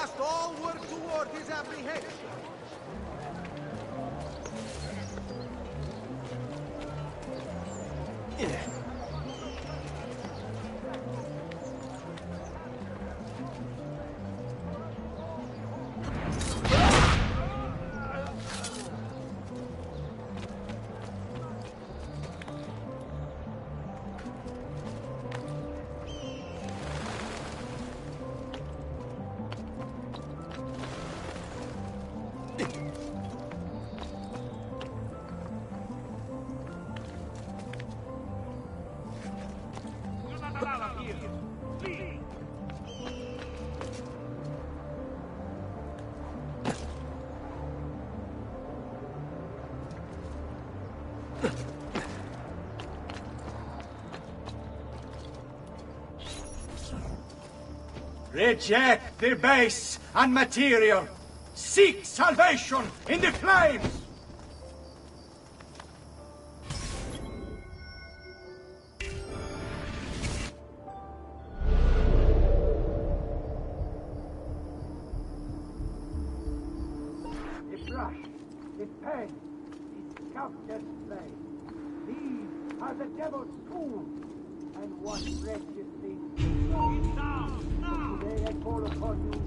must all work toward his apprehension. Reject the base and material. Seek salvation in the flames. The brush, the pen, the sculptor's blade. These are the devil's tools. And what wretched things they do. Today I call upon you,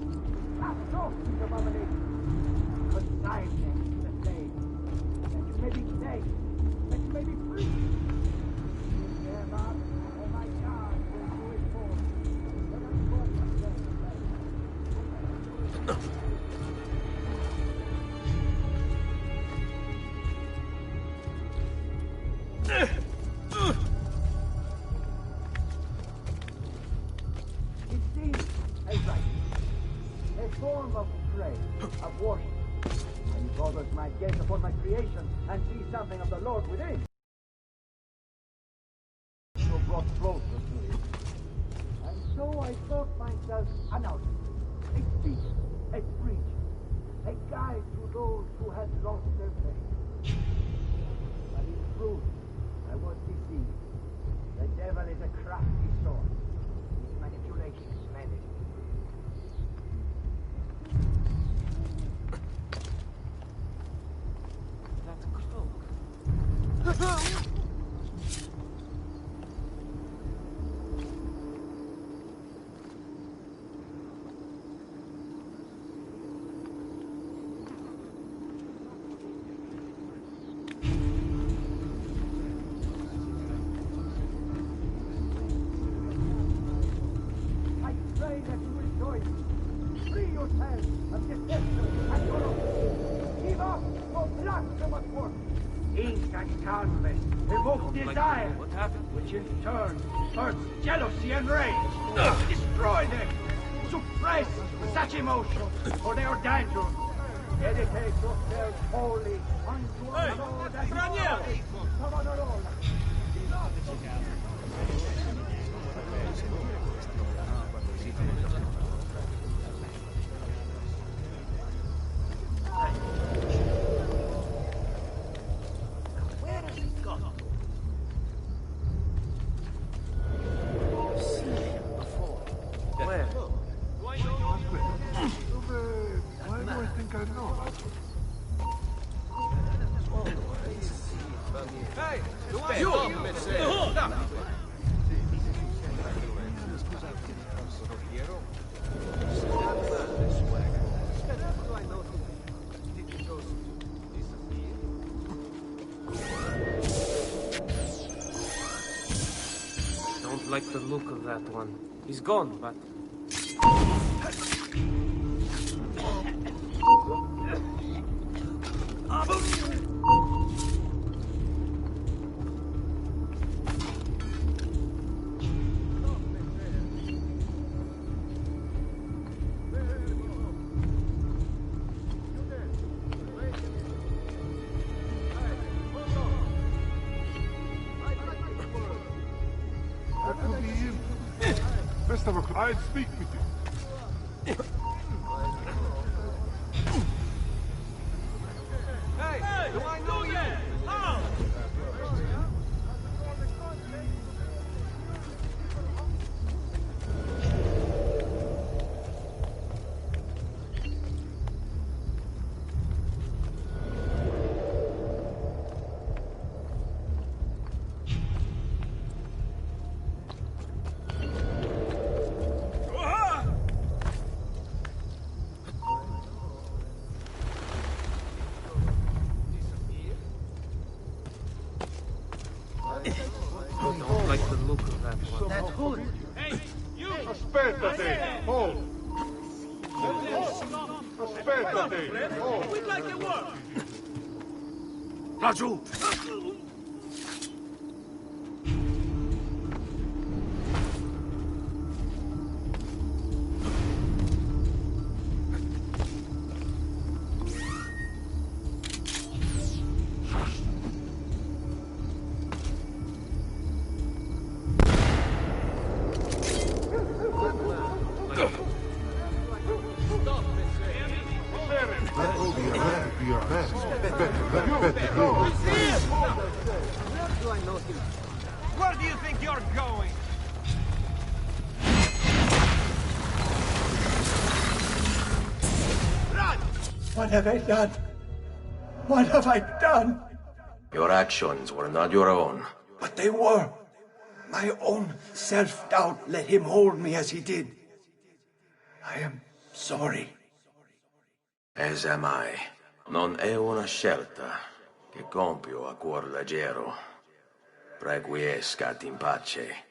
cast off these abominations, consign them to the flames, that you may be safe, that you may be free. In their mouth, oh my God, will do it for me. Let us burn ourselves form of praise, of worship. And if others might gaze upon my creation and see something of the Lord within, so brought closer to him. And so I thought myself an outlet, a speaker, a preacher, a guide to those who had lost their faith. But in truth, I was deceived. The devil is a crafty sword. His manipulation is many. Desire, which in turn births jealousy and rage. Destroy them, suppress such emotions, for they are dangerous. Dedicate yourselves wholly unto our Lord and God. Like the look of that one. He's gone, but... I'll speak with you. Hey, do I know you? How? don't like the look of that one. That hood. Aspettate! Hold! Aspettate! Hold! We'd like to work. Laggiù! Where do you think you're going? Run! What have I done? What have I done? Your actions were not your own. But they were. My own self-doubt let him hold me as he did. I am sorry. As am I. Non è una scelta che compio a cuor leggero. Requiescat in pace.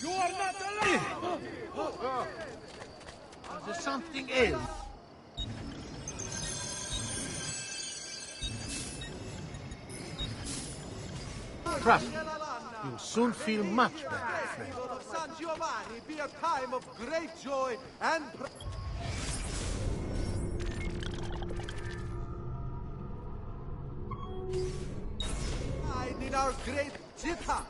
You are not allowed! There's something else. Trust me. You'll soon feel much better, friend. Of San Giovanni be a time of great joy and pride in our great Città.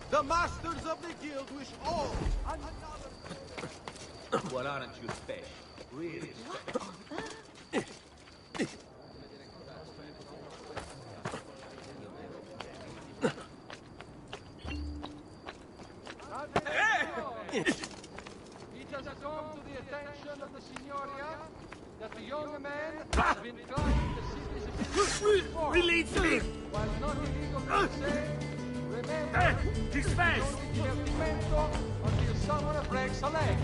The masters of the guild wish all another. What aren't you special? Really special. It has come to the attention of the Signoria that the young man has been trying the city's Release me! while not illegal per se. Remember, His face! il divertimento until someone breaks a leg.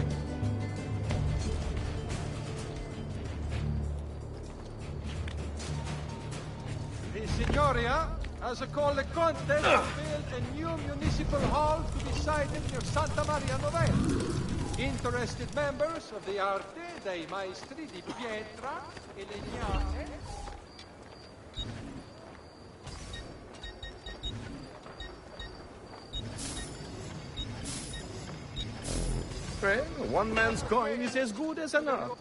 The Signoria has called a contest to build a new municipal hall to be sited near Santa Maria Novella. Interested members of the arte dei maestri di pietra e legnate Well, one man's coin is as good as another.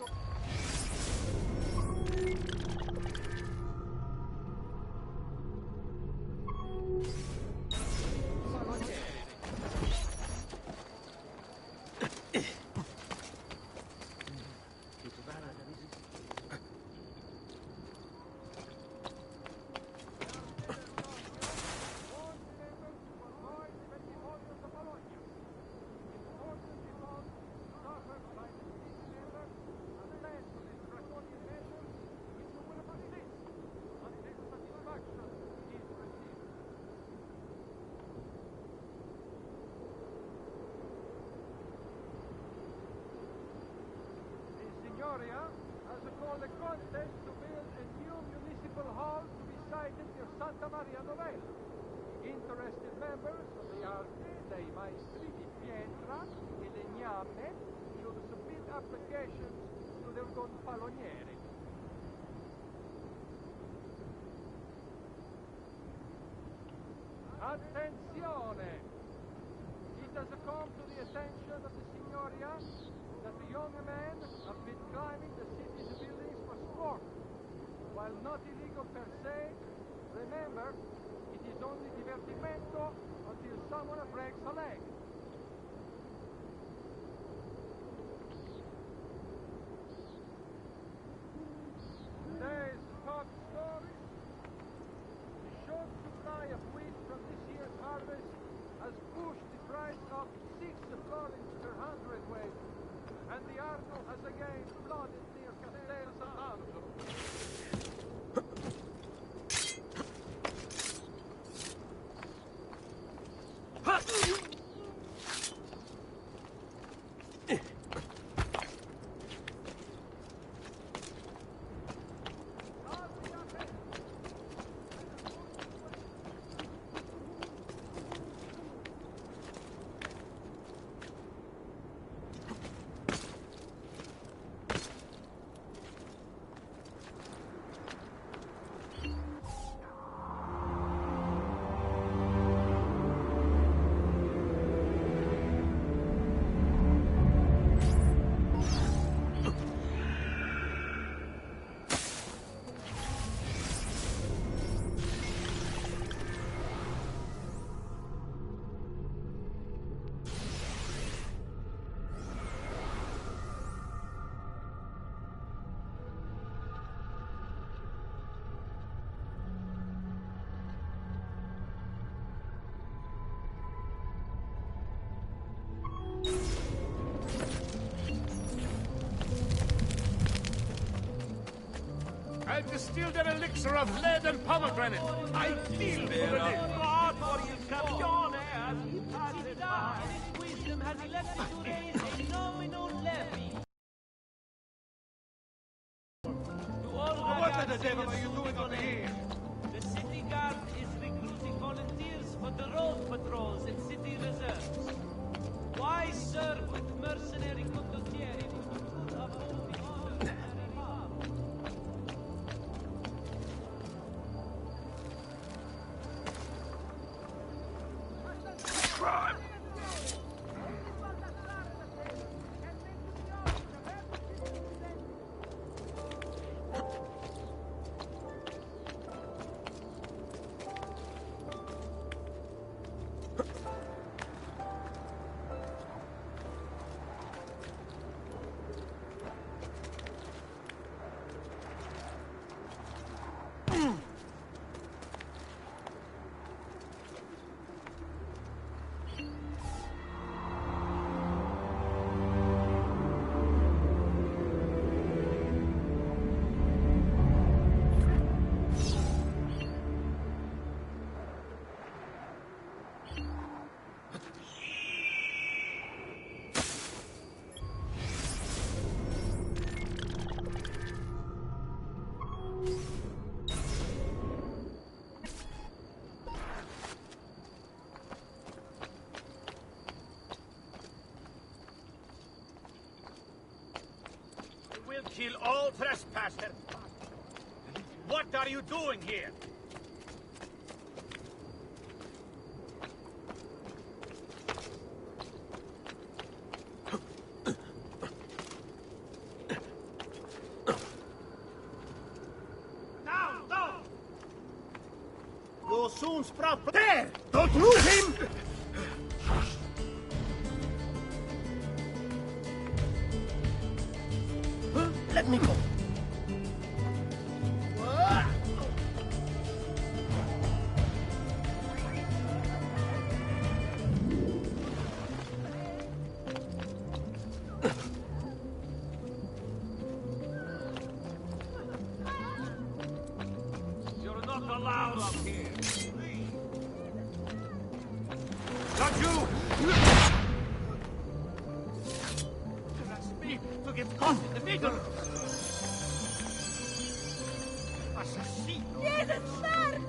call a contest to build a new municipal hall to be sited near Santa Maria Novella. Interested members of the Arte, dei Maestri di Pietra e Legname should submit applications to the Gonfaloniere. Attenzione! It has come to the attention of the Signoria that the young men have been climbing the city's buildings for sport. While not illegal per se, remember, it is only divertimento until someone breaks a leg. Today's top stories. The short supply of wheat from this year's harvest has pushed the price up 6 florins per hundredweight, and the Arno has again flooded near Castel Sant'Angelo. I've distilled an elixir of lead and pomegranate. I feel for the day. Wisdom has elected to raise a nominal levy. What the devil are you doing over here? The city guard is recruiting volunteers for the road patrols and city reserves. Why serve with mercenary condottieri who could uphold the order of the mob? We'll kill all trespassers. What are you doing here? Down, down! You'll soon sprout. There! Don't lose him! Let me go. You're not allowed up here. Not you! That's me to get caught in the middle. assassino! Viene starne!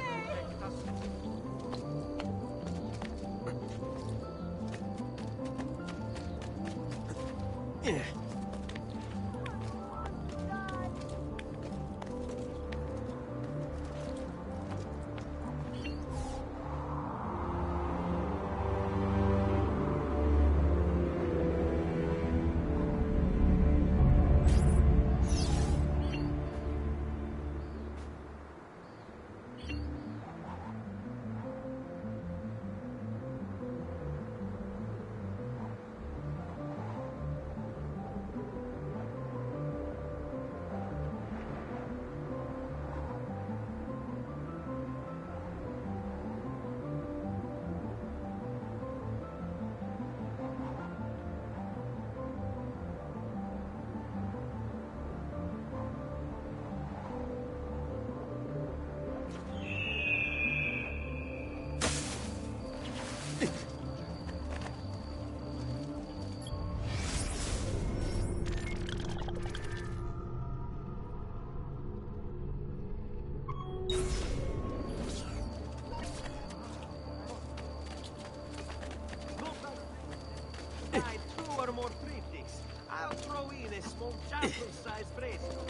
Two or more triptychs. I'll throw in a small chapel-sized fresco.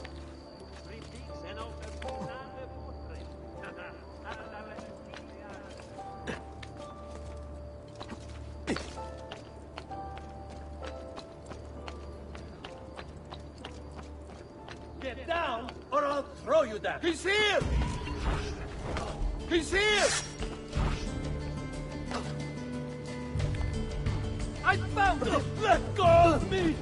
Triptychs and altar and a portrait. Get down, or I'll throw you down! He's here! He's here! I found him! Let go of me!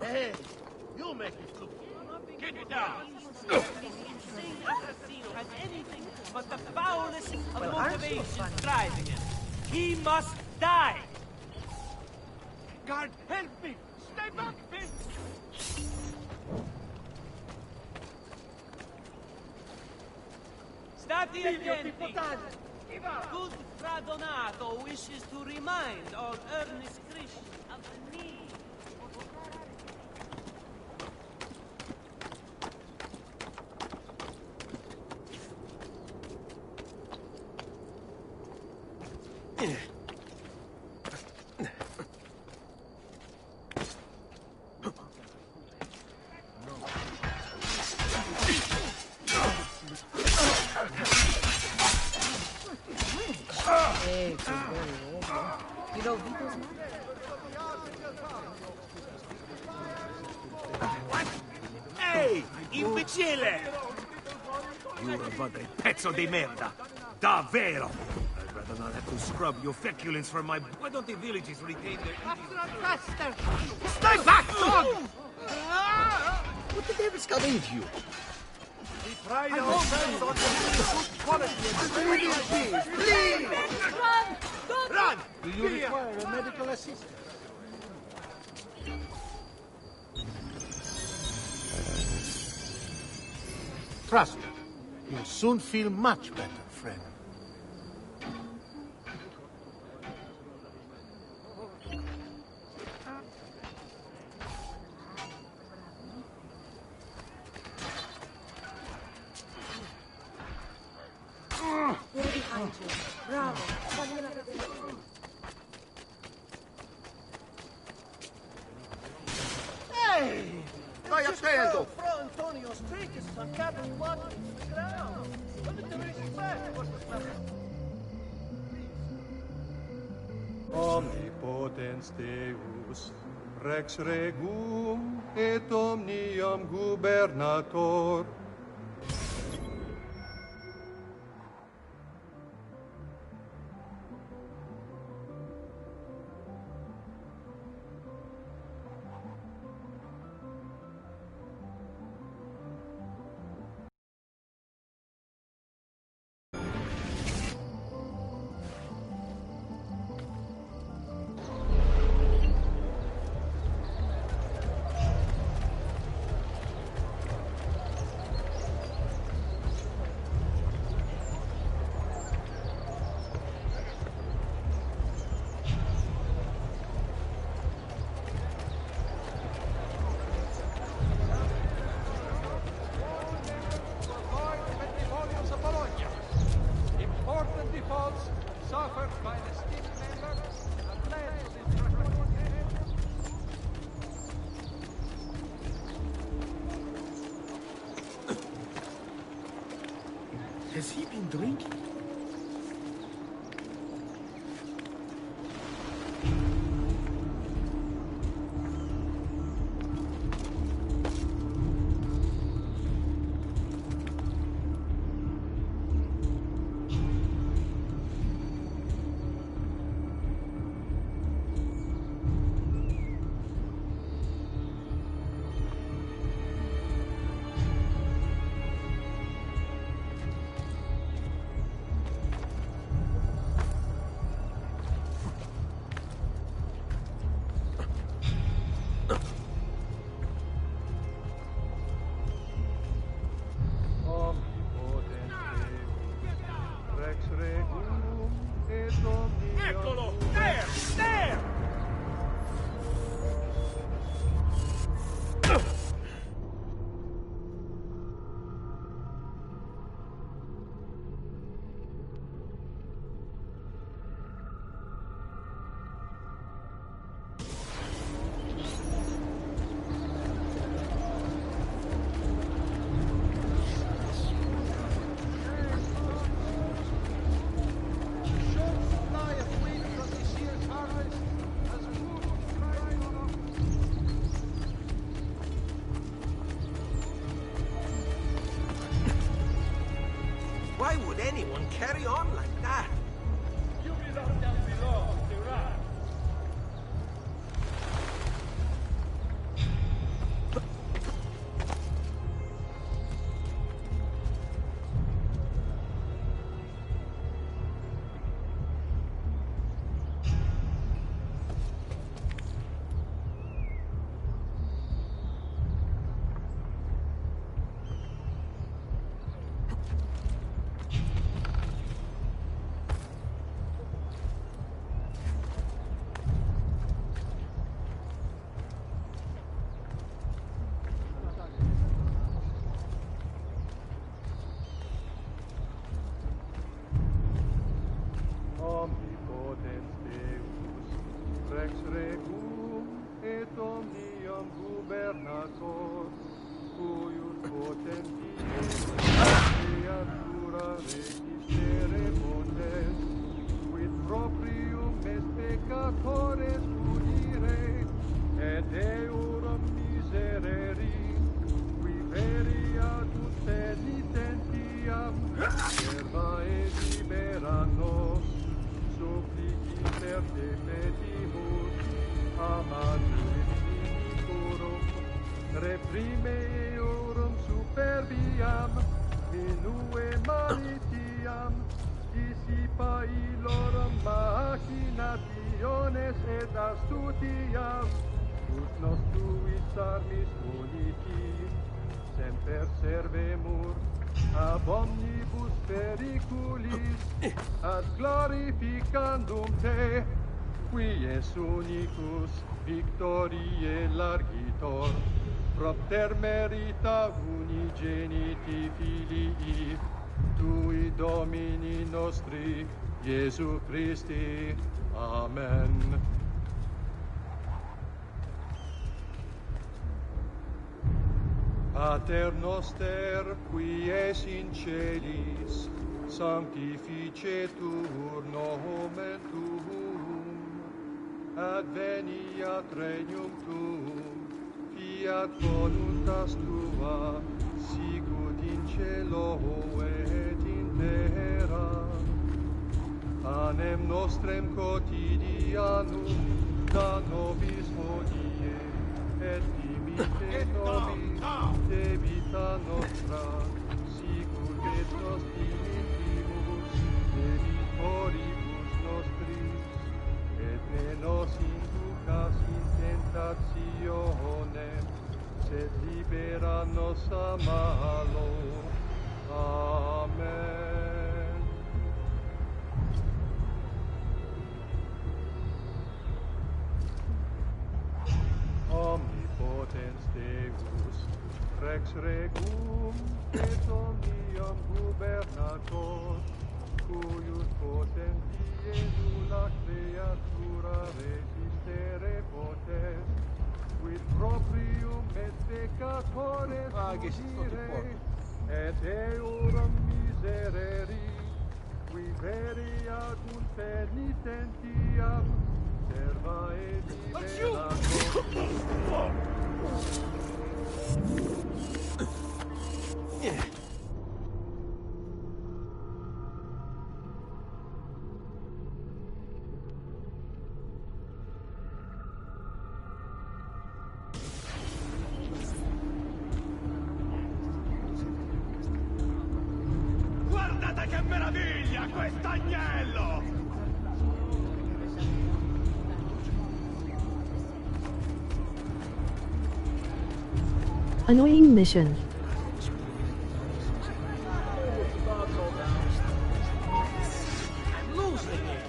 Hey, you'll make it look. Get it down! Insane assassino has anything but the foulest of motivations driving him. He must die! Guard, help me! Stay back, bitch! Stati attenti! Good Radonato wishes to remind all earnest Christians of the need. Ehi, imbecille! You're a pezzo di merda! Davvero! I'd rather not have to scrub your feculence from my... Why don't the villages retain their... Faster! Stay back, dog! What the devil's got into you? We pride ourselves on the good quality of ingredients. Please! Run! Don't Run! Do you require a medical assistance? Trust me, you'll soon feel much better, friend. They're behind you. Bravo. Hey! Stai attento! Fra Antonio Street is stancato di quattro sul ground. What did the respect? What's the stuff? Omnipotens Deus, Rex Regum et omnium gubernator. Has he been drinking? Eccolo! There! There! Why would anyone carry on like that? You belong down below, the rat. Omnipotens Deus, Rex Regum et omnium gubernator, cuius potentiae creatura resistere potes, quid proprium est peccatores punire, et eorum miserere, qui veri adut penitentiam, serva et libera nos, supplici te petimus, amatur inicurum, reprime eorum superbiam, minue malitiam, dissipa illorum machinationes et astutiam, ut nos tuis armis unici, semper servemur, ab omnibus periculis, ad glorificandum te, qui es unicus victoriae largitor, propter merita unigeniti filii, tui Domini nostri, Iesu Christi. Amen. Pater noster, qui es in celis, sanctificetur nomen tuum, adveniat regnum tuum, fiat voluntas tua, sicut in cielo et in terra. Panem nostrem quotidianum da nobis hodie, et dimitte nobis debita nostra, sicut et nos dimittimus debitoribus nostris, et ne nos inducas in tentationem, sed libera nos a malo. Amen. Omnipotens Deus, Rex Regum et omnium gubernator, cuius potentiae nulla creatura resistere potes, quid proprium et peccatores punire, et eorum miserere, qui veri ad un penitentiam, serva e libera. Guardate che meraviglia, quest'agnello! Annoying mission. I'm losing it!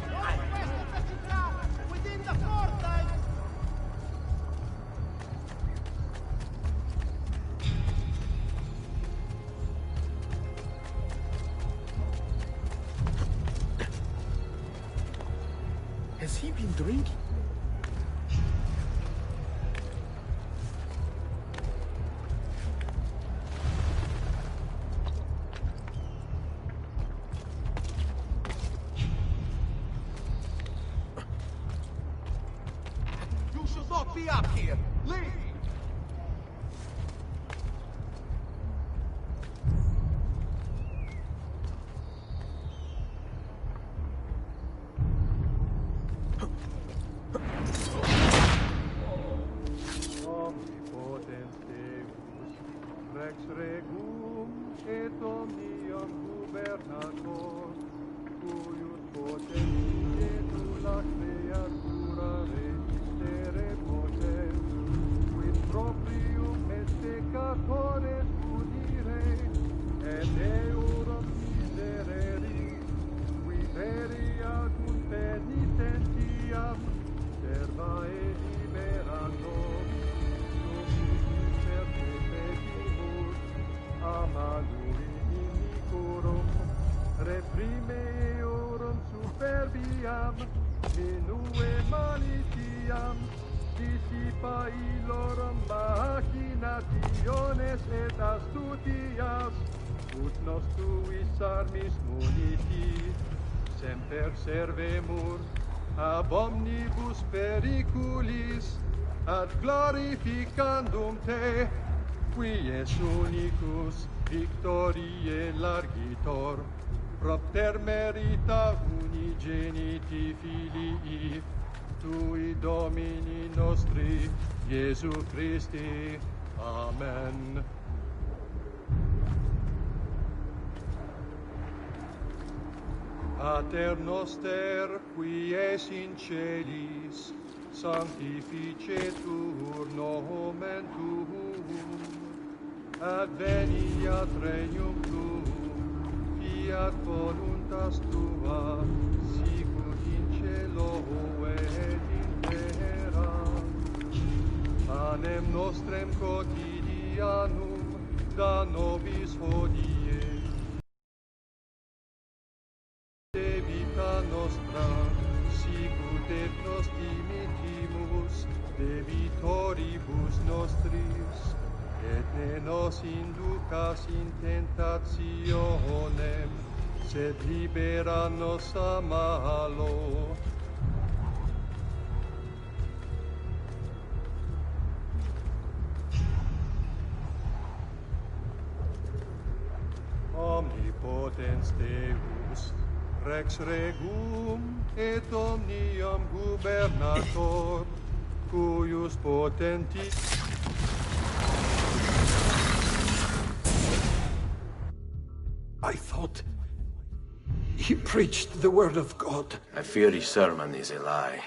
Within the fortnight! Has he been drinking? You should not be up here. Leave! Omnipotens Deus, Rex Regum et omnium gubernator, cuius potens la creatura resistere potens, quid proprium et peccatores punire, et eorum miserere, qui veri ad un penitentiam, serva e liberator, amadui inicurum, reprime eorum superbiam, minue malitiam, dissipa illorum machinationes et astutias, ut nos tuis armis muniti, semper servemur, ab omnibus periculis, ad glorificandum te, qui es unicus victoriae largitor, propter merita unigeniti filii, tui Domini nostri, Iesu Christi. Amen. Pater noster, qui es in celis, sanctificetur nomen tuum, adveniat regnum tuum, fiat voluntas tua, sicut in cielo et in terra. Panem nostrem quotidianum da nobis hodie, debita nostra, sicut et nos dimitimus debitoribus nostris, et ne nos inducas in tentationem, sed libera nos a malo. Omnipotens Deus, Rex Regum et omnium gubernator, cuius potenti... I thought he preached the word of God. I fear his sermon is a lie.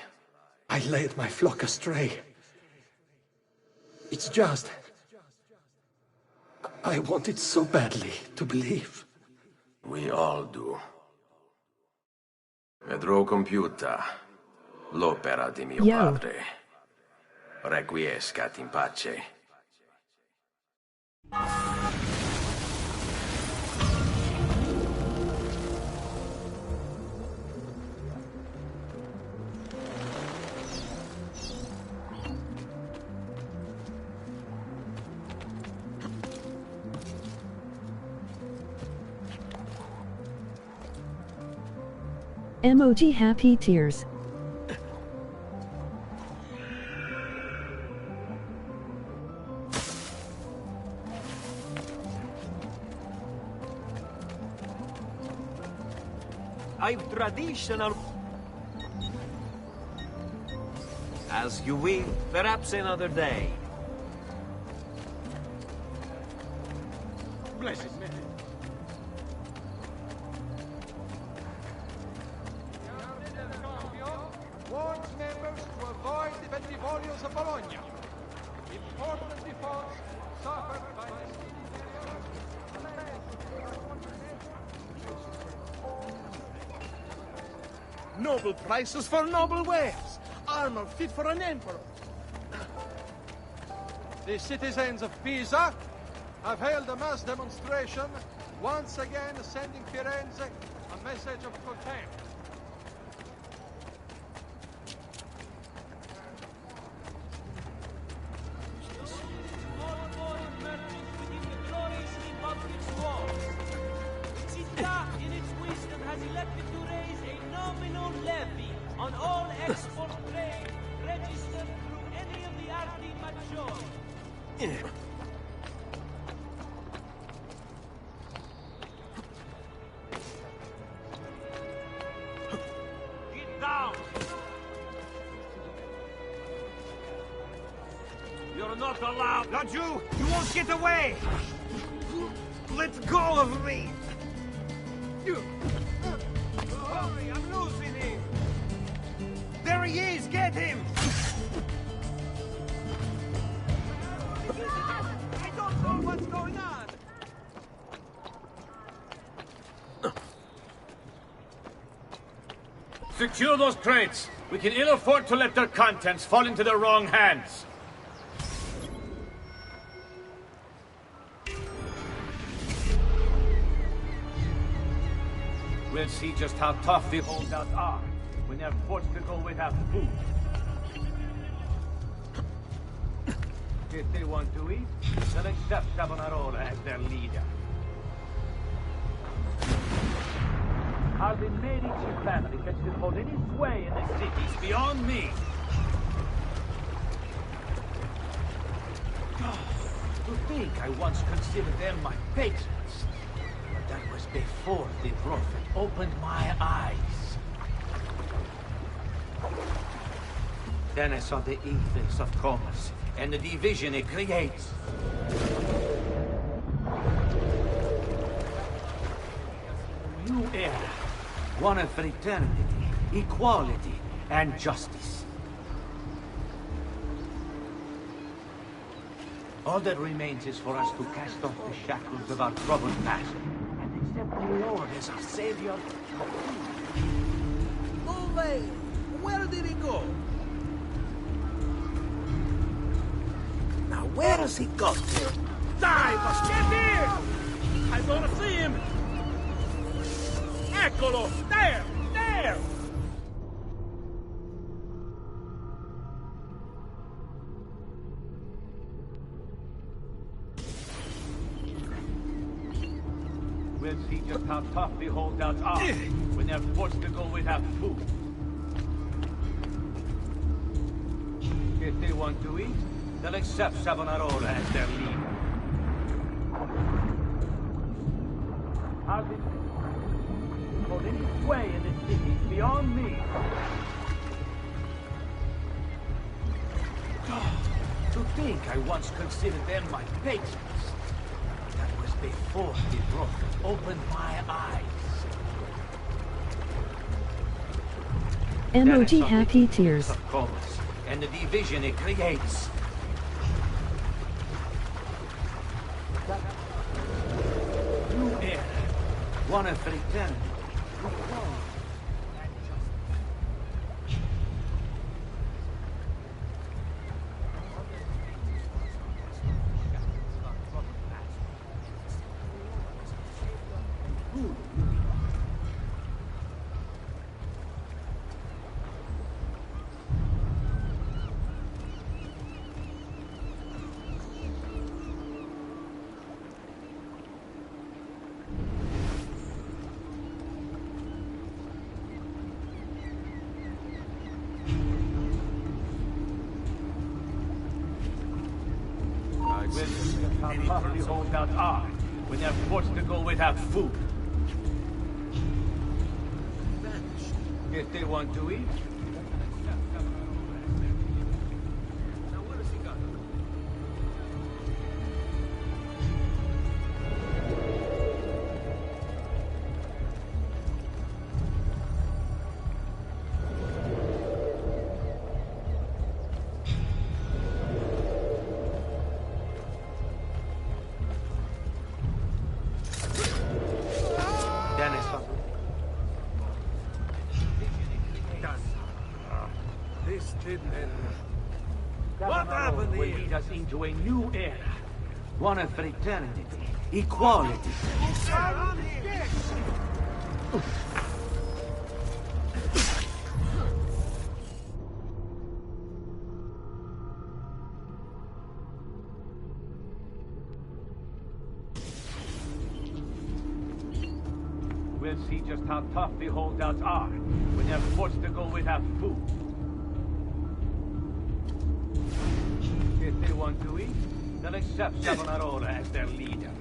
I led my flock astray. It's just... I wanted so badly to believe. We all do. Vedrò compiuta l'opera di mio padre. Requiescat in pace. Emoji happy tears. I've traditional... As you will, perhaps another day. Blessed man. Warns members to avoid the Bentivolios of Bologna. Important defaults suffered by the Noble prices for noble wares. Armor fit for an emperor. The citizens of Pisa have held a mass demonstration, once again sending Firenze a message of contempt. All foreign merchants within the glorious Republic's walls. The città, in its wisdom, has elected to raise a nominal levy on all export trade registered through any of the arti maggiori. Get down! You're not allowed. Not you! You won't get away! Let go of me! Hurry, I'm losing him! There he is! Get him! I don't know what's going on! Secure those crates. We can ill afford to let their contents fall into the wrong hands. We'll see just how tough the holdouts are when they're forced to go without food. If they want to eat, they'll accept Savonarola as their leader. How the Medici family can still hold any sway in the city is beyond me. To think I once considered them my patrons. But that was before the prophet opened my eyes. Then I saw the evils of commerce and the division it creates. New era. One of fraternity, equality, and justice. All that remains is for us to cast off the shackles of our troubled past and accept the Lord as our Savior. Away! Where did he go? Now where has he got to? Dai, get here! I want to see him! Eccolo! There! There! We'll see just how tough the holdouts are when they're forced to go without food. If they want to eat, they'll accept Savonarola as their leader. How did hold any sway in this city is beyond me. To think I once considered them my patrons. That was before the prophet opened my eyes. Emoji happy tears. Of commerce and the division it creates. New era. One of fraternity. We'll see how tough the holdouts are when they're forced to go without food. If they want to eat, What happened will here? lead us into a new era. One of fraternity, equality. We'll see just how tough the holdouts are when they're forced to go without food. If they want to eat, they'll accept Savonarola as their leader.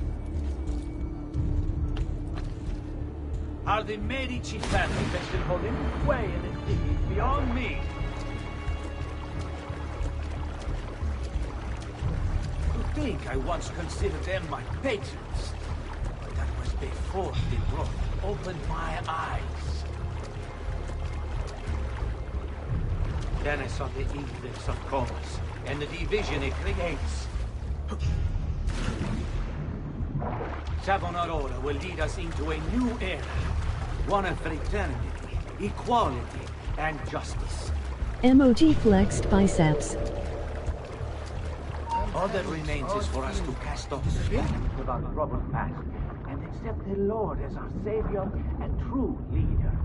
Are the Medici family that still hold any sway in this city beyond me? To think I once considered them my patrons. But that was before the broth opened my eyes. Then I saw the influx of commerce and the division it creates. Savonarola will lead us into a new era. One of fraternity, equality, and justice. Emoji flexed biceps. All that remains is for us to cast off the shackles of our troubled past and accept the Lord as our Savior and true leader.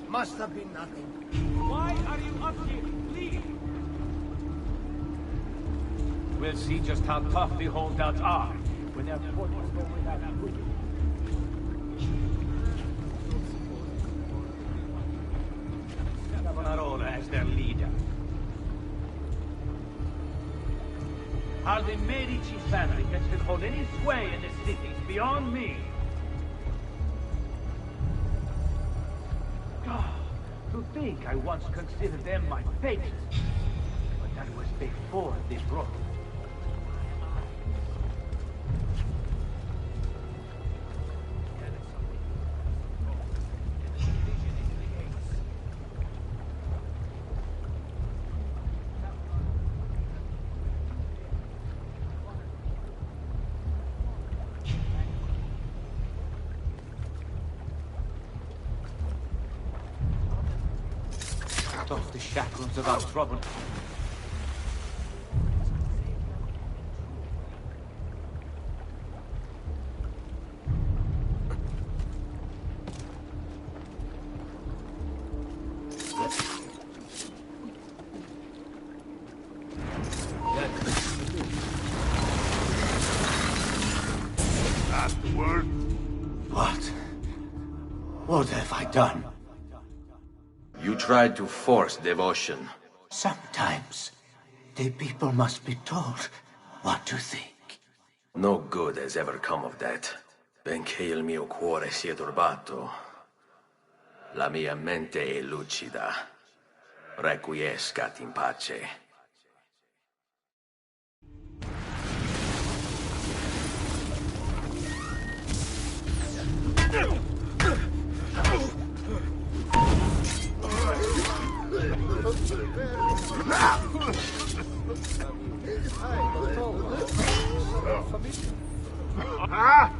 Must have been nothing. Why are you up here? Leave! We'll see just how tough the holdouts are when they're forced to go without food. Savonarola as their leader. Are the Medici family that still hold any sway in the city beyond me? To think I once considered them my patrons. But that was before they broke. Off the shackles of our trouble. Afterward? What have I done? You tried to force devotion. Sometimes the people must be told what to think. No good has ever come of that. Benché il mio cuore sia turbato, la mia mente è lucida. Requiescat in pace. Ah!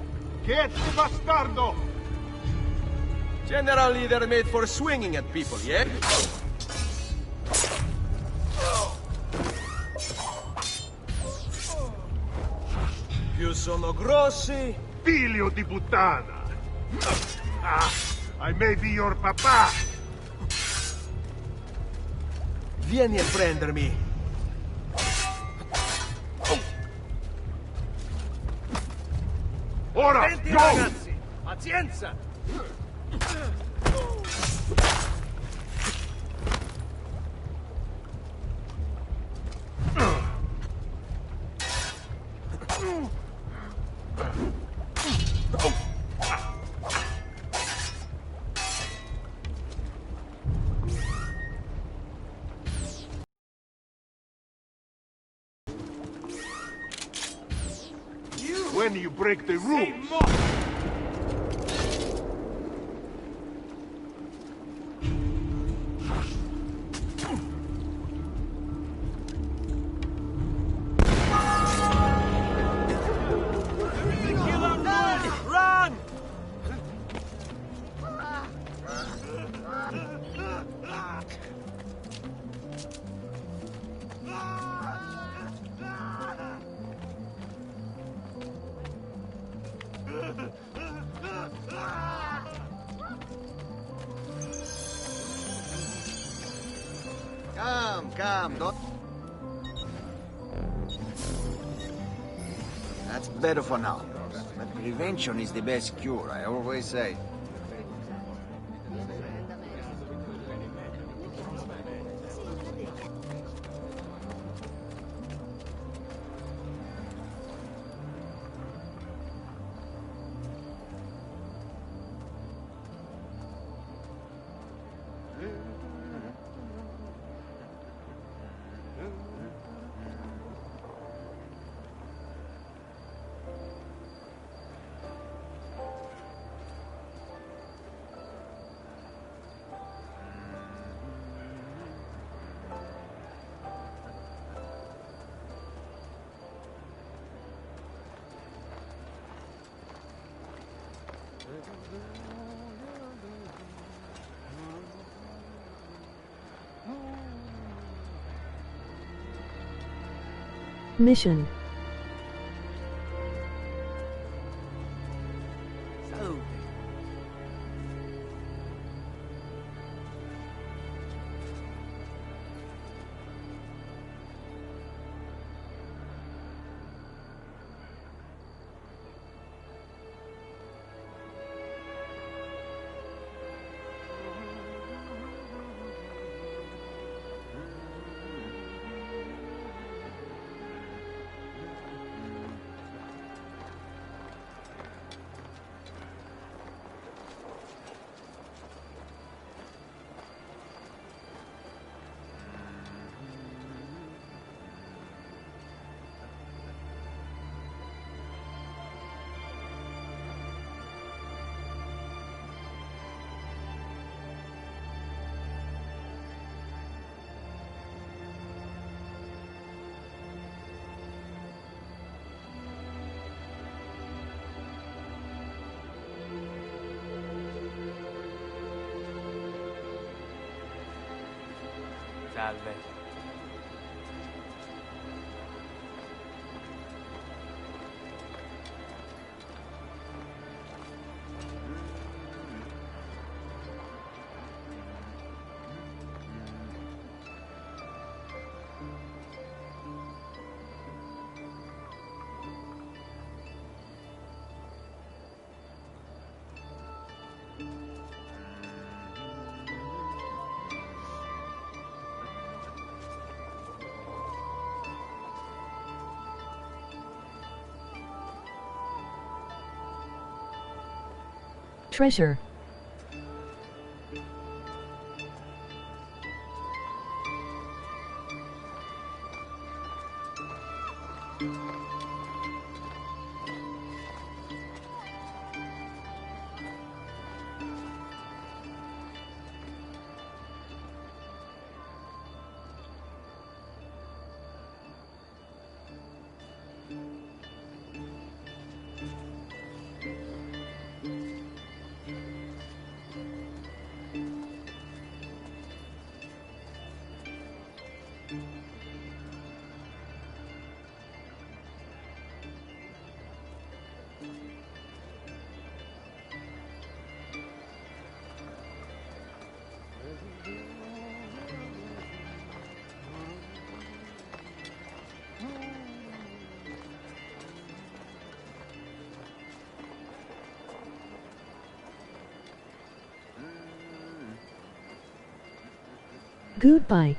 Quieto, bastardo! General leader made for swinging at people, yeah? Più sono grossi... Figlio di puttana! Ah, I may be your papa! Vieni a prendermi. Ora, Attenti, go! ragazzi! Pazienza! When you break the rules. Run! Come, don't... That's better for now. But prevention is the best cure, I always say. Mission. Salve. Treasure. Goodbye.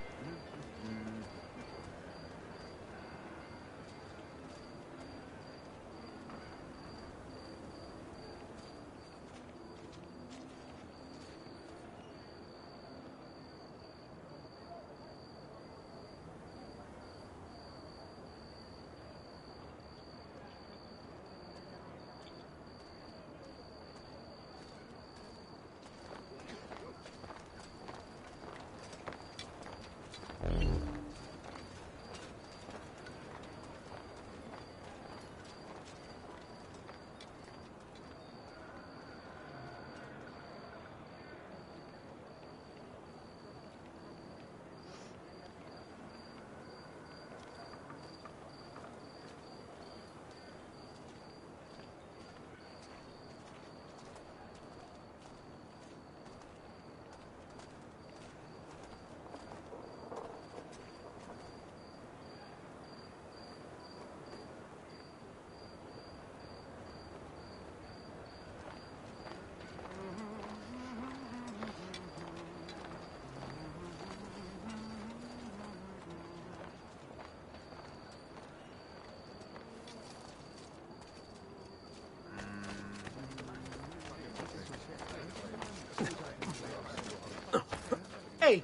Hey,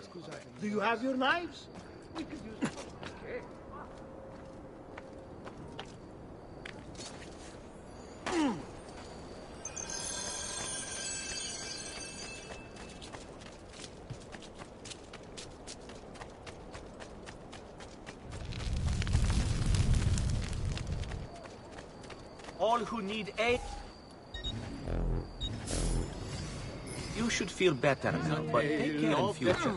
do you have your knives? We could use them. All who need aid... You should feel better now, but take care in future.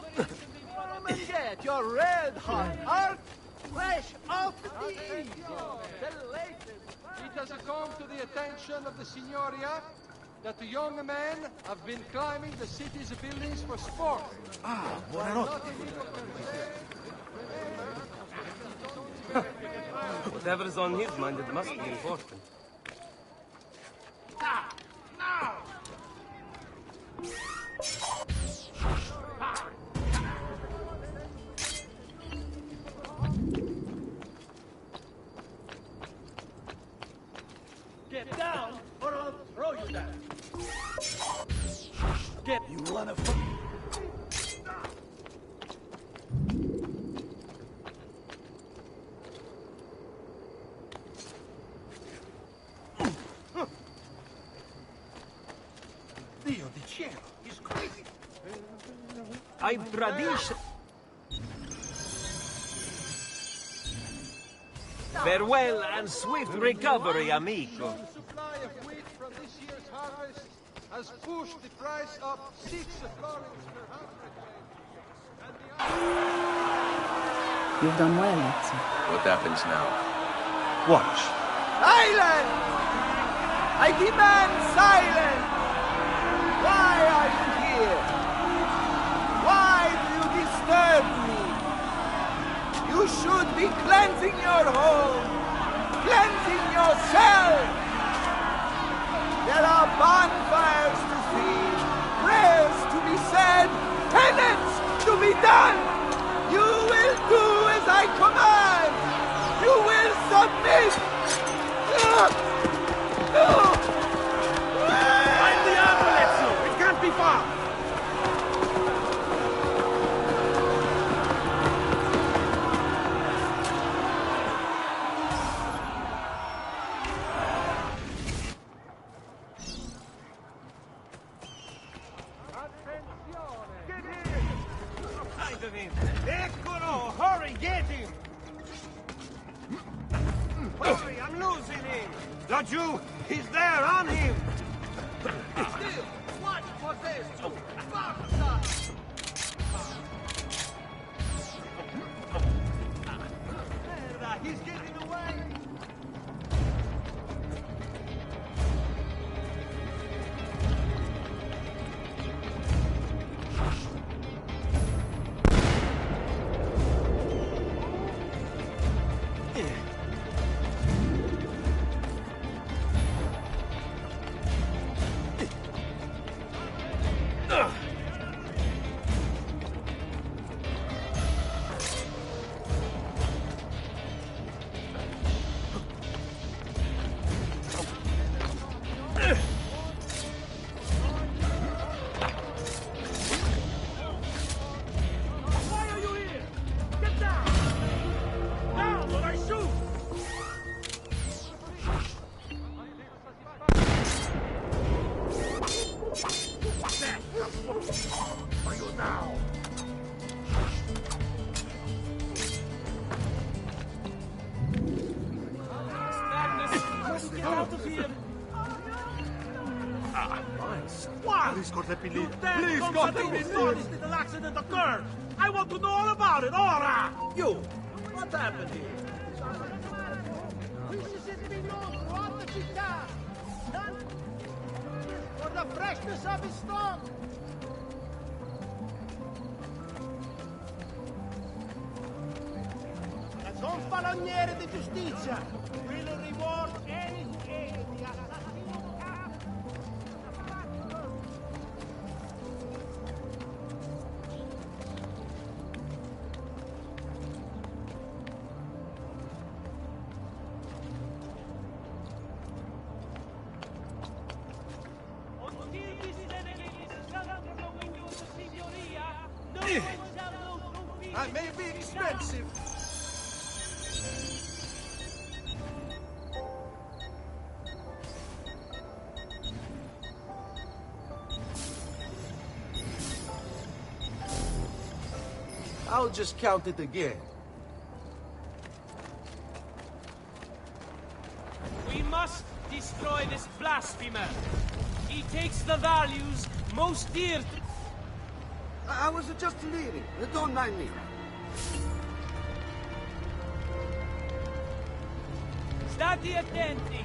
Come and get your red hot heart fresh off the Ezio. The latest. It has come to the attention of the Signoria that the young men have been climbing the city's buildings for sport. Whatever's on his mind, it must be important. Get down, or I'll throw you down. Get you wanna Dio di cielo, he's crazy. I tradition. Farewell and swift recovery, amigo. The supply of wheat from this year's harvest has pushed the price up 6 florins per hundredweight. You've done well, Ezio. What happens now? Watch. Silence! I demand silence! Why are you here? Why do you disturb me? You should be cleansing your home, cleansing yourself. There are bonfires to see, prayers to be said, penance to be done. You will do as I command. You will submit. Find the armor, Ezio. It can't be far. Eccolo! Hurry, get him! Hurry, I'm losing him! Laggiù! He's there, on him! Still, watch for this too. Forza! Merda, he's getting away! What? Please, God, let me You leave. damn Please, come God, that let me you saw leave. this little accident occur! I want to know all about it, ora! You! What happened here? Qui si sente throughout the città. None for the freshness of his stock. La gonfaloniere di giustizia will reward any who aid the assassino cap. I may be expensive. I'll just count it again. We must destroy this blasphemer. He takes the values most dear to... I was just leaving. Don't mind me. State attenti.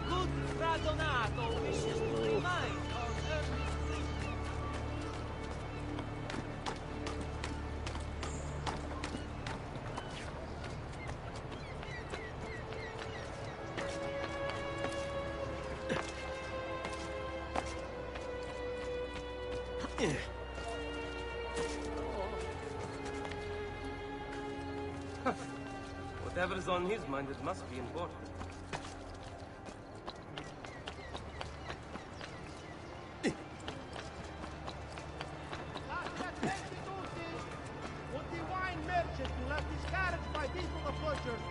Good Fradonato wishes to remind our early friend. Whatever's on his mind, it must be important. Would the wine merchant who left his carriage by people of fortune?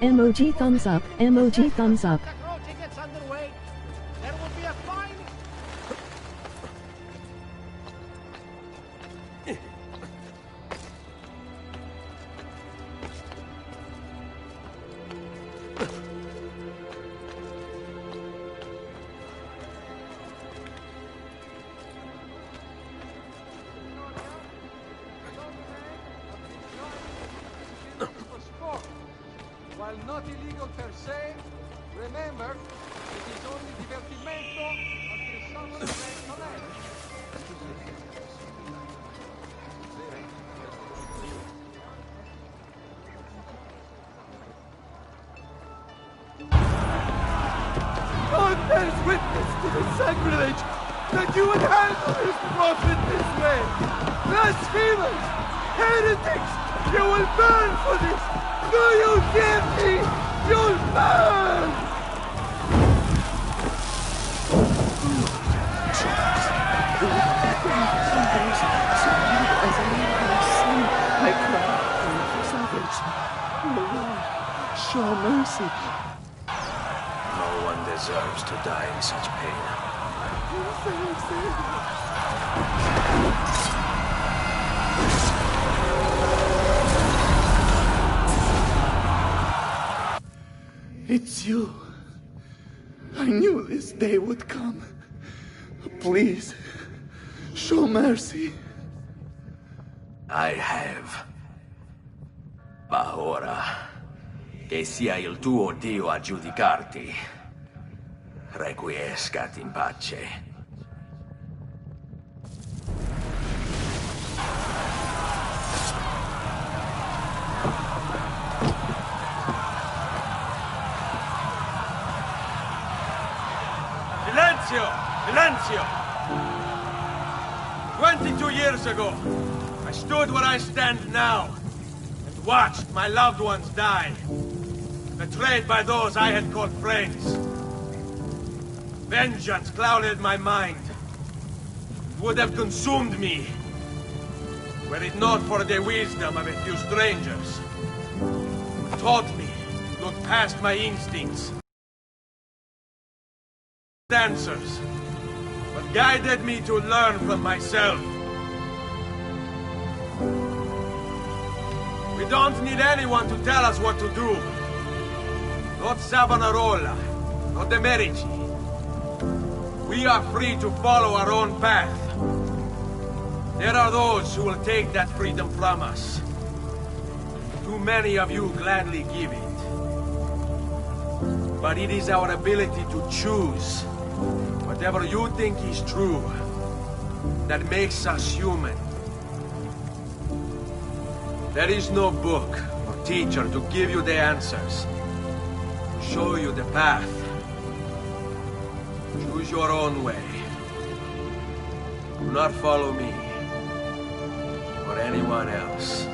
Emoji thumbs up, emoji thumbs up. Technology gets underway. There will be a fine. While not illegal per se, remember, it is only divertimento until someone breaks the leg. God bears witness to the sacrilege that you would handle his prophet this way. Blasphemers! Heretics! You will burn for this! Do you hear me? You'll burn! I cry for salvation. Lord, show mercy. No one deserves to die in such pain. It's you. I knew this day would come. Please, show mercy. I have. Ma ora, che sia il tuo Dio a giudicarti, requiescat in pace. Silenzio! Silenzio! 22 years ago, I stood where I stand now and watched my loved ones die, betrayed by those I had called friends. Vengeance clouded my mind. It would have consumed me, were it not for the wisdom of a few strangers who taught me to look past my instincts. Answers, but guided me to learn from myself. We don't need anyone to tell us what to do. Not Savonarola, not the Medici. We are free to follow our own path. There are those who will take that freedom from us. Too many of you gladly give it. But it is our ability to choose whatever you think is true that makes us human. There is no book or teacher to give you the answers, show you the path. Choose your own way. Do not follow me or anyone else.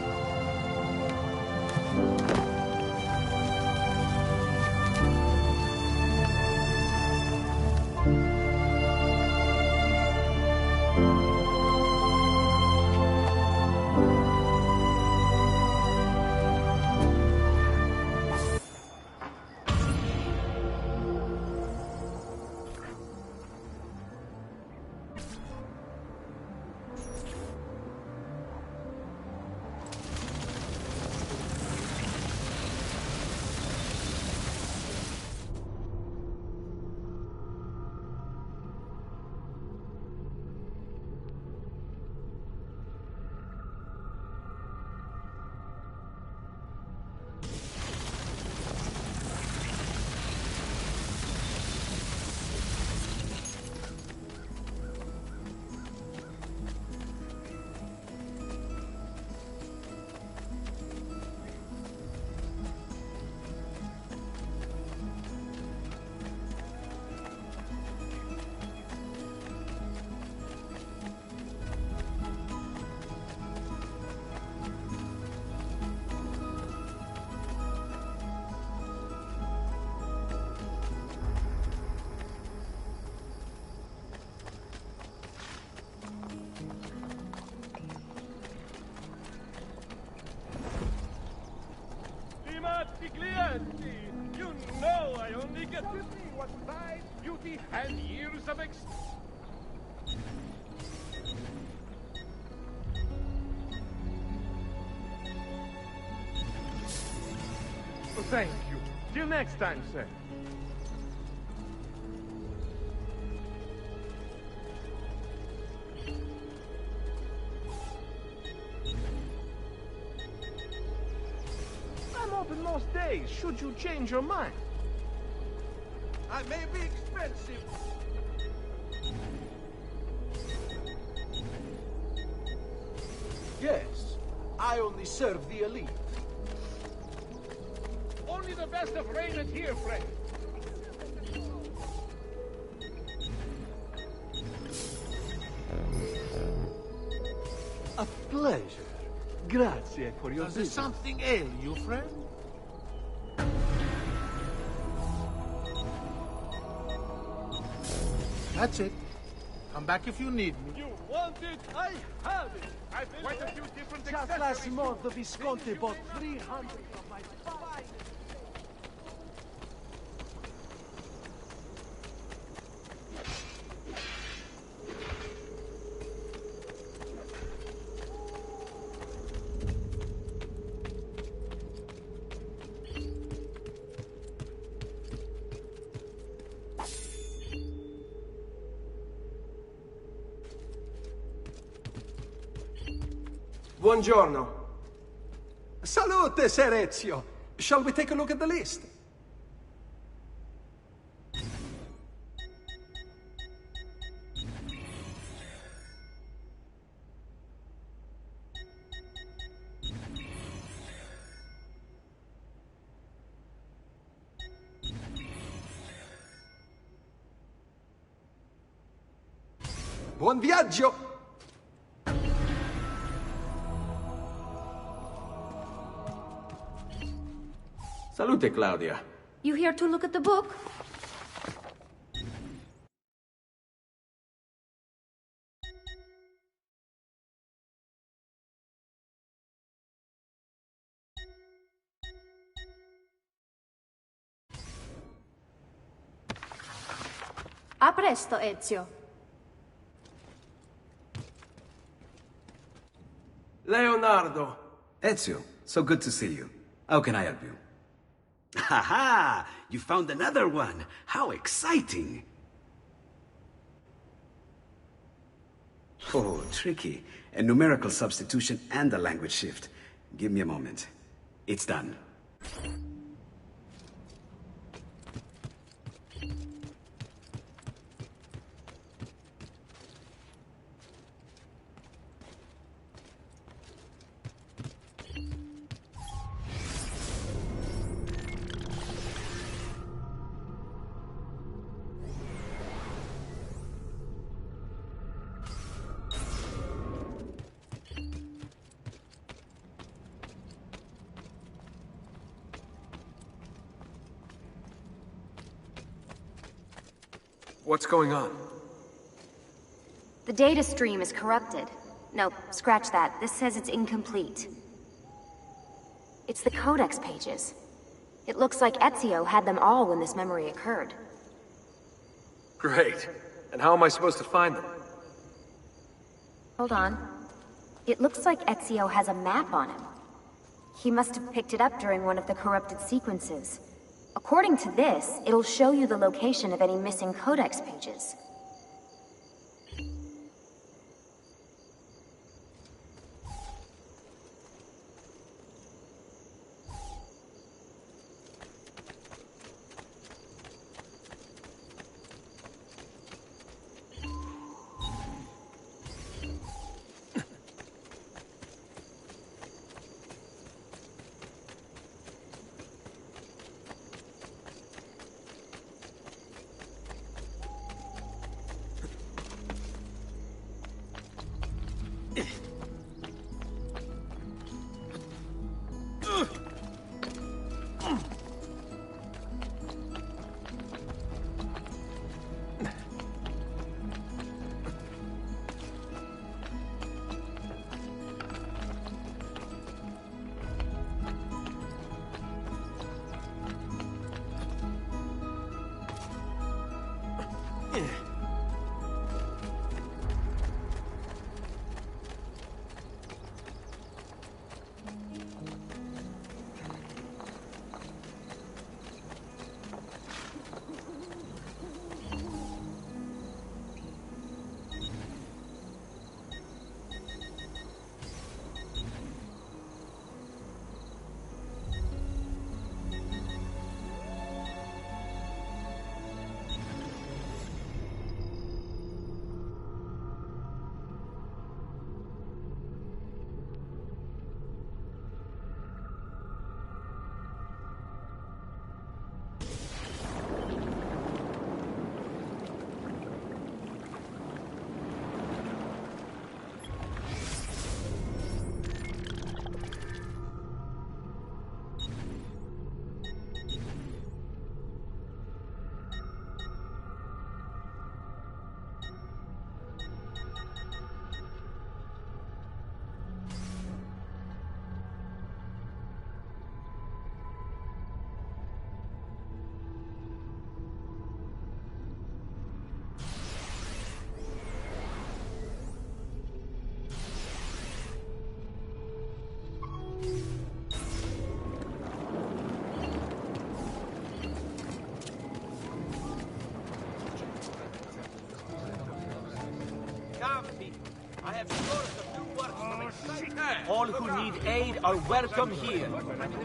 You know I only get to see what size, beauty, and years of Thank you. Till next time, sir. I'm open most days, should you change your mind. I may be expensive. Yes, I only serve the elite. Only the best of raiment here, friend. A pleasure. Grazie for your visit. Does something ail you, friend? That's it. Come back if you need me. You want it? I have it. I've quite a few different accessories. Just last month, the Visconti bought 300 of my finest. Buongiorno. Salute, Sir Ezio. Shall we take a look at the list? Buon viaggio! Salute, Claudia. You here to look at the book? A presto, Ezio. Leonardo. Ezio, so good to see you. How can I help you? Ha! You found another one! How exciting! Oh, tricky. A numerical substitution and a language shift. Give me a moment. It's done. What's going on? The data stream is corrupted. No, scratch that. This says it's incomplete. It's the codex pages. It looks like Ezio had them all when this memory occurred. Great. And how am I supposed to find them? Hold on. It looks like Ezio has a map on him. He must have picked it up during one of the corrupted sequences. According to this, it'll show you the location of any missing codex pages. All who need aid are welcome here.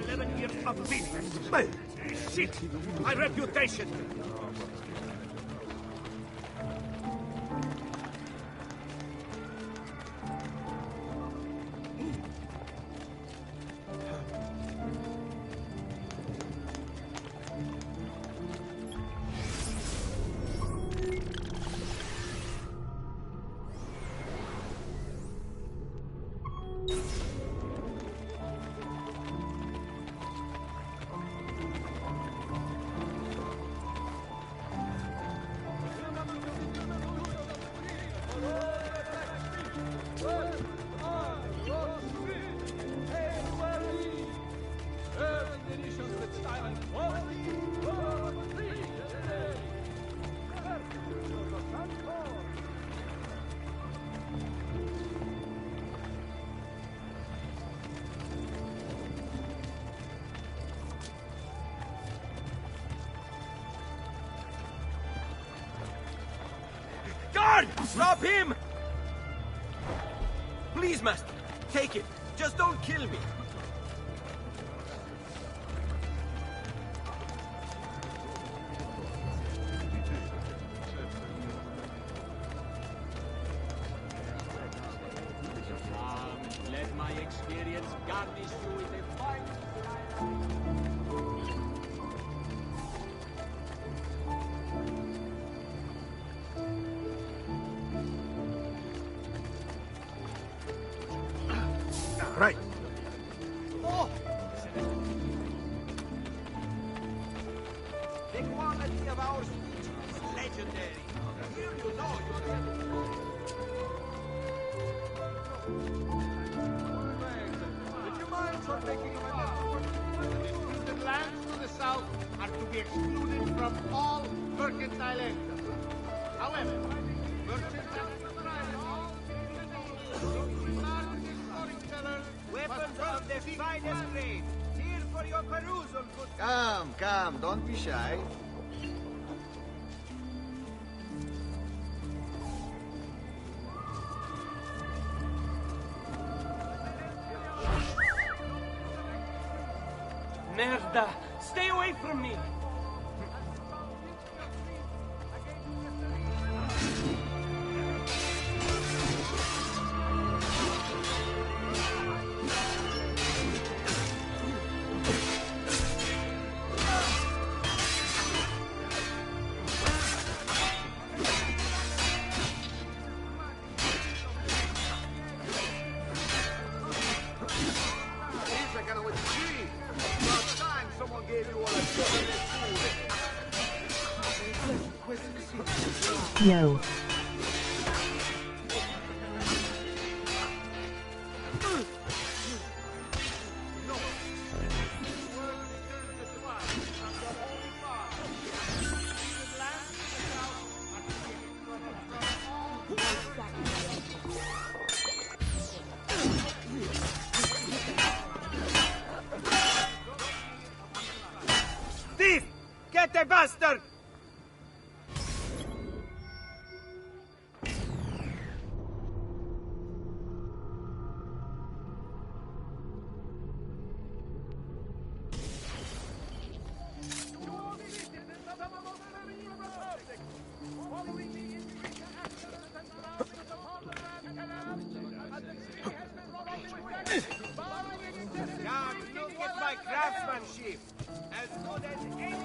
11 years of business. Shit! My reputation! Stop him! Please, master, take it. Just don't kill me. Let my experience garnish you with a fine... Right. Oh! The quality of our speech is legendary. Here you know Would you mind for making a message? The lands to the south are to be excluded from all mercantile entry. However, merchants weapons of the finest grade. Here for your perusal, good... Come, don't be shy. Merda! Stay away from me! Yo. Thief! Get the bastard! Look at my craftsmanship! As good as any...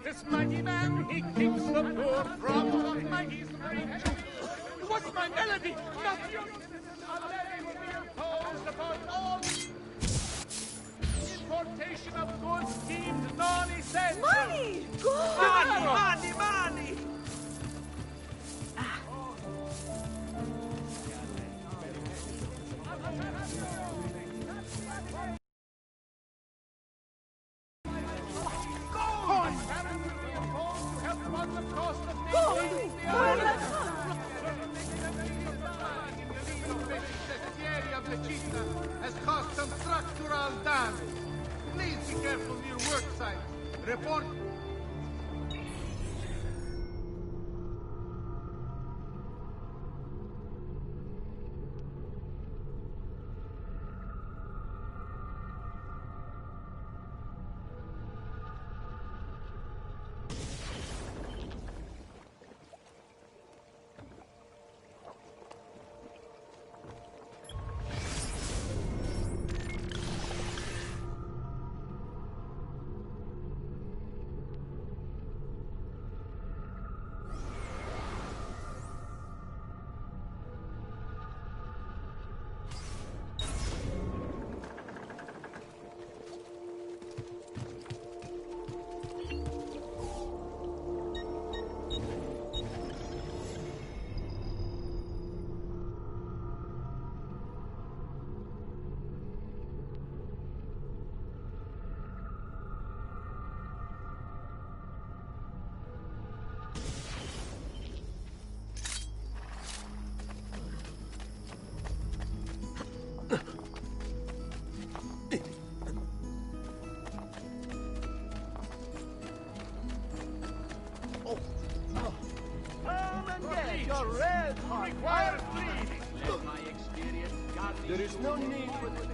This mighty man, he keeps the poor from the mighty's reach. What's my melody? Not your... A levy will be imposed upon all importation of goods deemed non-essential. Money! Money! Money! Has caused some structural damage. Please be careful near work sites. Report. There is no need for the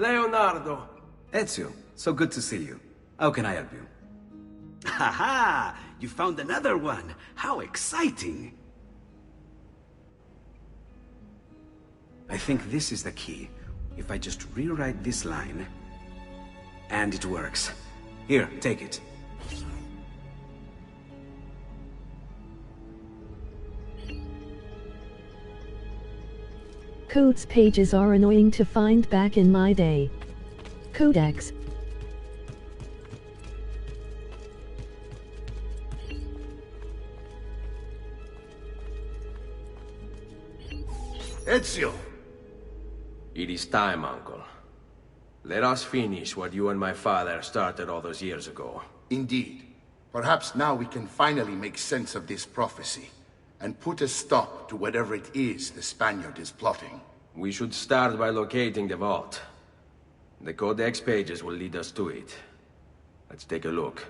Leonardo! Ezio, so good to see you. How can I help you? Haha! You found another one! How exciting! I think this is the key. If I just rewrite this line... And it works. Here, take it. Codes pages are annoying to find back in my day. Codex. Ezio! It is time, Uncle. Let us finish what you and my father started all those years ago. Indeed. Perhaps now we can finally make sense of this prophecy, and put a stop to whatever it is the Spaniard is plotting. We should start by locating the vault. The Codex pages will lead us to it. Let's take a look.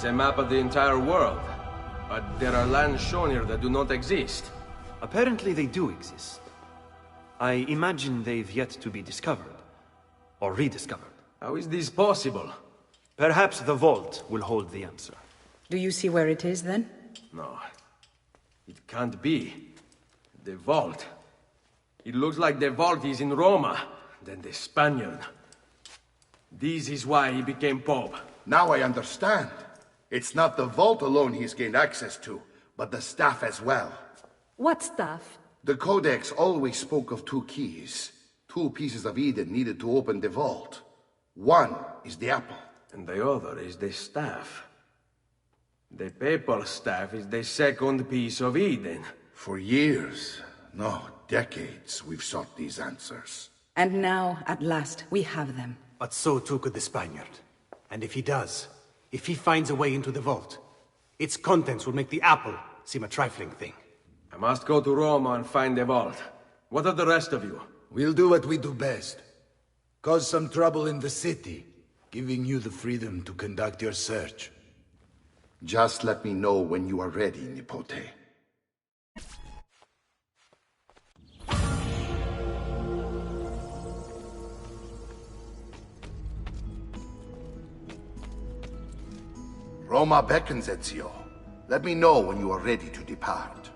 is a map of the entire world. But there are lands shown here that do not exist. Apparently they do exist. I imagine they've yet to be discovered. Or rediscovered. How is this possible? Perhaps the vault will hold the answer. Do you see where it is, then? No. It can't be. The vault. It looks like the vault is in Roma, then the Spaniard. This is why he became Pope. Now I understand. It's not the vault alone he's gained access to, but the staff as well. What staff? The Codex always spoke of 2 keys. 2 pieces of Eden needed to open the vault. One is the apple. And the other is the staff. The papal staff is the second piece of Eden. For years, no, decades, we've sought these answers. And now, at last, we have them. But so too could the Spaniard. And if he does, if he finds a way into the vault, its contents will make the apple seem a trifling thing. I must go to Roma and find the vault. What of the rest of you? We'll do what we do best. Cause some trouble in the city, giving you the freedom to conduct your search. Just let me know when you are ready, Nipote. Roma beckons, Ezio. Let me know when you are ready to depart.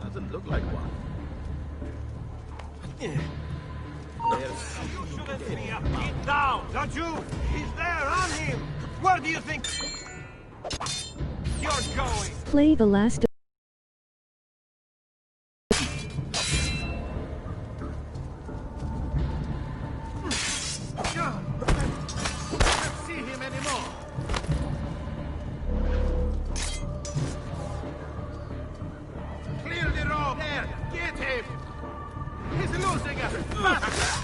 Doesn't look like one. Get down! Don't you? He's there, on him! Where do you think you're going? Play the last. Can't see him anymore. Clear the road there. Get him. He's losing us. Faster.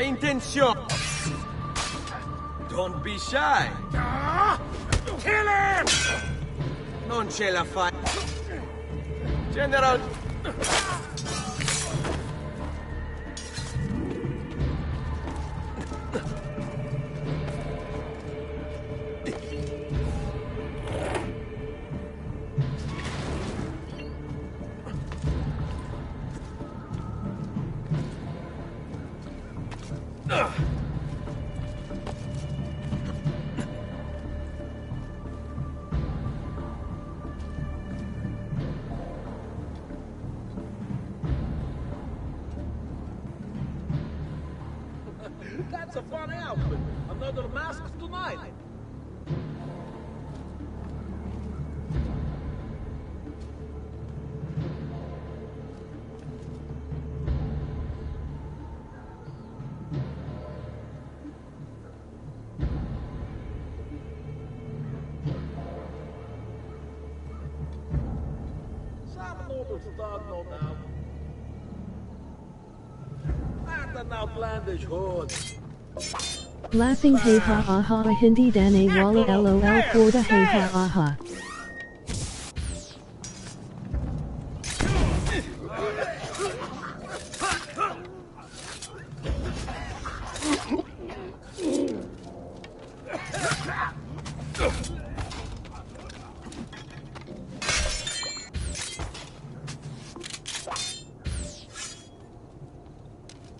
Intention! Don't be shy! Kill him! Non ce la fai! General! That's a fun outfit. Another mask tonight. Some noble start, no doubt. And an outlandish hood. Laughing hey ha aha hindi dane wala lol for the hey ha aha.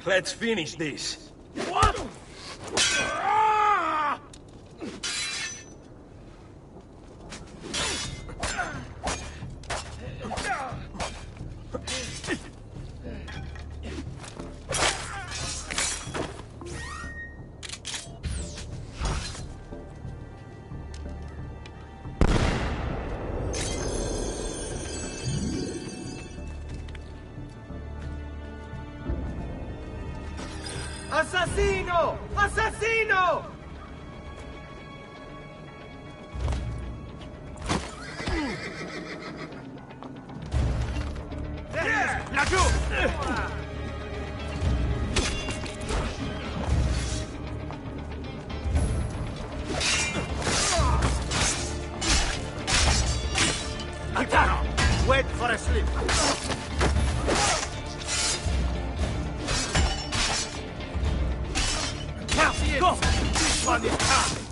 Let's finish this. What? Assassino! Assassino! Laggiù! Altano! Wait for a slip. Now, go! This one is coming!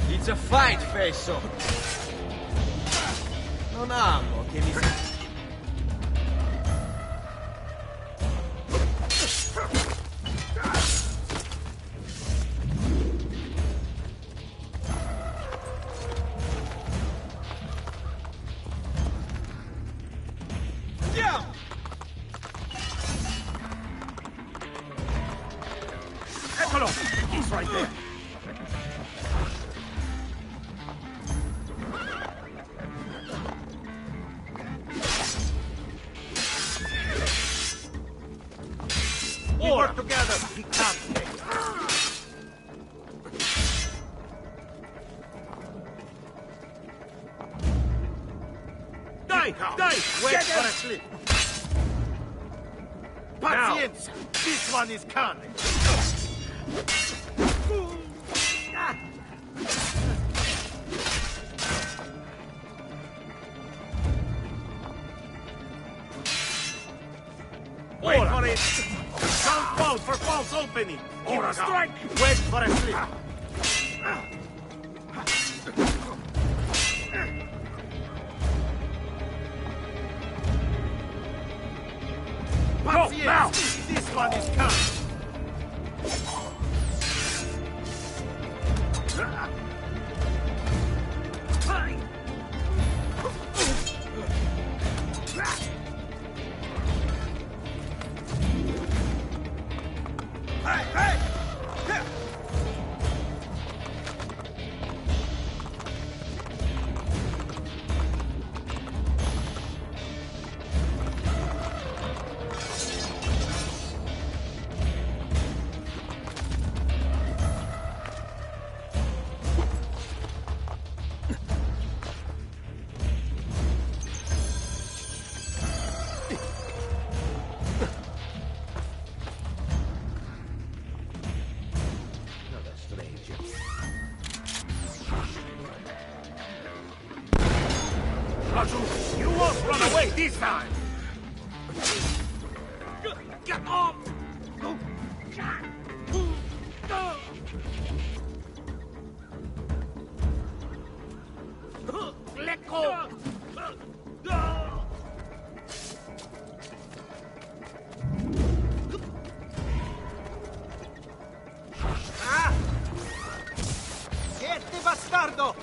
It's a fight, Fesso! Non amo che mi... Eccolo! He's right there! work together, he can't take. Die! Wait for a slip. Pacience! This one is coming. Wait for it! Count fall for false opening! Strike! Wait for a slip! Pacience! Now! This one is coming! You won't run away this time! Get off! Let go! Siete bastardo!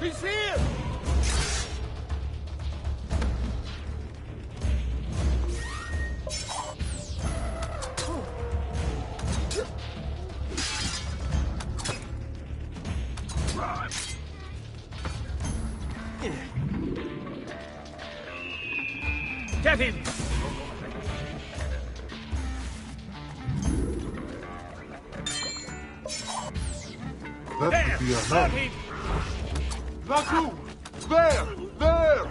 He's here! Get him! That could be a man. Him! Baku! There! There!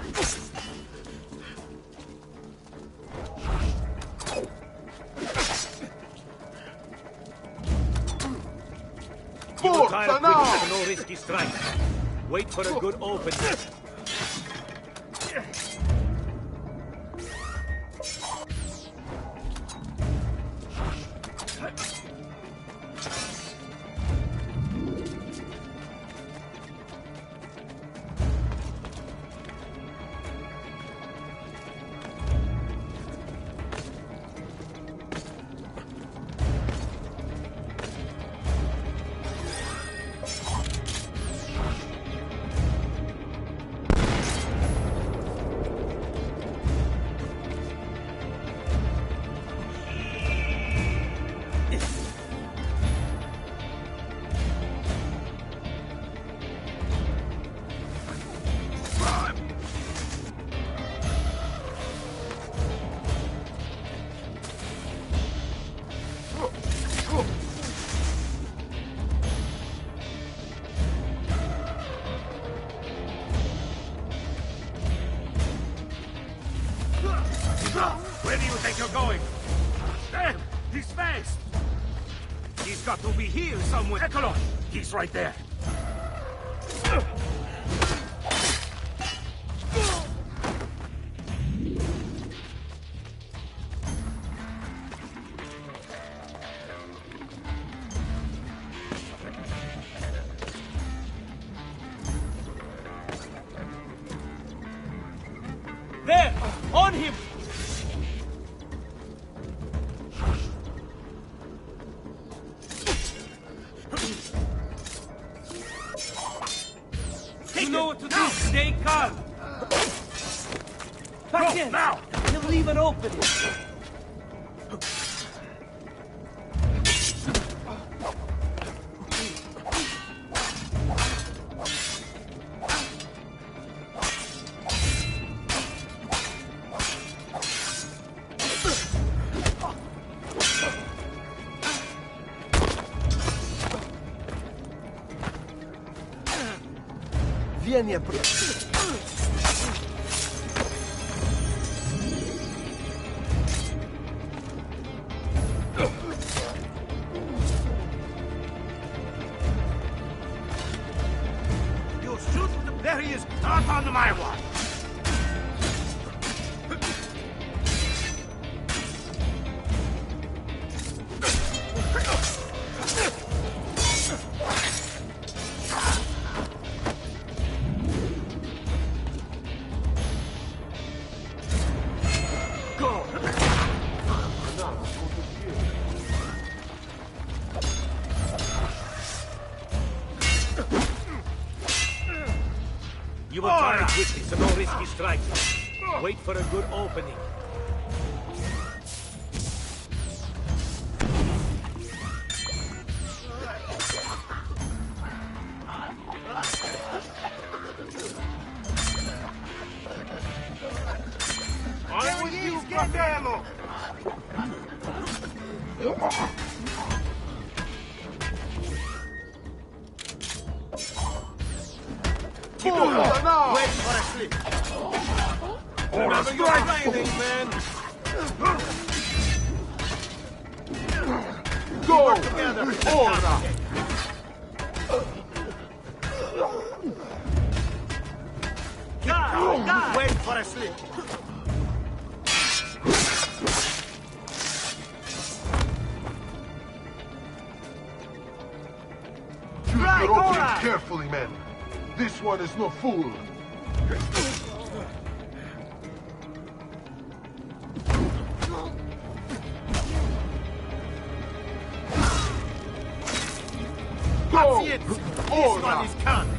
Forza now! No risky strike. Wait for a good opening. Where do you think you're going? Damn! He's fast! He's got to be here somewhere. Eccolo! He's right there. There! On him! You know what to do. Stay calm. Back in. Now. He'll leave it open. Vieni a You shoot the... There he is! Not on my watch! You will try it quickly, so no risky strikes. Wait for a good opening. I'm with you, fratello! Keep it up! No. Wait for a slip. Remember your training, man. Go! Work together. Ora! Wait for a slip. Choose your openings carefully, men. This one is no fool. That's it! This one is coming!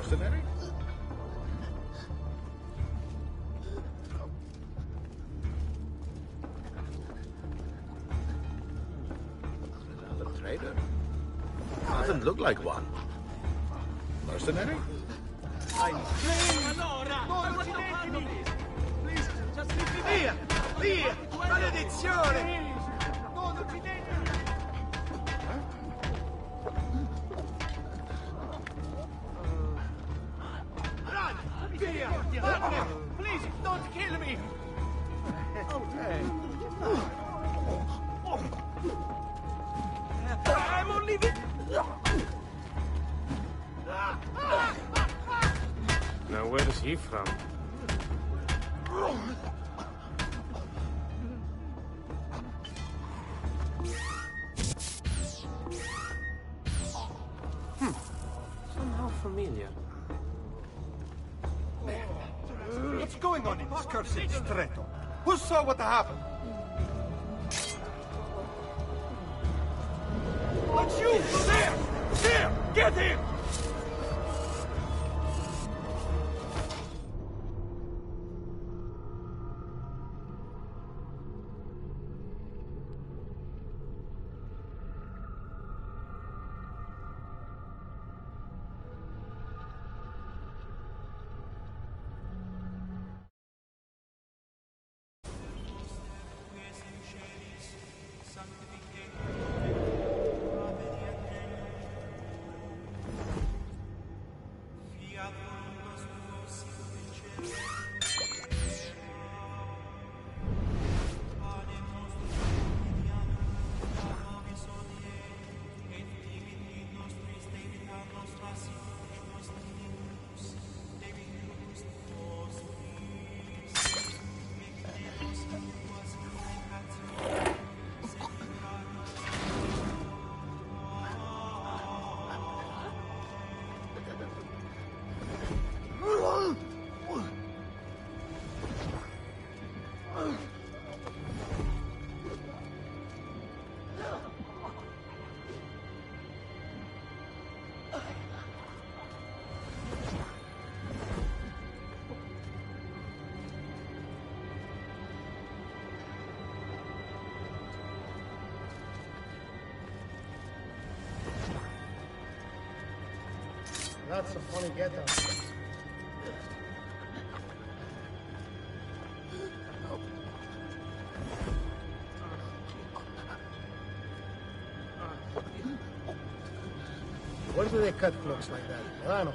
Mercenary? Another trader? Doesn't look like one. Mercenary? Just leave me via! Via! Maledizione! Run! Via! Partner! Please, don't kill me! Okay. I'm only... Now where is he from? Somehow familiar. What's going on in this cursed stretto? Who saw what happened? That's you! There! There! Get him! That's a funny get-up. Where do they cut clocks like that? Milano.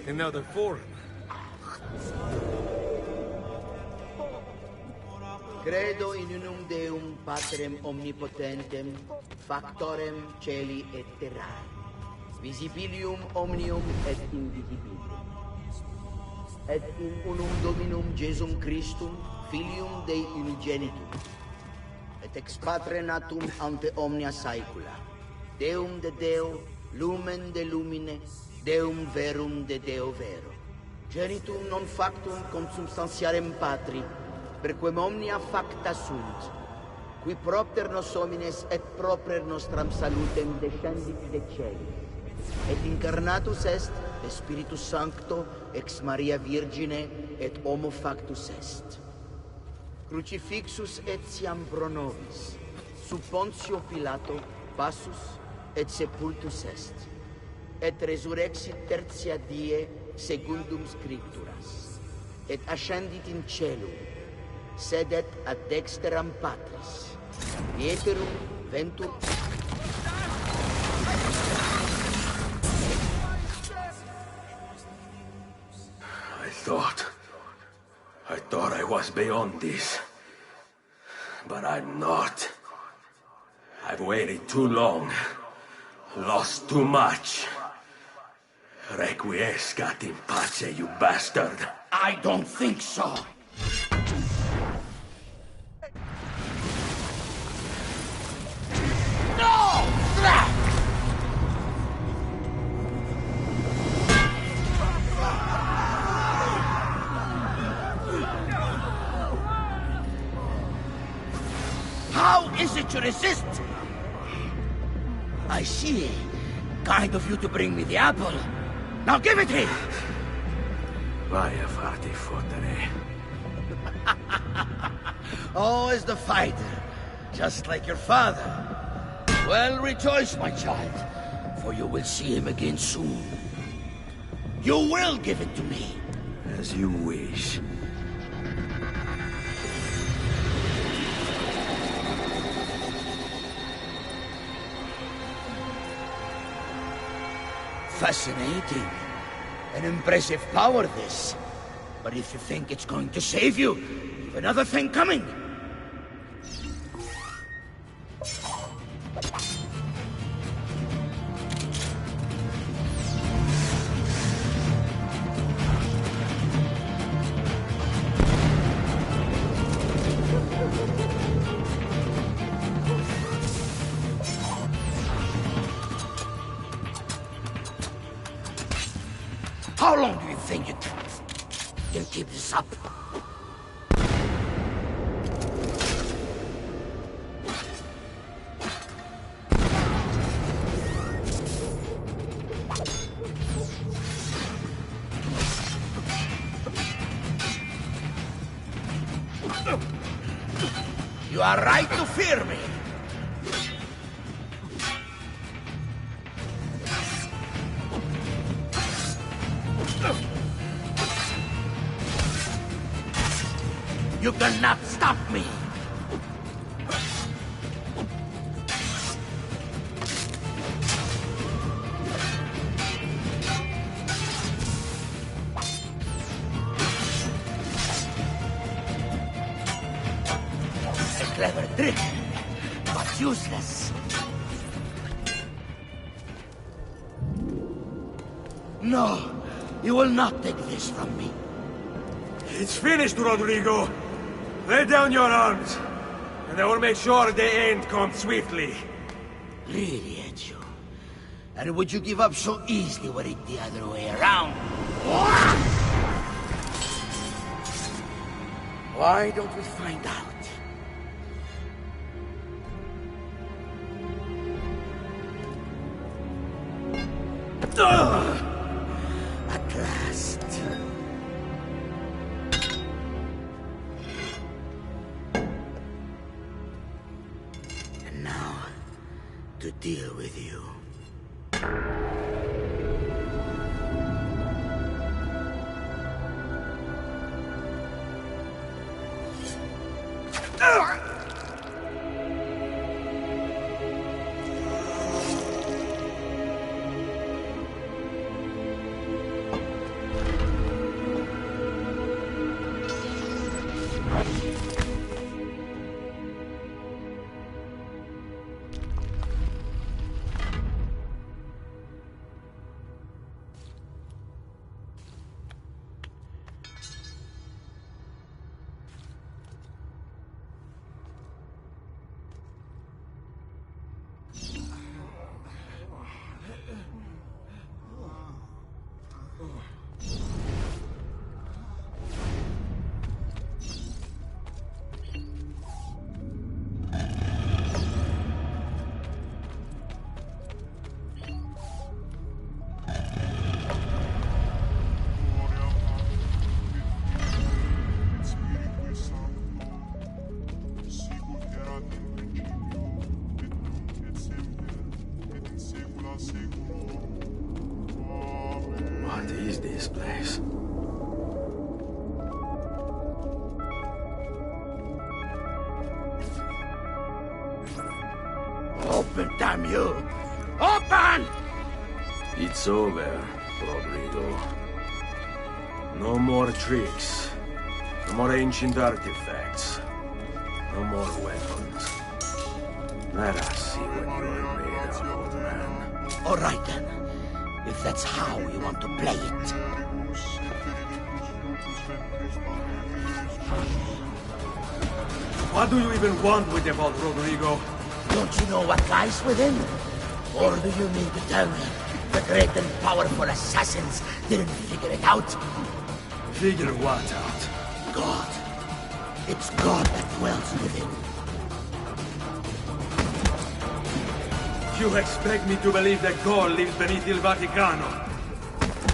Another forum. Credo in unum Deum Patrem omnipotentem, factorem celi et terrae, visibilium omnium et invisibilium, et in unum Dominum Jesum Christum, Filium Dei unigenitum, et ex Patre natum ante omnia saecula, Deum de Deo, lumen de lumine, Deum verum de Deo vero, genitum non factum consubstantiarem Patri, perquem omnia facta sunt, qui propter nos homines et proper nostram salutem descendit de celis, et incarnatus est de Spiritus Sancto ex Maria Virgine et homo factus est. Crucifixus etiam pro nobis, sub Pontio Pilato passus et sepultus est, et resurrexit tertia die secundum Scripturas, et ascendit in celum, sedet ad dexteram Patris, ieterum ventur... I thought I was beyond this. But I'm not. I've waited too long. Lost too much. Requiescat in pace, you bastard. I don't think so. No! force it to resist. I see. Kind of you to bring me the apple. Now give it here! Vaya farti fottere. Always the fighter, just like your father. Well, rejoice, my child, for you will see him again soon. You will give it to me. As you wish. Fascinating. An impressive power, this. But if you think it's going to save you, you've another thing coming. How long do you think you can keep this up? You are right to fear me. You cannot stop me! A clever trick, but useless. No, you will not take this from me. It's finished, Rodrigo. Lay down your arms, and I will make sure the end comes swiftly. Really, Ezio? And would you give up so easily were it the other way around? Why don't we find out? At last. And now, to deal with you. What is this place? Open, damn you! Open! It's over, Rodrigo. No more tricks. No more ancient artifacts. No more weapons. Let us see what you are made of, old man. All right, then. If that's how you want to play it. What do you even want with the vault, Rodrigo? Don't you know what lies within? Or do you mean to tell me the great and powerful assassins didn't figure it out? Figure what out? God. It's God that dwells within. You expect me to believe that God lives beneath Il Vaticano?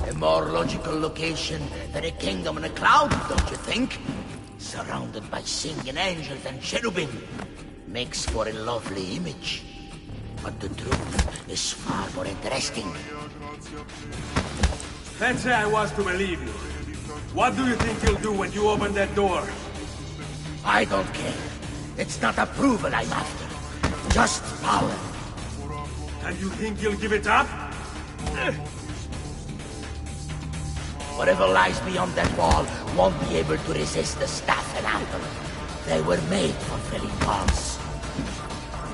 A more logical location than a kingdom in a cloud, don't you think? Surrounded by singing angels and cherubim. Makes for a lovely image. But the truth is far more interesting. Let's say I was to believe you. What do you think you'll do when you open that door? I don't care. It's not approval I'm after. Just power. And you think you'll give it up? Whatever lies beyond that wall won't be able to resist the staff and apple. They were made for filling walls.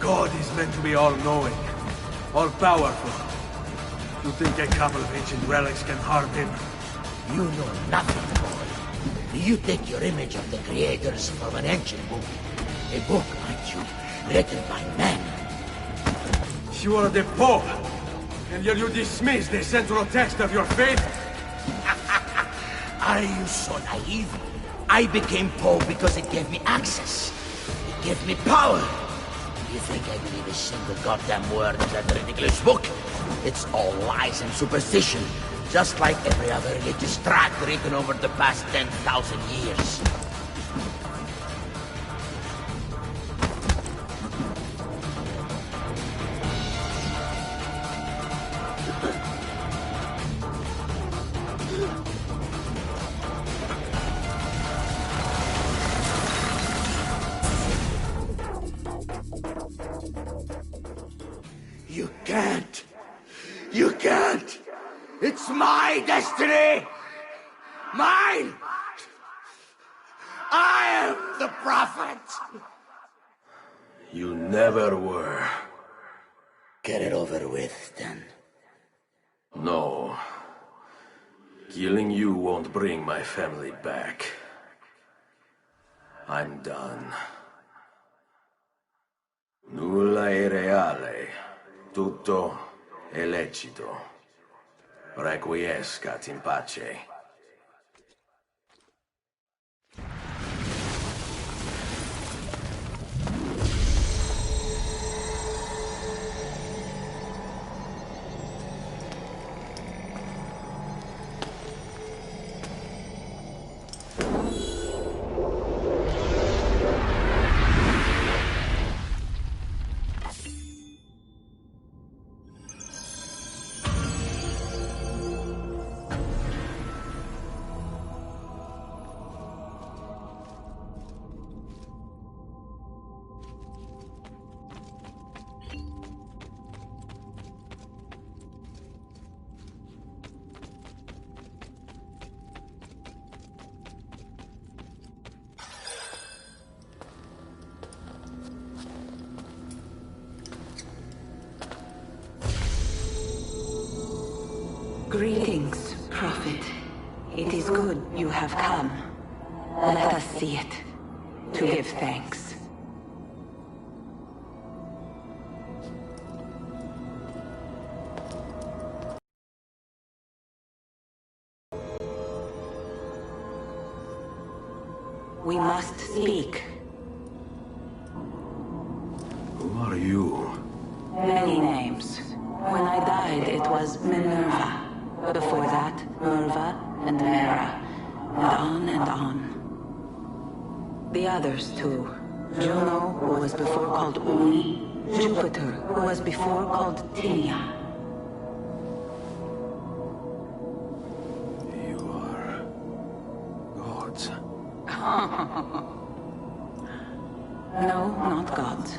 God is meant to be all-knowing, all-powerful. You think a couple of ancient relics can harm him? You know nothing, boy. You take your image of the creators from an ancient book. A book, mind you, written by men. You are the Pope, and yet you dismiss the central text of your faith? Are you so naive? I became Pope because it gave me access. It gave me power. You think I believe a single goddamn word in that ridiculous book? It's all lies and superstition, just like every other religious tract written over the past 10,000 years. You can't! You can't! It's my destiny! Mine! I am the prophet! You never were. Get it over with, then. No. Killing you won't bring my family back. I'm done. Nulla è reale. Tutto è lecito. Requiescat in pace. Greetings, Prophet. It is good you have come. Let us see it, to give thanks. We must speak. Who are you? Many names. When I died, it was Minerva. Before that, Merva and Mera. And on and on. The others, too. Juno, who was before called Uni. Jupiter, who was before called Tinia. You are... gods. No, not gods.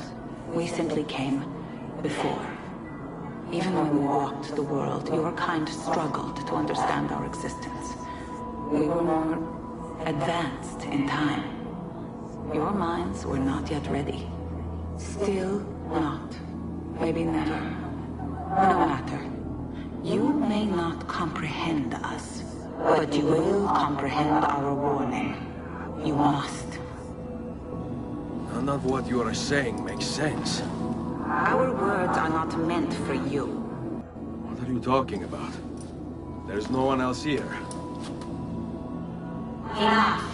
We simply came before. Even when we walked the world, your kind struggled to understand our existence. We were more advanced in time. Your minds were not yet ready. Still not. Maybe never. No matter. You may not comprehend us, but you will comprehend our warning. You must. None of what you are saying makes sense. Our words are not meant for you. What are you talking about? There's no one else here. Enough.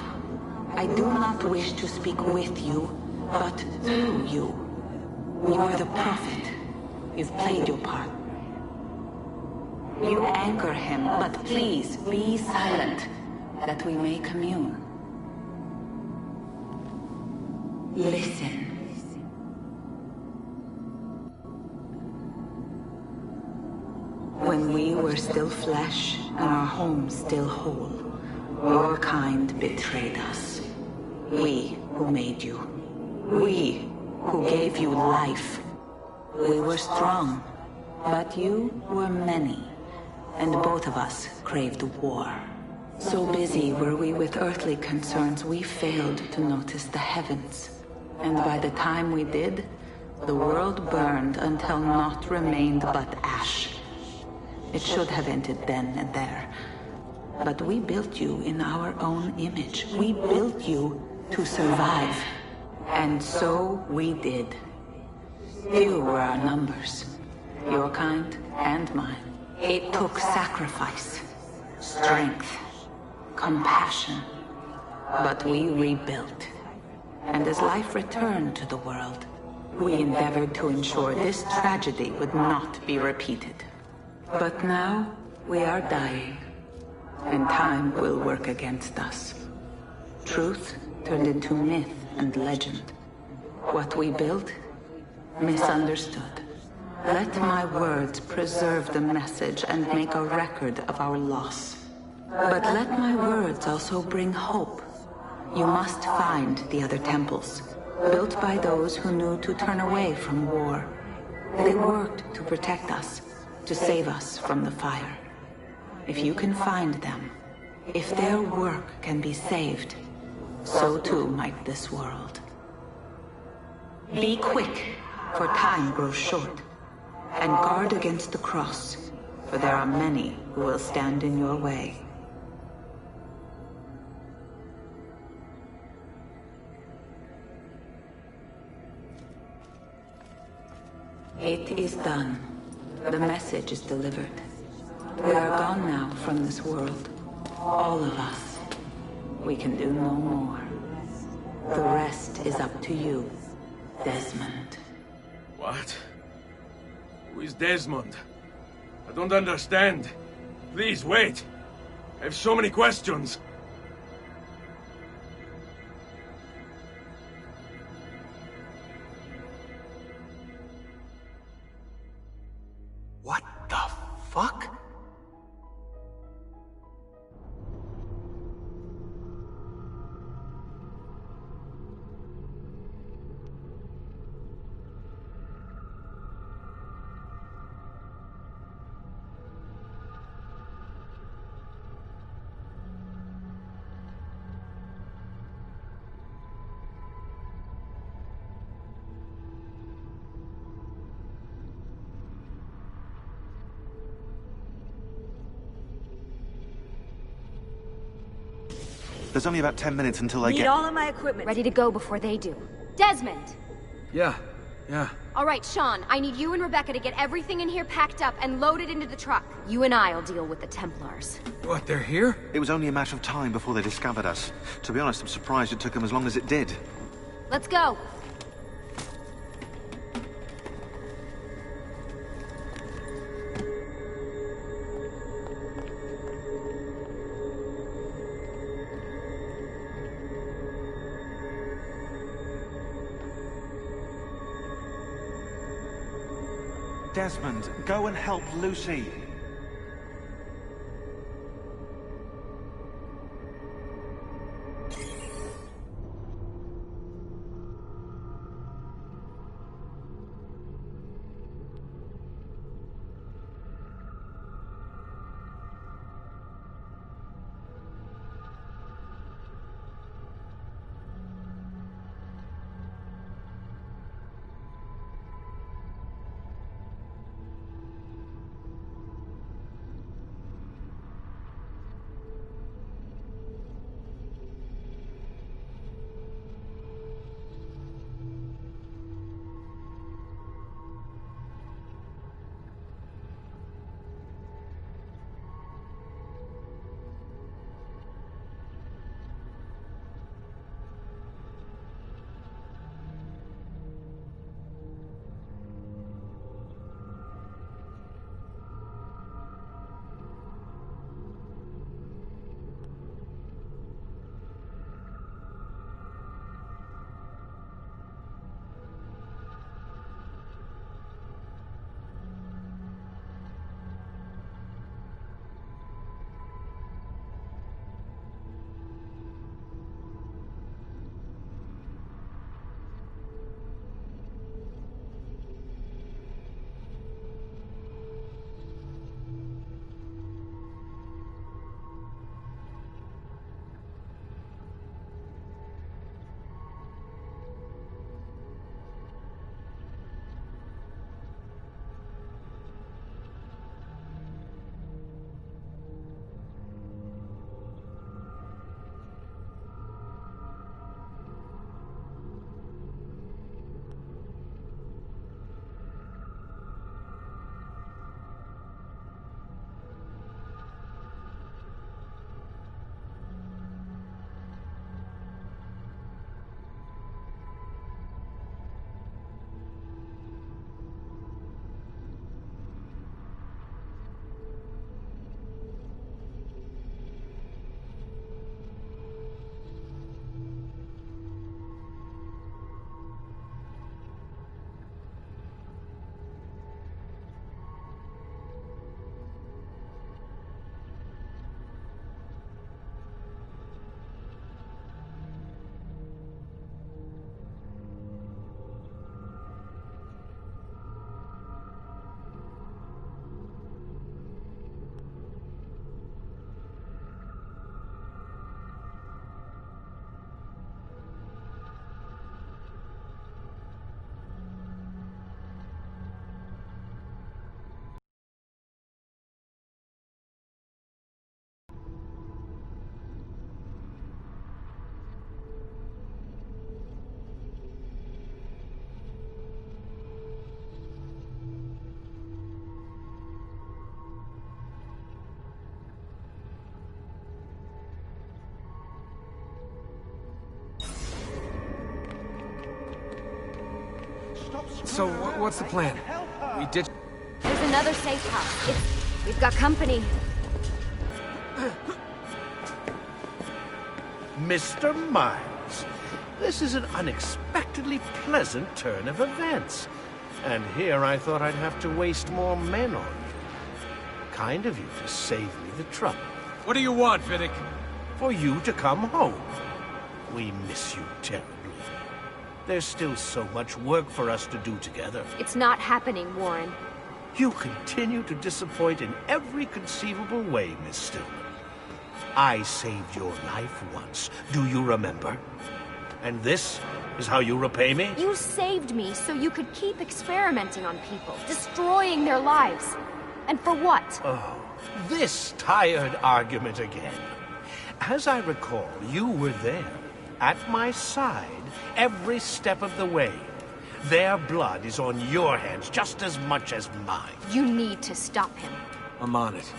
I do not wish to speak with you, but through you. You are the prophet. You've played your part. You anger him, but please be silent, that we may commune. Listen. When we were still flesh and our home still whole, your kind betrayed us. We who made you. We who gave you life. We were strong, but you were many, and both of us craved war. So busy were we with earthly concerns, we failed to notice the heavens. And by the time we did, the world burned until naught remained but ash. It should have ended then and there. But we built you in our own image. We built you to survive. And so we did. Few were our numbers. Your kind and mine. It took sacrifice, strength, compassion. But we rebuilt. And as life returned to the world, we endeavored to ensure this tragedy would not be repeated. But now, we are dying, and time will work against us. Truth turned into myth and legend. What we built, misunderstood. Let my words preserve the message and make a record of our loss. But let my words also bring hope. You must find the other temples, built by those who knew to turn away from war. They worked to protect us, to save us from the fire. If you can find them, if their work can be saved, so too might this world. Be quick, for time grows short, and guard against the cross, for there are many who will stand in your way. It is done. The message is delivered. We are gone now from this world. All of us. We can do no more. The rest is up to you, Desmond. What? Who is Desmond? I don't understand. Please, wait. I have so many questions. What the fuck? There's only about 10 minutes until I Need get... all of my equipment ready to go before they do. Desmond! Yeah. All right, Sean, I need you and Rebecca to get everything in here packed up and loaded into the truck. You and I'll deal with the Templars. What, they're here? It was only a matter of time before they discovered us. To be honest, I'm surprised it took them as long as it did. Let's go. Desmond, go and help Lucy. So, what's the plan? We ditch... There's another safe house. We've got company. Mr. Miles, this is an unexpectedly pleasant turn of events. And here I thought I'd have to waste more men on you. Kind of you to save me the trouble. What do you want, Vidic? For you to come home. We miss you terribly. There's still so much work for us to do together. It's not happening, Warren. You continue to disappoint in every conceivable way, Miss Stillman. I saved your life once, do you remember? And this is how you repay me? You saved me so you could keep experimenting on people, destroying their lives. And for what? Oh, this tired argument again. As I recall, you were there, at my side, every step of the way. Their blood is on your hands just as much as mine. You need to stop him. I'm on it.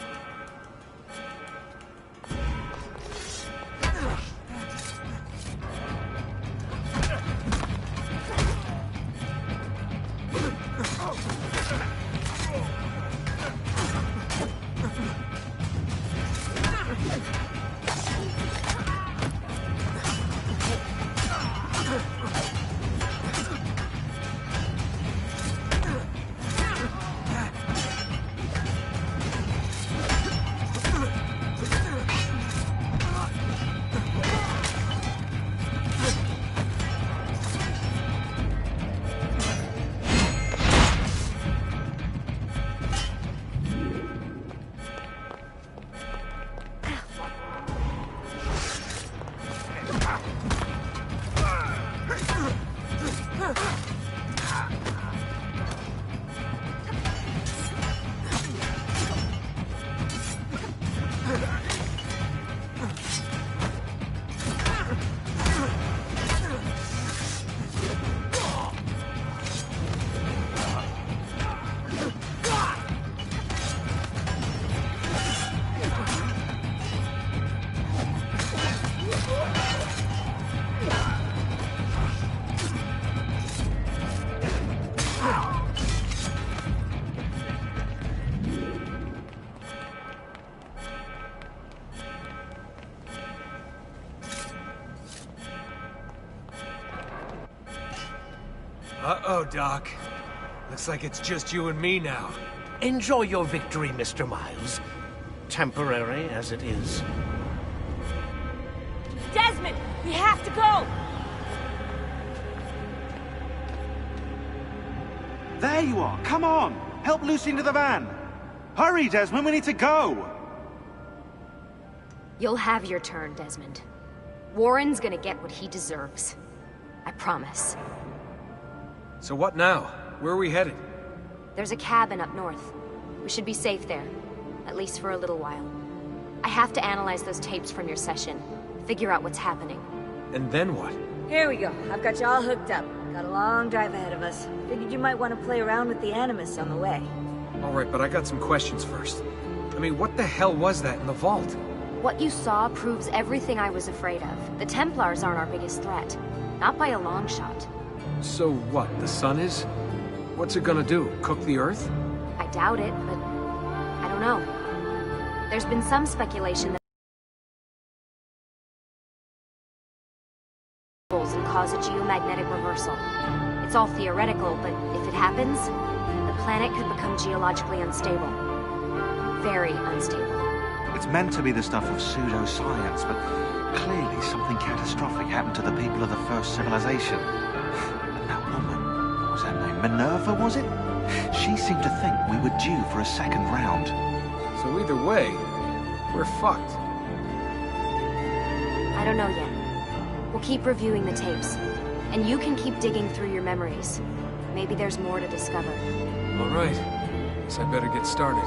Uh-oh, Doc. Looks like it's just you and me now. Enjoy your victory, Mr. Miles. Temporary as it is. Desmond, we have to go! There you are, come on! Help Lucy into the van! Hurry, Desmond, we need to go! You'll have your turn, Desmond. Warren's gonna get what he deserves. I promise. So what now? Where are we headed? There's a cabin up north. We should be safe there. At least for a little while. I have to analyze those tapes from your session. Figure out what's happening. And then what? Here we go. I've got you all hooked up. Got a long drive ahead of us. Figured you might want to play around with the Animus on the way. Alright, but I got some questions first. I mean, what the hell was that in the vault? What you saw proves everything I was afraid of. The Templars aren't our biggest threat. Not by a long shot. So what, the sun is? What's it gonna do? Cook the Earth? I doubt it, but I don't know. There's been some speculation that and cause a geomagnetic reversal. It's all theoretical, but if it happens, the planet could become geologically unstable. Very unstable. It's meant to be the stuff of pseudoscience, but clearly something catastrophic happened to the people of the first civilization. And that woman, what was her name? Minerva, was it? She seemed to think we were due for a second round. So either way, we're fucked. I don't know yet. We'll keep reviewing the tapes. And you can keep digging through your memories. Maybe there's more to discover. Alright. Guess I better get started.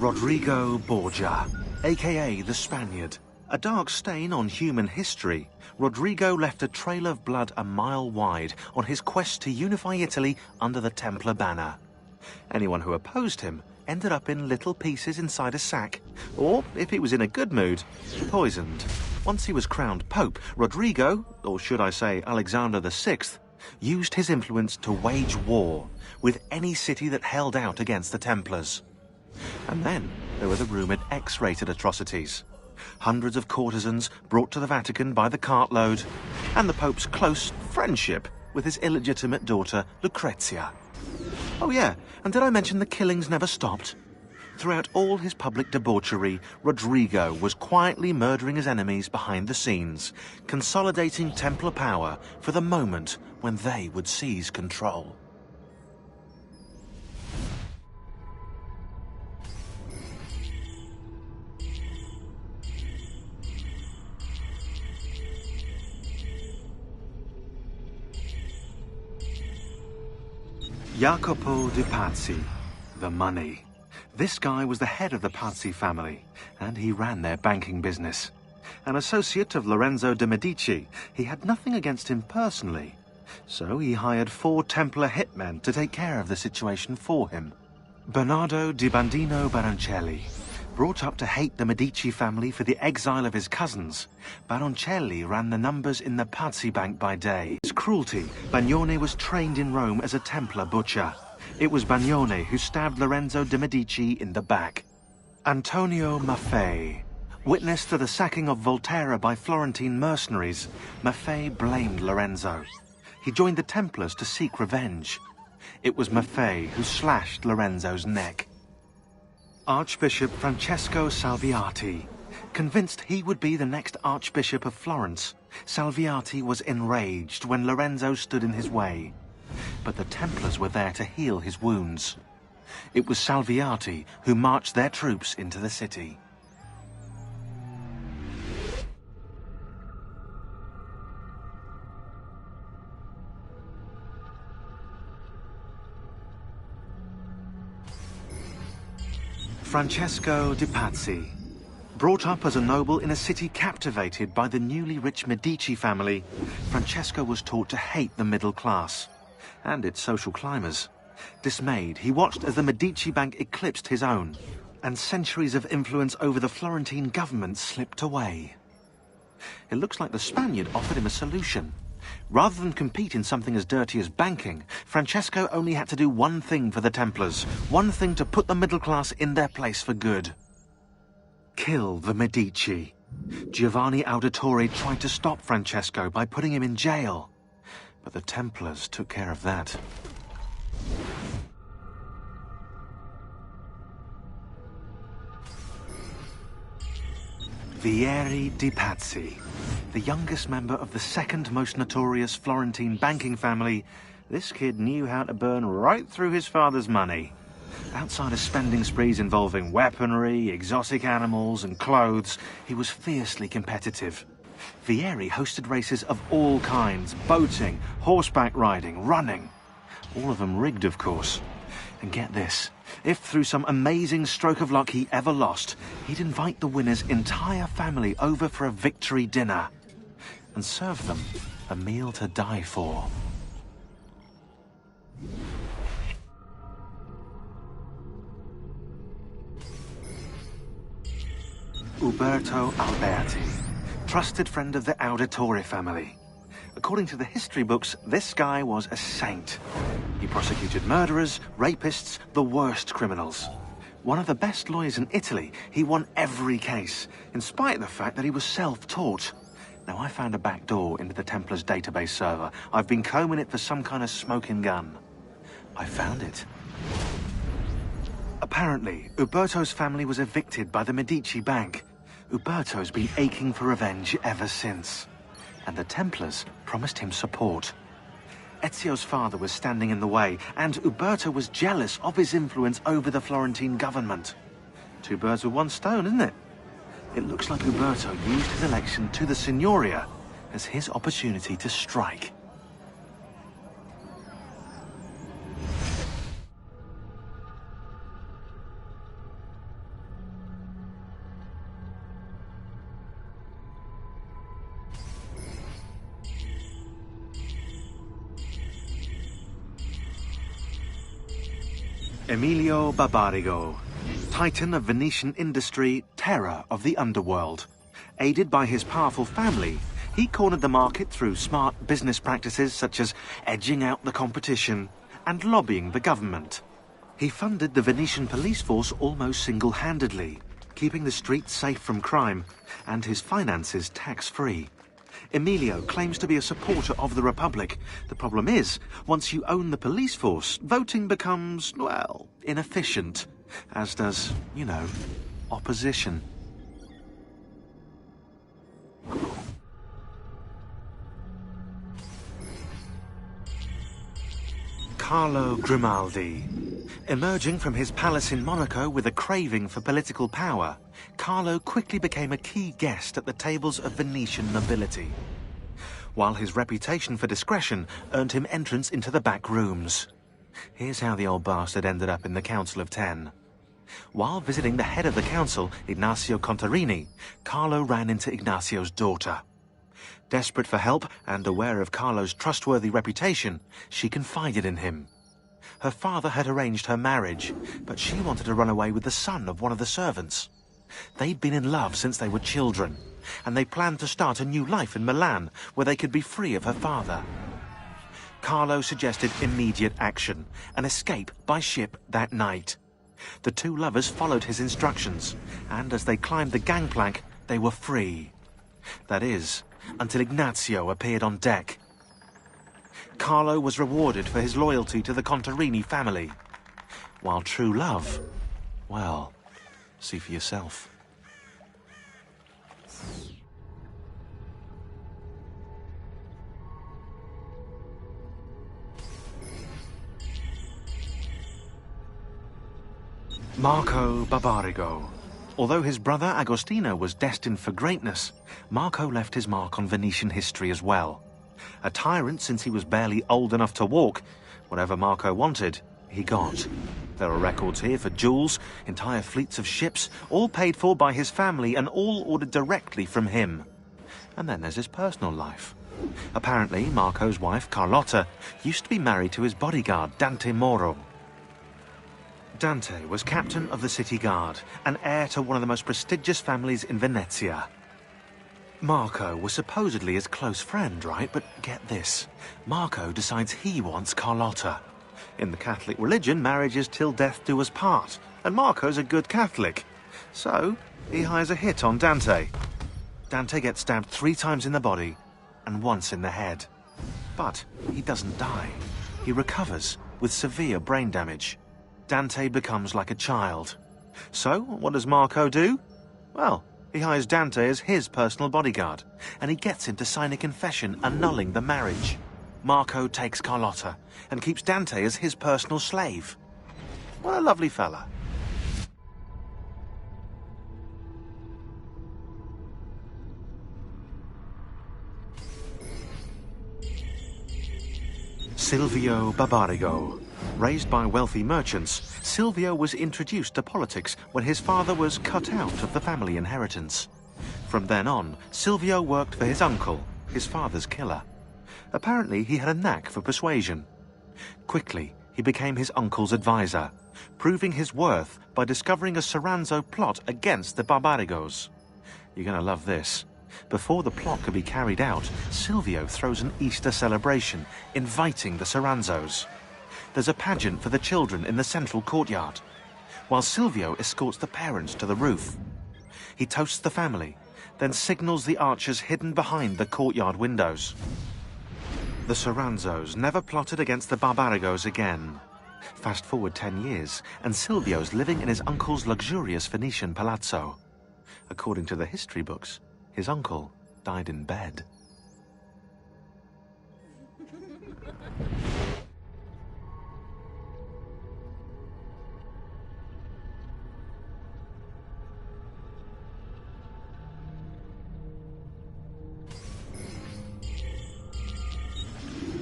Rodrigo Borgia, aka the Spaniard. A dark stain on human history, Rodrigo left a trail of blood a mile wide on his quest to unify Italy under the Templar banner. Anyone who opposed him ended up in little pieces inside a sack, or, if he was in a good mood, poisoned. Once he was crowned Pope, Rodrigo, or should I say Alexander VI, used his influence to wage war with any city that held out against the Templars. And then there were the rumoured X-rated atrocities. Hundreds of courtesans brought to the Vatican by the cartload, and the Pope's close friendship with his illegitimate daughter, Lucrezia. Oh yeah, and did I mention the killings never stopped? Throughout all his public debauchery, Rodrigo was quietly murdering his enemies behind the scenes, consolidating Templar power for the moment when they would seize control. Jacopo de Pazzi, the money. This guy was the head of the Pazzi family, and he ran their banking business. An associate of Lorenzo de' Medici, he had nothing against him personally, so he hired 4 Templar hitmen to take care of the situation for him. Bernardo di Bandino Baroncelli. Brought up to hate the Medici family for the exile of his cousins, Baroncelli ran the numbers in the Pazzi Bank by day. His cruelty, Bagnone was trained in Rome as a Templar butcher. It was Bagnone who stabbed Lorenzo de' Medici in the back. Antonio Maffei. Witness to the sacking of Volterra by Florentine mercenaries, Maffei blamed Lorenzo. He joined the Templars to seek revenge. It was Maffei who slashed Lorenzo's neck. Archbishop Francesco Salviati. Convinced he would be the next Archbishop of Florence, Salviati was enraged when Lorenzo stood in his way. But the Templars were there to heal his wounds. It was Salviati who marched their troops into the city. Francesco de Pazzi. Brought up as a noble in a city captivated by the newly rich Medici family, Francesco was taught to hate the middle class and its social climbers. Dismayed, he watched as the Medici Bank eclipsed his own, and centuries of influence over the Florentine government slipped away. It looks like the Spaniard offered him a solution. Rather than compete in something as dirty as banking, Francesco only had to do one thing for the Templars, one thing to put the middle class in their place for good. Kill the Medici. Giovanni Auditore tried to stop Francesco by putting him in jail, but the Templars took care of that. Vieri di Pazzi. The youngest member of the second most notorious Florentine banking family, this kid knew how to burn right through his father's money. Outside of spending sprees involving weaponry, exotic animals and clothes, he was fiercely competitive. Vieri hosted races of all kinds, boating, horseback riding, running. All of them rigged, of course. And get this, if through some amazing stroke of luck he ever lost, he'd invite the winner's entire family over for a victory dinner and serve them a meal to die for. Uberto Alberti, trusted friend of the Auditore family. According to the history books, this guy was a saint. He prosecuted murderers, rapists, the worst criminals. One of the best lawyers in Italy, he won every case, in spite of the fact that he was self-taught. Now, I found a back door into the Templars' database server. I've been combing it for some kind of smoking gun. I found it. Apparently, Uberto's family was evicted by the Medici Bank. Uberto's been aching for revenge ever since, and the Templars promised him support. Ezio's father was standing in the way, and Uberto was jealous of his influence over the Florentine government. 2 birds with 1 stone, isn't it? It looks like Uberto used his election to the Signoria as his opportunity to strike. Emilio Barbarigo, titan of Venetian industry, terror of the underworld. Aided by his powerful family, he cornered the market through smart business practices such as edging out the competition and lobbying the government. He funded the Venetian police force almost single-handedly, keeping the streets safe from crime and his finances tax-free. Emilio claims to be a supporter of the Republic. The problem is, once you own the police force, voting becomes, well, inefficient. As does, you know, opposition. Carlo Grimaldi. Emerging from his palace in Monaco with a craving for political power, Carlo quickly became a key guest at the tables of Venetian nobility, while his reputation for discretion earned him entrance into the back rooms. Here's how the old bastard ended up in the Council of Ten. While visiting the head of the council, Ignazio Contarini, Carlo ran into Ignazio's daughter. Desperate for help and aware of Carlo's trustworthy reputation, she confided in him. Her father had arranged her marriage, but she wanted to run away with the son of one of the servants. They'd been in love since they were children, and they planned to start a new life in Milan, where they could be free of her father. Carlo suggested immediate action, an escape by ship that night. The two lovers followed his instructions, and as they climbed the gangplank, they were free. That is, until Ignazio appeared on deck. Carlo was rewarded for his loyalty to the Contarini family, while true love, well, see for yourself. Marco Barbarigo. Although his brother Agostino was destined for greatness, Marco left his mark on Venetian history as well. A tyrant since he was barely old enough to walk, whatever Marco wanted, he got. There are records here for jewels, entire fleets of ships, all paid for by his family and all ordered directly from him. And then there's his personal life. Apparently, Marco's wife, Carlotta, used to be married to his bodyguard, Dante Moro. Dante was captain of the city guard and heir to one of the most prestigious families in Venezia. Marco was supposedly his close friend, right? But get this, Marco decides he wants Carlotta. In the Catholic religion, marriage is till death do us part, and Marco's a good Catholic. So, he hires a hit on Dante. Dante gets stabbed 3 times in the body and once in the head. But he doesn't die. He recovers with severe brain damage. Dante becomes like a child. So, what does Marco do? Well, he hires Dante as his personal bodyguard, and he gets him to sign a confession annulling the marriage. Marco takes Carlotta and keeps Dante as his personal slave. What a lovely fella. Silvio Barbarigo. Raised by wealthy merchants, Silvio was introduced to politics when his father was cut out of the family inheritance. From then on, Silvio worked for his uncle, his father's killer. Apparently, he had a knack for persuasion. Quickly, he became his uncle's advisor, proving his worth by discovering a Soranzo plot against the Barbarigos. You're gonna love this. Before the plot could be carried out, Silvio throws an Easter celebration, inviting the Soranzos. There's a pageant for the children in the central courtyard, while Silvio escorts the parents to the roof. He toasts the family, then signals the archers hidden behind the courtyard windows. The Soranzos never plotted against the Barbarigos again. Fast forward 10 years, and Silvio's living in his uncle's luxurious Venetian palazzo. According to the history books, his uncle died in bed.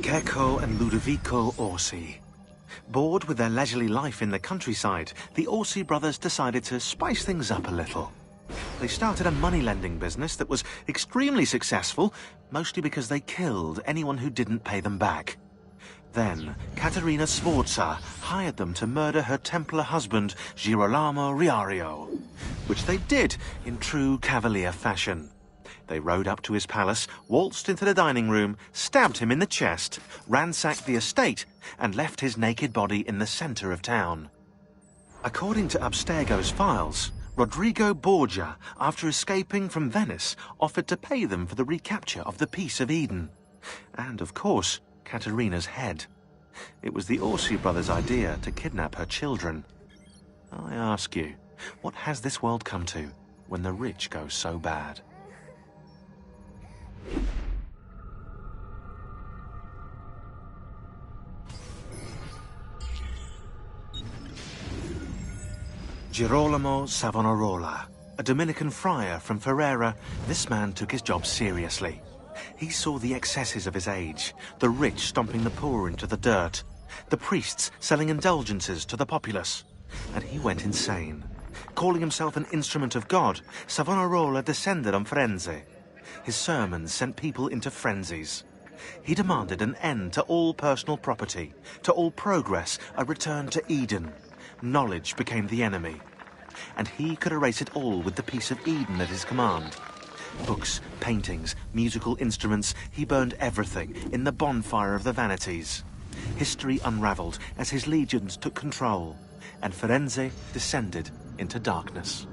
Checco and Ludovico Orsi. Bored with their leisurely life in the countryside, the Orsi brothers decided to spice things up a little. They started a money-lending business that was extremely successful, mostly because they killed anyone who didn't pay them back. Then, Caterina Sforza hired them to murder her Templar husband, Girolamo Riario, which they did in true Cavalier fashion. They rode up to his palace, waltzed into the dining room, stabbed him in the chest, ransacked the estate, and left his naked body in the center of town. According to Abstergo's files, Rodrigo Borgia, after escaping from Venice, offered to pay them for the recapture of the Peace of Eden. And, of course, Caterina's head. It was the Orsi brothers' idea to kidnap her children. I ask you, what has this world come to when the rich go so bad? Girolamo Savonarola, a Dominican friar from Ferrara, this man took his job seriously. He saw the excesses of his age, the rich stomping the poor into the dirt, the priests selling indulgences to the populace, and he went insane. Calling himself an instrument of God, Savonarola descended on Firenze. His sermons sent people into frenzies. He demanded an end to all personal property, to all progress, a return to Eden. Knowledge became the enemy, and he could erase it all with the Peace of Eden at his command. Books, paintings, musical instruments, he burned everything in the bonfire of the vanities. History unraveled as his legions took control, and Firenze descended into darkness.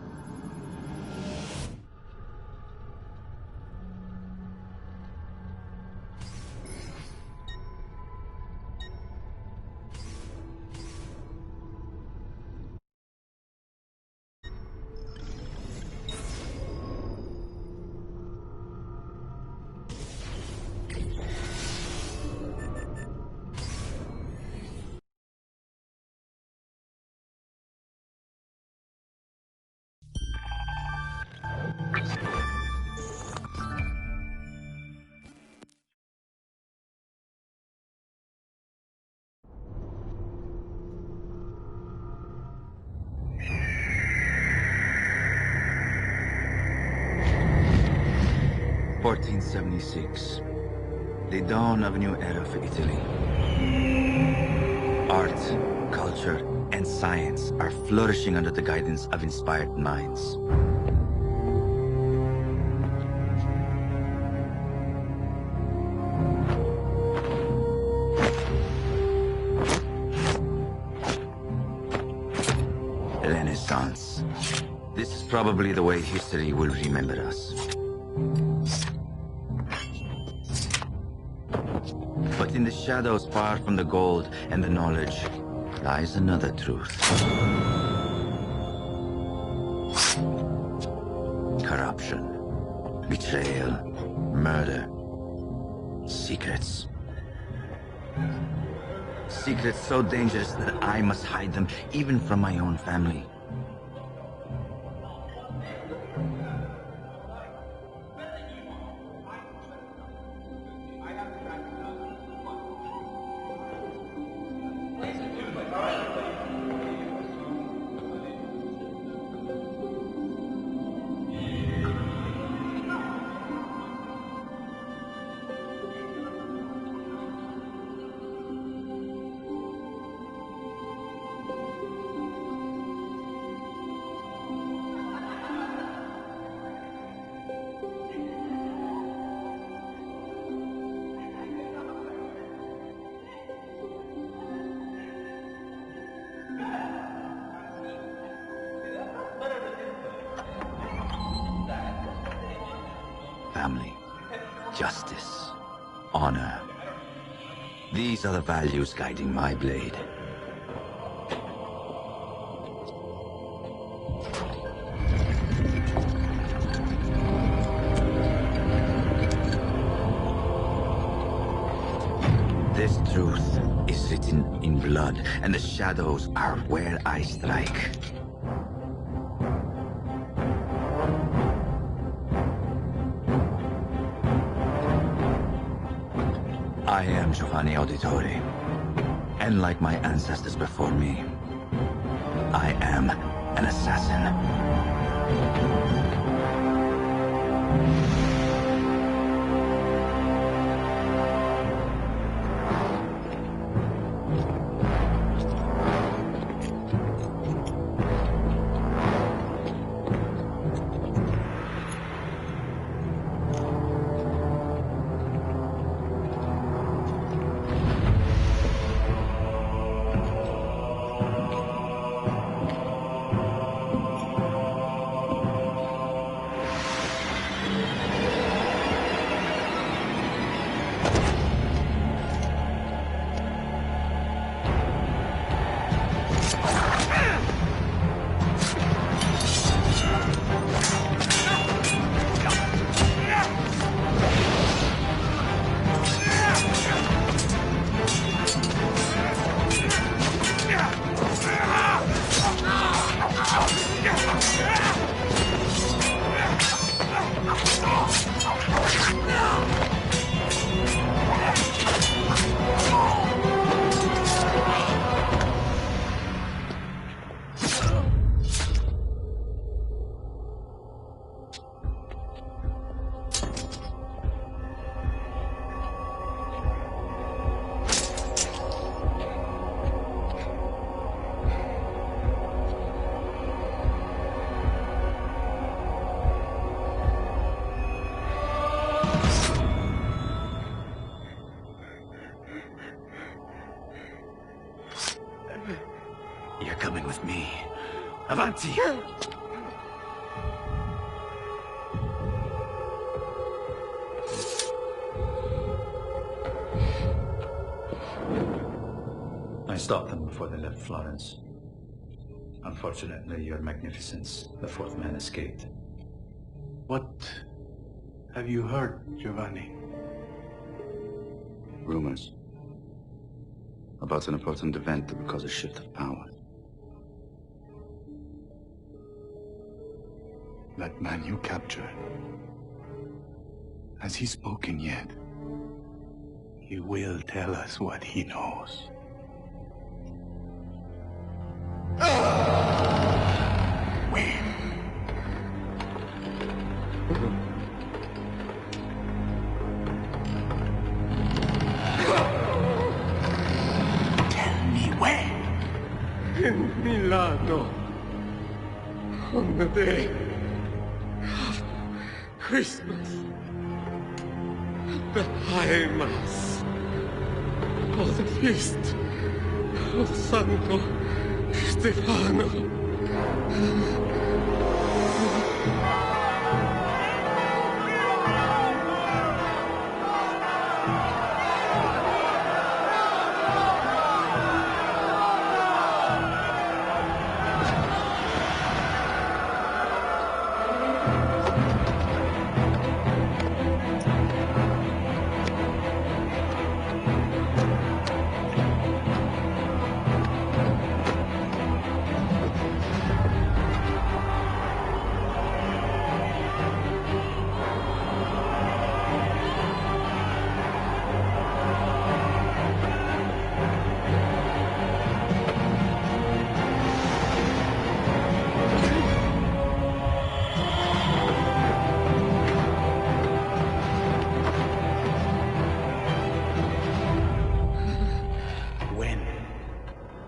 (1476), the dawn of a new era for Italy. Art, culture, and science are flourishing under the guidance of inspired minds. Renaissance. This is probably the way history will remember us. But in the shadows far from the gold and the knowledge lies another truth. Corruption, betrayal, murder, secrets. Secrets so dangerous that I must hide them even from my own family. Family, justice, honor. These are the values guiding my blade. This truth is written in blood, and the shadows are where I strike. I am Giovanni Auditore, and like my ancestors before me, I am an assassin. You're coming with me. Avanti! I stopped them before they left Florence. Unfortunately, Your Magnificence, the fourth man escaped. What have you heard, Giovanni? Rumors about an important event that would cause a shift of power. That man you captured, has he spoken yet? He will tell us what he knows. Tell me when. In Milano, on the day of Christmas, the High Mass, or the feast of Santo Stefano.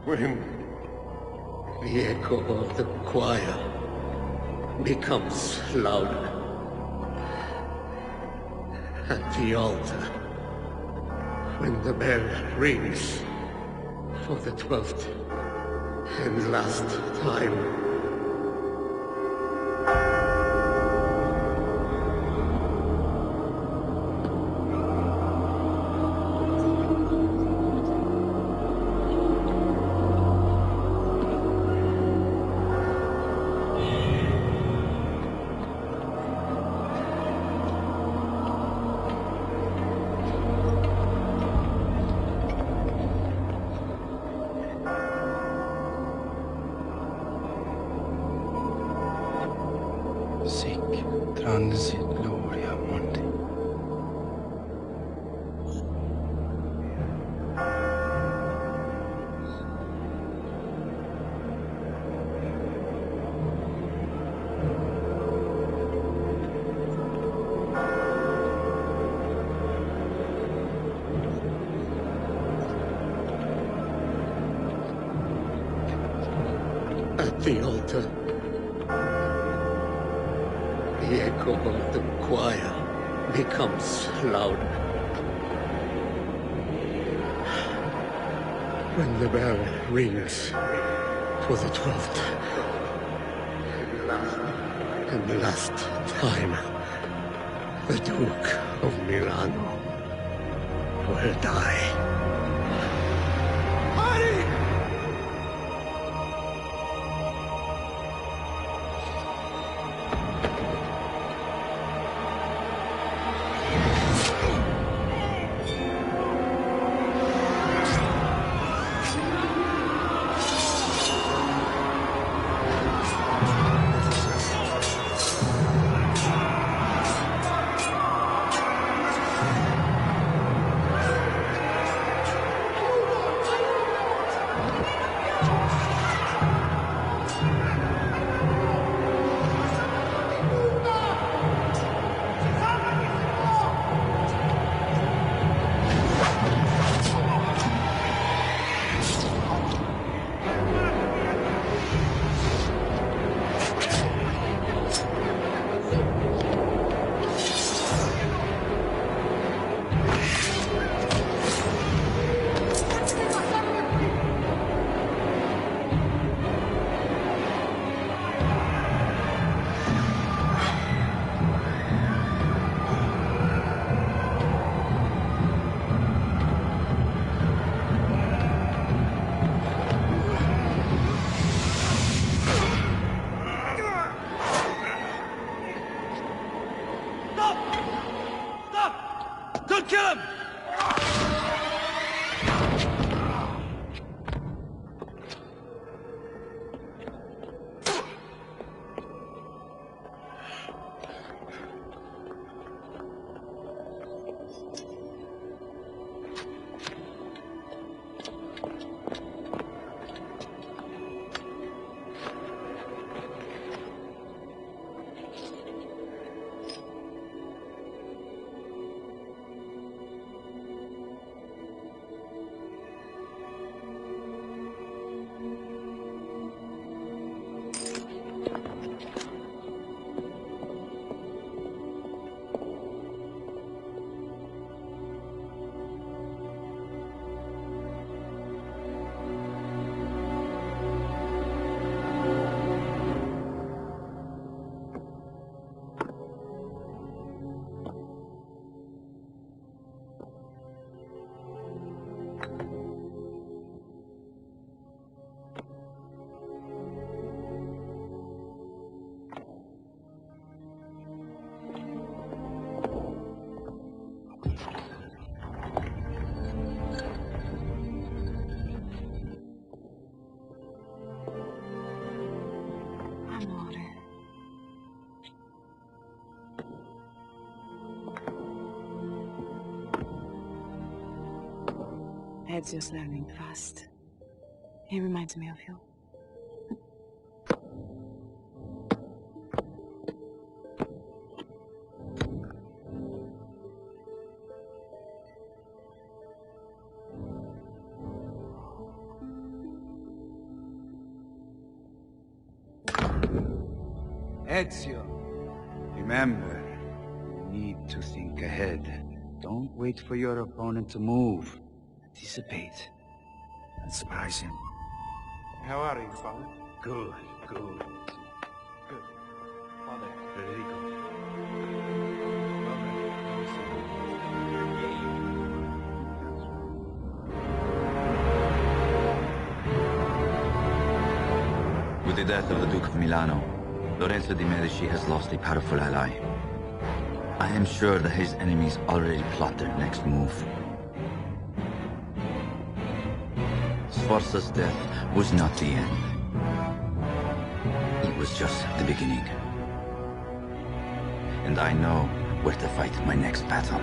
When the echo of the choir becomes louder at the altar, when the bell rings for the 12th and last time. Transit gloria mundi. At the altar, the echo of the choir becomes louder. When the bell rings for the 12th and last time, the Duke of Milano will die. Ezio's learning fast. He reminds me of you. Ezio, remember, you need to think ahead. Don't wait for your opponent to move. Anticipate. And surprise him. How are you, Father? Good, good. Good. Father. Federico. With the death of the Duke of Milano, Lorenzo de' Medici has lost a powerful ally. I am sure that his enemies already plot their next move. Sforza's death was not the end. It was just the beginning. And I know where to fight my next battle.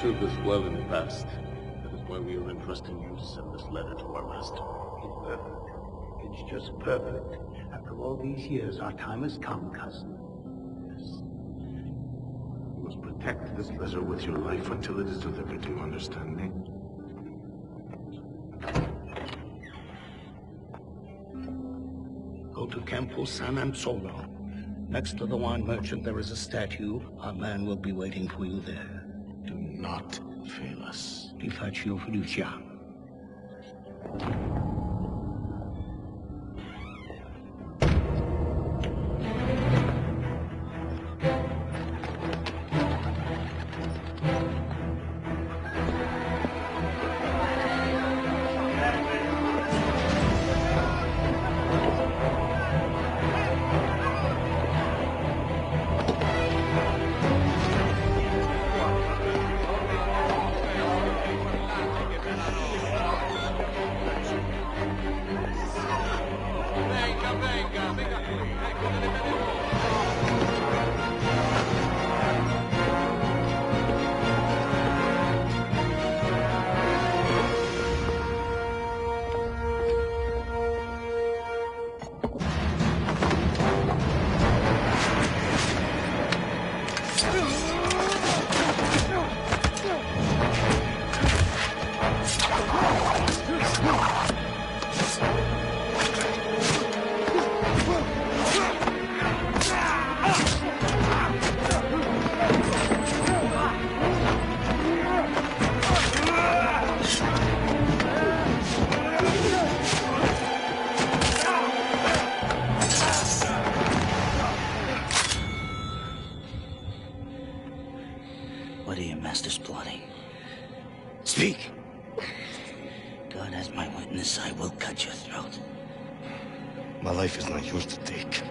Served us well in the past. That is why we are entrusting you to send this letter to our master. It's perfect. It's just perfect. After all these years, our time has come, cousin. Yes. You must protect this letter with your life until it is delivered. Do you understand me? Go to Campo San Anselmo. Next to the wine merchant, there is a statue. Our man will be waiting for you there. Do not fail us. Ti faccio fiducia. What are your masters plotting? Speak! God as my witness, I will cut your throat. My life is not yours to take.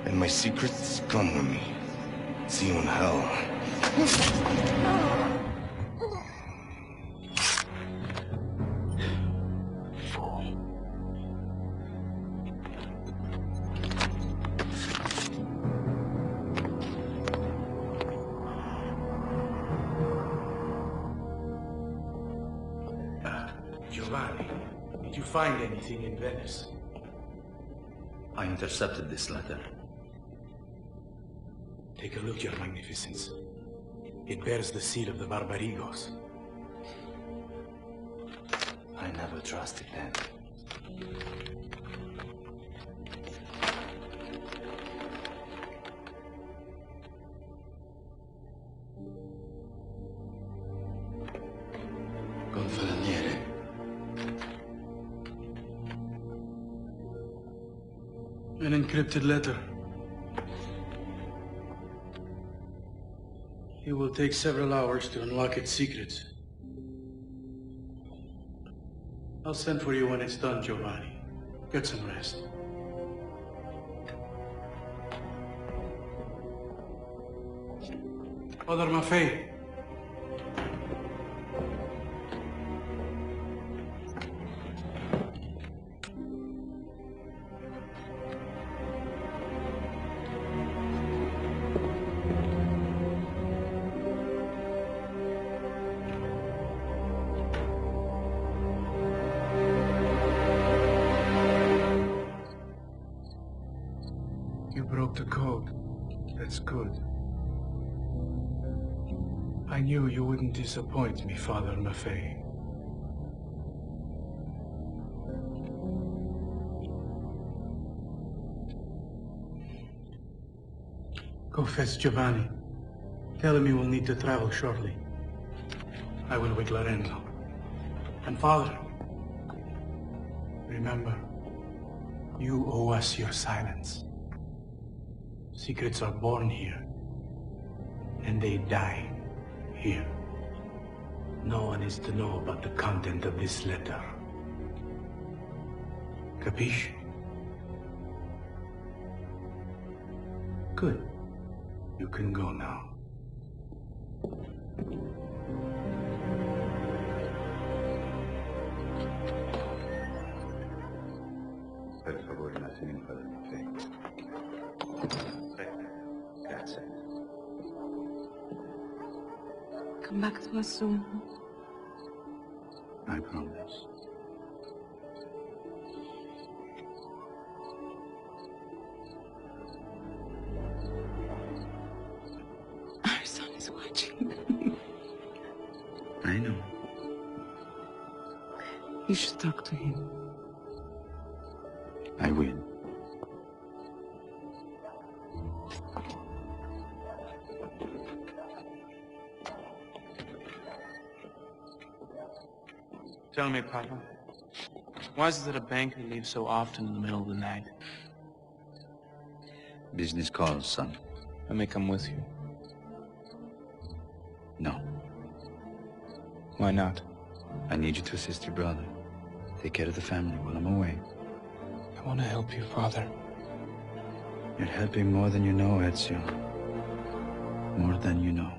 And my secrets come with me. See you in hell. Giovanni, did you find anything in Venice? I intercepted this letter. Take a look, Your Magnificence. It bears the seal of the Barbarigos. I never trusted them. Gonfaloniere. An encrypted letter. It will take several hours to unlock its secrets. I'll send for you when it's done, Giovanni. Get some rest. Father Maffei. You broke the code. That's good. I knew you wouldn't disappoint me, Father Maffei. Go fetch Giovanni. Tell him you will need to travel shortly. I will wake Lorenzo. And Father, remember, you owe us your silence. Secrets are born here, and they die here. No one is to know about the content of this letter. Capiche? Good. You can go now. Per favore, un attimino, Padre Maffei. Grazie. Come back to us soon. I promise. Our son is watching. I know. You should talk to him. I will. Tell me, Papa, why is it that a banker leaves so often in the middle of the night? Business calls, son. I may come with you. No. Why not? I need you to assist your brother. Take care of the family while I'm away. I want to help you, Father. You're helping more than you know, Ezio. More than you know.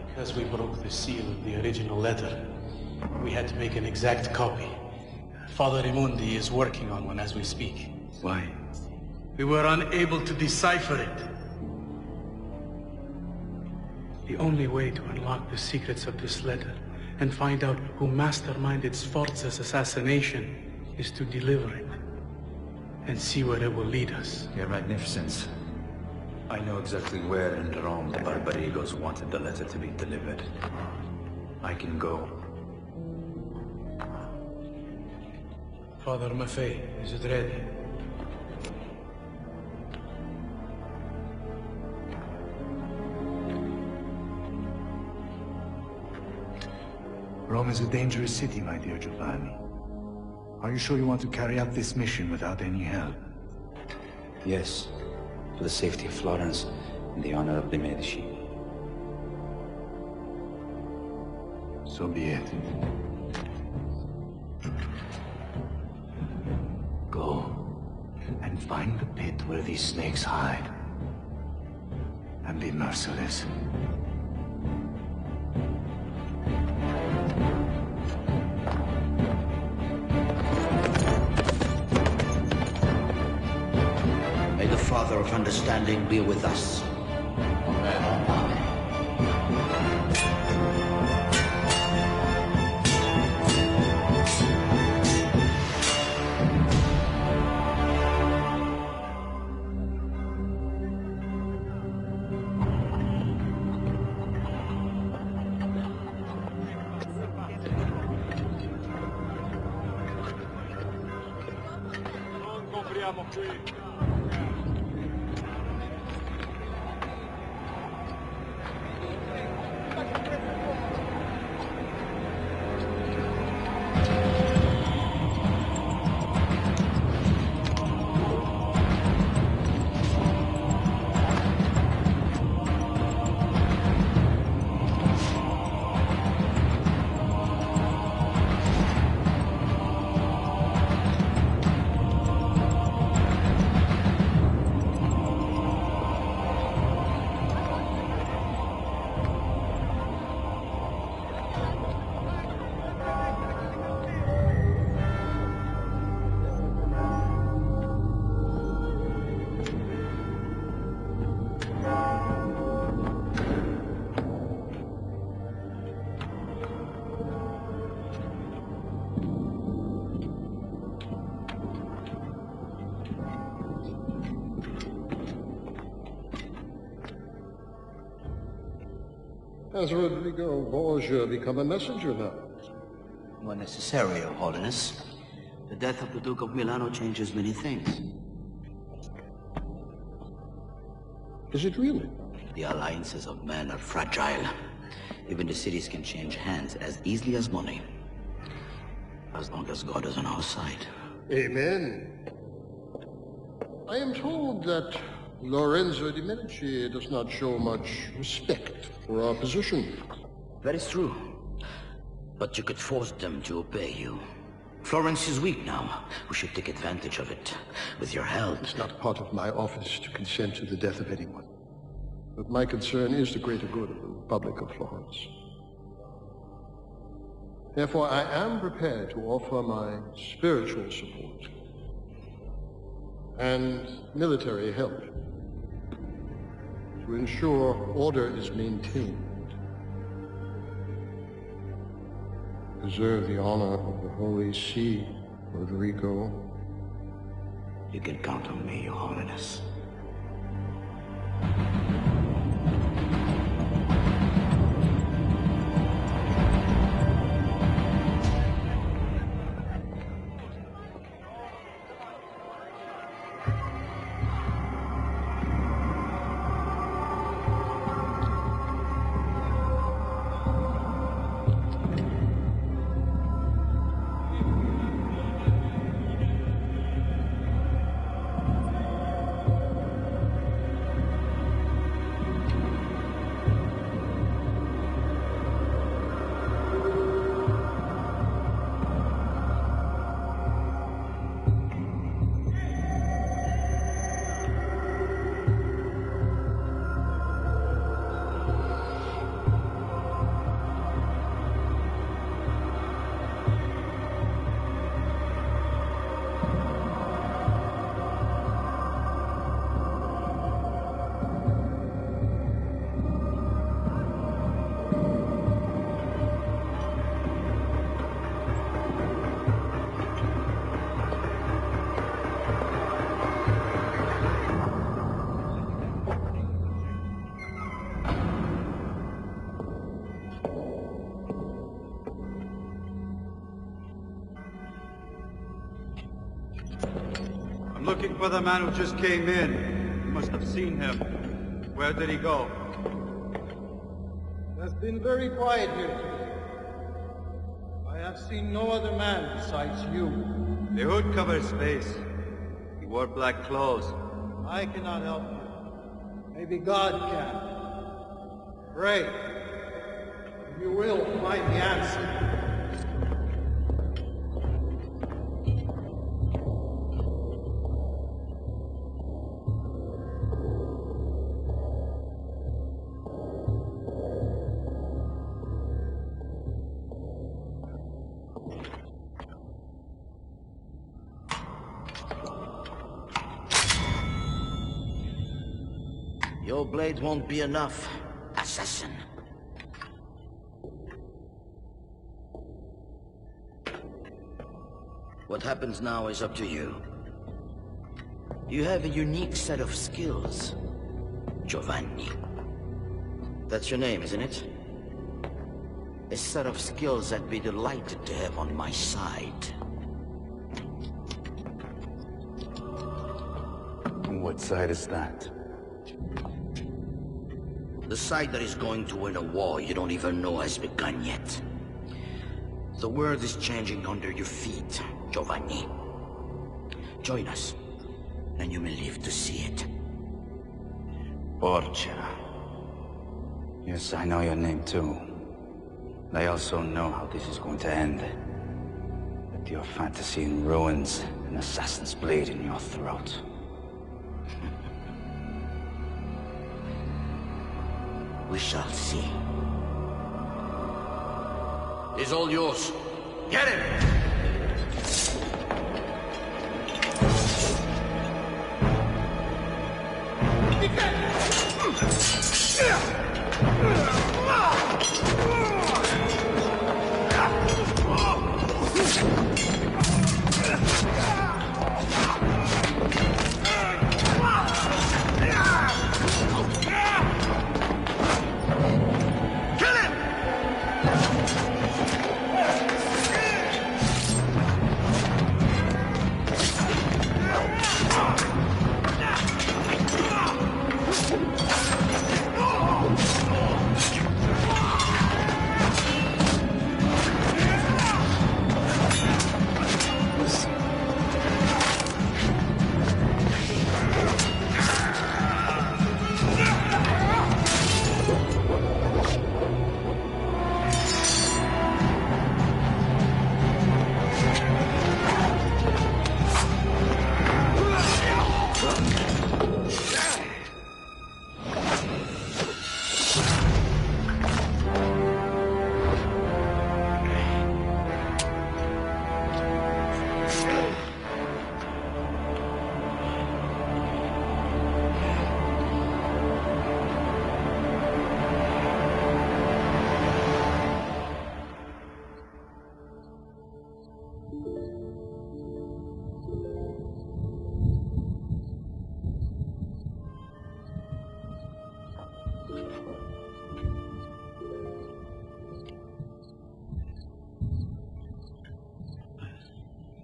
Because we broke the seal of the original letter, we had to make an exact copy. Father Raimundi is working on one as we speak. Why? We were unable to decipher it. The only way to unlock the secrets of this letter and find out who masterminded Sforza's assassination is to deliver it and see where it will lead us. Your Magnificence, I know exactly where in Rome the Barbarigos wanted the letter to be delivered. I can go. Father Maffei, is it ready? Rome is a dangerous city, my dear Giovanni. Are you sure you want to carry out this mission without any help? Yes, for the safety of Florence and the honor of the Medici. So be it. Go and find the pit where these snakes hide. And be merciless. author of understanding be with us. Has Rodrigo Borgia become a messenger now? More necessary, Your Holiness. The death of the Duke of Milano changes many things. Is it really? The alliances of men are fragile. Even the cities can change hands as easily as money. As long as God is on our side. Amen. I am told that Lorenzo de Medici does not show much respect for our position. That is true. But you could force them to obey you. Florence is weak now. We should take advantage of it. With your help. It's not part of my office to consent to the death of anyone. But my concern is the greater good of the Republic of Florence. Therefore, I am prepared to offer my spiritual support and military help to ensure order is maintained. Preserve the honor of the Holy See, Rodrigo. You can count on me, Your Holiness. Looking for the man who just came in. You must have seen him. Where did he go? It has been very quiet here today. I have seen no other man besides you. The hood covers his face. He wore black clothes. I cannot help you. Maybe God can. Pray. You will find the answer. Your blade won't be enough, assassin. What happens now is up to you. You have a unique set of skills, Giovanni. That's your name, isn't it? A set of skills I'd be delighted to have on my side. What side is that? The side that is going to win a war you don't even know has begun yet. The world is changing under your feet, Giovanni. Join us, and you may live to see it. Borgia. Yes, I know your name too. I also know how this is going to end. With your fantasy in ruins, an assassin's blade in your throat. We shall see. He's all yours. Get him!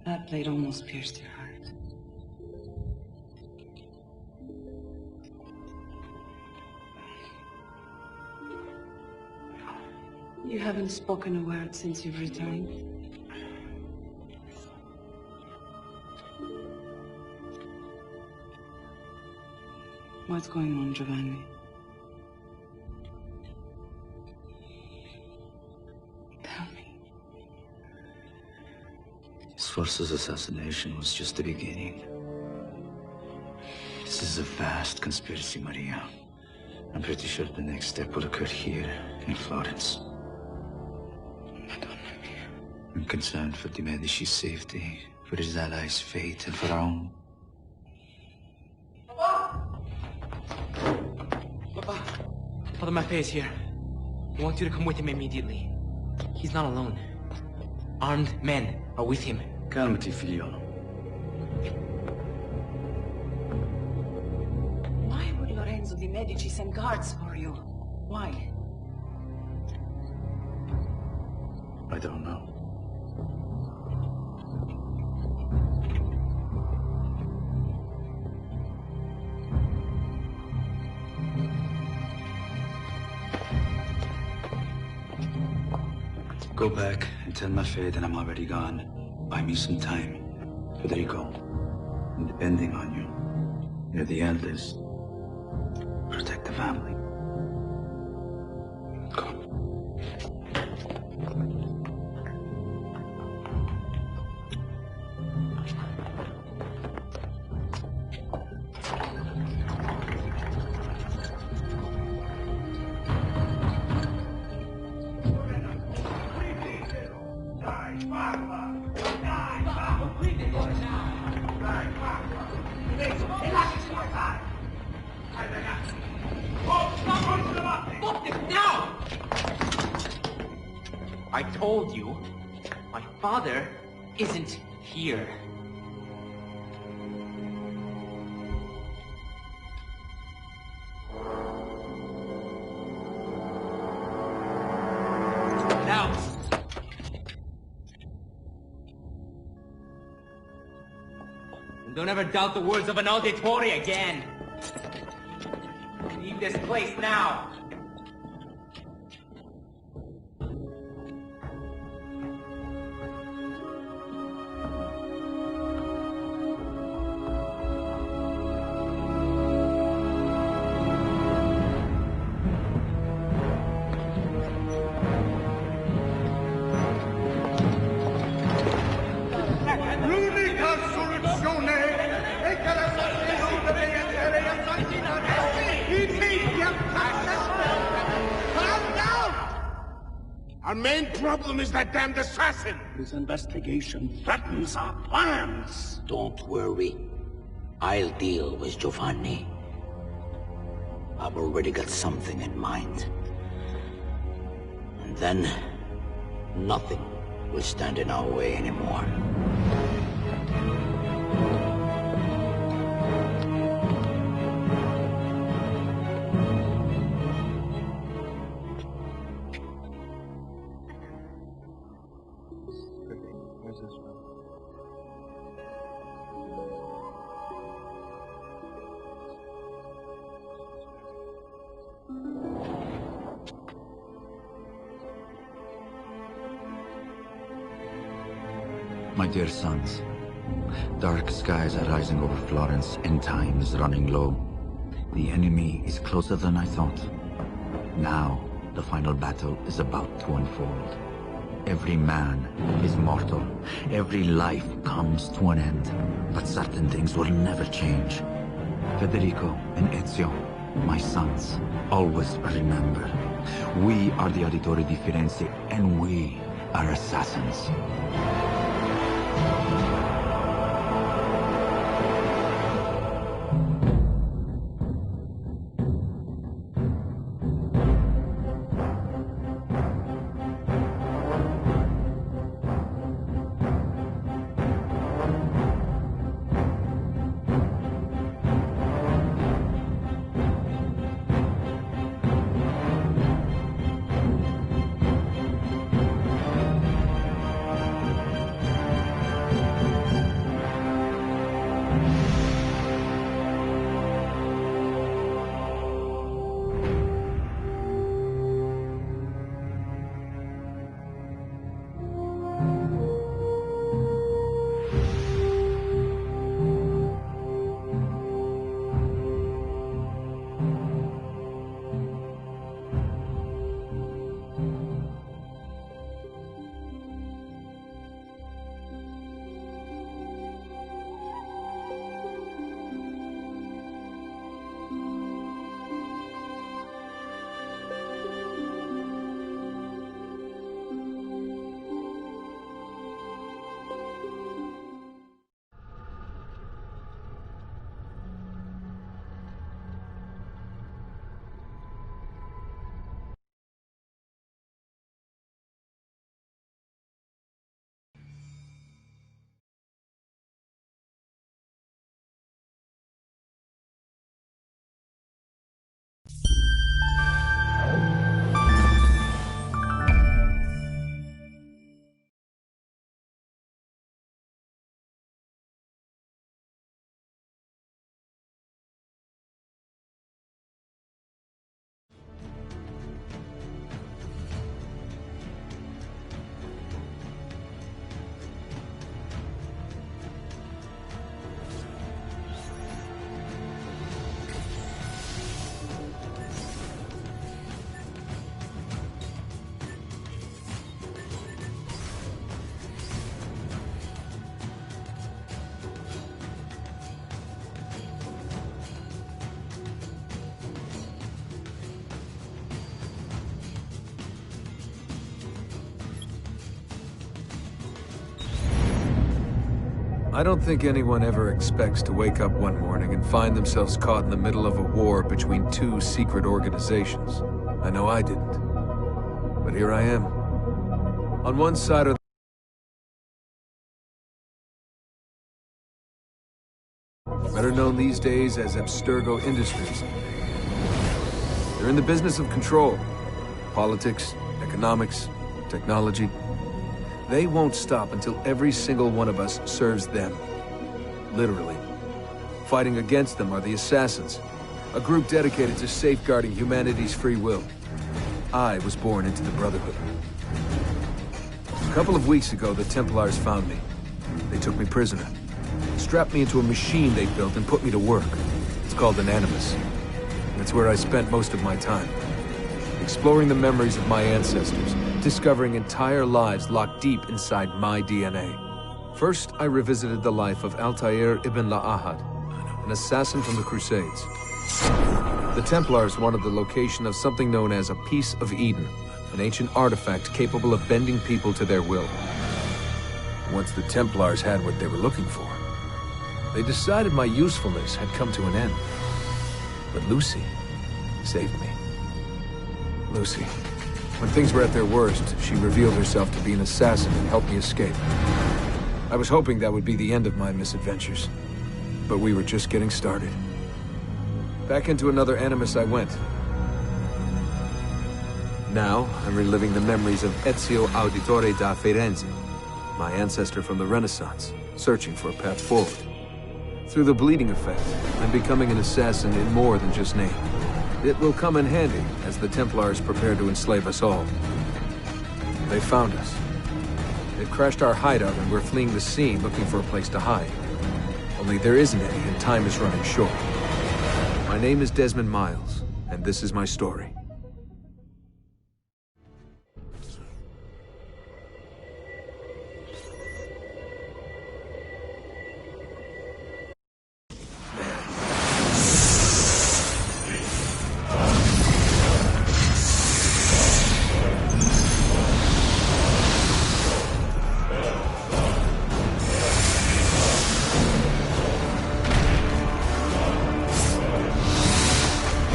That blade almost pierced your heart. You haven't spoken a word since you've returned. What's going on, Giovanni? Sforza's assassination was just the beginning. This is a vast conspiracy, Maria. I'm pretty sure the next step will occur here, in Florence. I'm concerned for the Medici's safety, for his allies' fate, and for our own. Papa! Father Maffei is here. I want you to come with him immediately. He's not alone. Armed men are with him. Calmati, figliolo. Why would Lorenzo de' Medici send guards for you? Why? I don't know. Go back and tell Maffei that I'm already gone. Buy me some time, Federico. I'm depending on you. You're the eldest. Protect the family. I told you, my father isn't here. Now. And don't ever doubt the words of an auditore again. Leave this place now. Our main problem is that damned assassin! His investigation threatens our plans! Don't worry. I'll deal with Giovanni. I've already got something in mind. And then, nothing will stand in our way anymore. My dear sons, dark skies are rising over Florence and time is running low. The enemy is closer than I thought. Now, the final battle is about to unfold. Every man is mortal. Every life comes to an end. But certain things will never change. Federico and Ezio, my sons, always remember. We are the Auditore di Firenze, and we are assassins. I don't think anyone ever expects to wake up one morning and find themselves caught in the middle of a war between two secret organizations. I know I didn't. But here I am. On one side are better known these days as Abstergo Industries. They're in the business of control. Politics, economics, technology. They won't stop until every single one of us serves them. Literally. Fighting against them are the Assassins, a group dedicated to safeguarding humanity's free will. I was born into the Brotherhood. A couple of weeks ago, the Templars found me. They took me prisoner. Strapped me into a machine they built and put me to work. It's called an Animus. That's where I spent most of my time. Exploring the memories of my ancestors, discovering entire lives locked deep inside my DNA. First, I revisited the life of Altair ibn La'ahad, an assassin from the Crusades. The Templars wanted the location of something known as a Piece of Eden, an ancient artifact capable of bending people to their will. Once the Templars had what they were looking for, they decided my usefulness had come to an end. But Lucy saved me. Lucy. When things were at their worst, she revealed herself to be an assassin and helped me escape. I was hoping that would be the end of my misadventures, but we were just getting started. Back into another Animus I went. Now, I'm reliving the memories of Ezio Auditore da Firenze, my ancestor from the Renaissance, searching for a path forward. Through the bleeding effect, I'm becoming an assassin in more than just name. It will come in handy as the Templars prepare to enslave us all. They found us. They've crashed our hideout and we're fleeing the scene looking for a place to hide. Only there isn't any and time is running short. My name is Desmond Miles, and this is my story.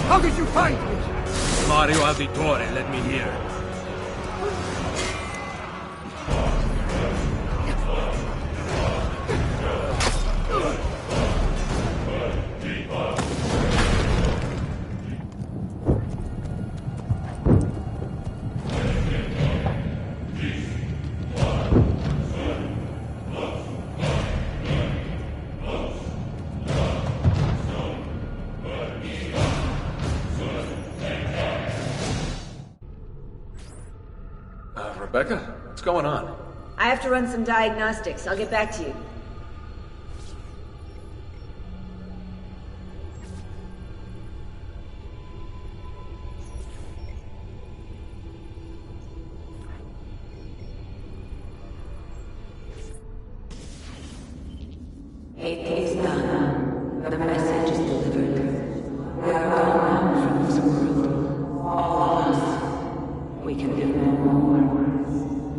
How did you find me? Mario Auditore led me here. Rebecca, what's going on? I have to run some diagnostics. I'll get back to you. It is done. The message is delivered. We are gone now from this world. All of us. We can do no more.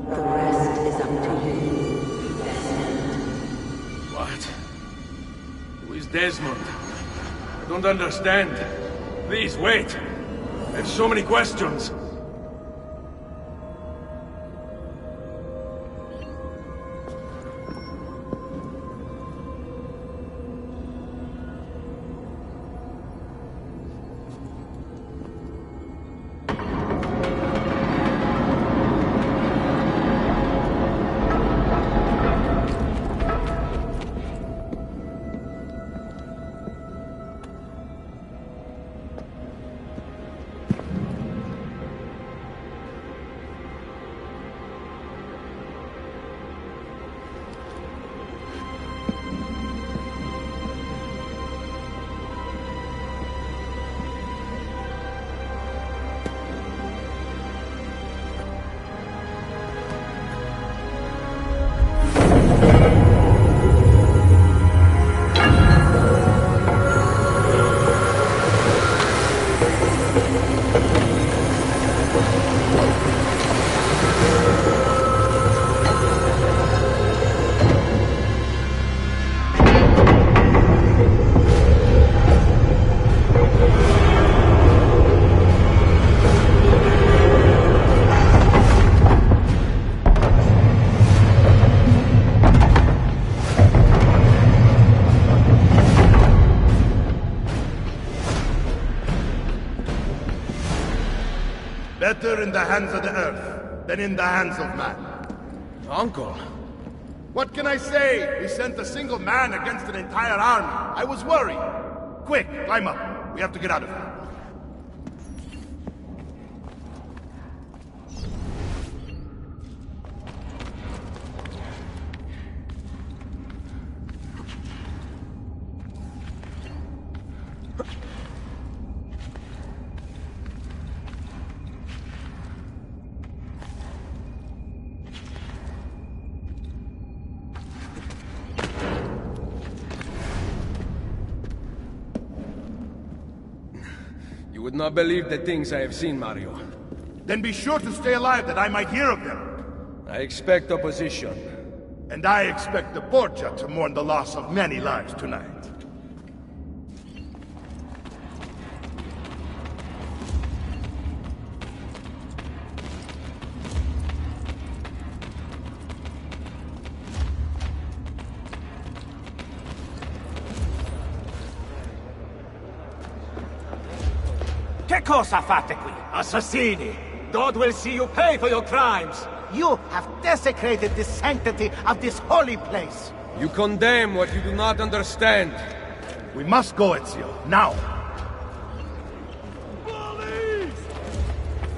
The rest is up to you, Desmond. What? Who is Desmond? I don't understand. Please, wait. I have so many questions. Better in the hands of the earth than in the hands of man. Uncle. What can I say? We sent a single man against an entire army. I was worried. Quick, climb up. We have to get out of here. You would not believe the things I have seen, Mario. Then be sure to stay alive that I might hear of them. I expect opposition. And I expect the Borgia to mourn the loss of many lives tonight. Che cosa fate qui? Assassini! God will see you pay for your crimes! You have desecrated the sanctity of this holy place! You condemn what you do not understand. We must go, Ezio, now!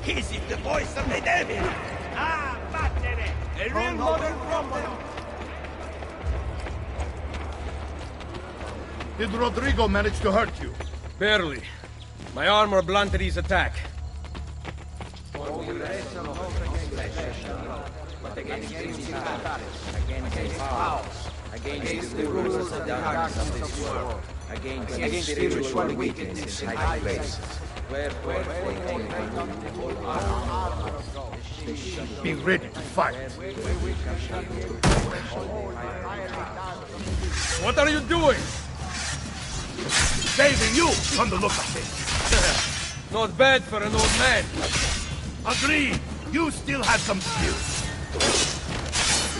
Is it the voice of the devil? Ah, battere! A real modern problem! Did Rodrigo manage to hurt you? Barely. My armor blunted his attack. Against the rulers of the darkness of this world, against spiritual wickedness in high places. Wherefore, be ready to fight. What are you doing? Saving you from the look of things. Not bad for an old man. Agreed. You still have some skills.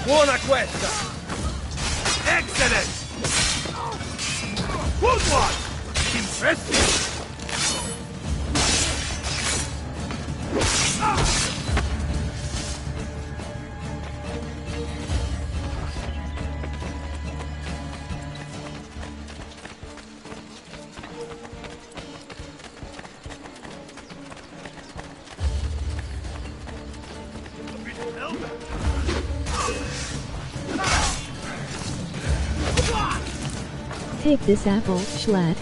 Buona questa. Excellent. Good one. Impressive. Take this apple, Schlatt.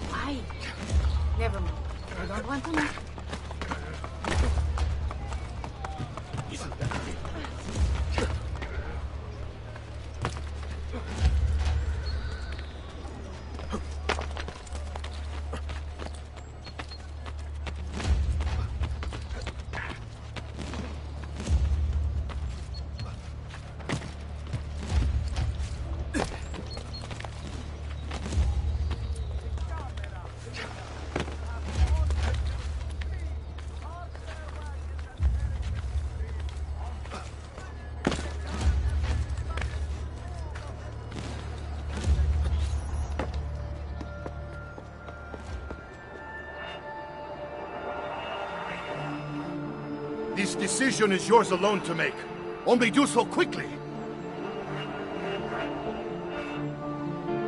Why? Never mind. I don't want to know. This decision is yours alone to make. Only do so quickly.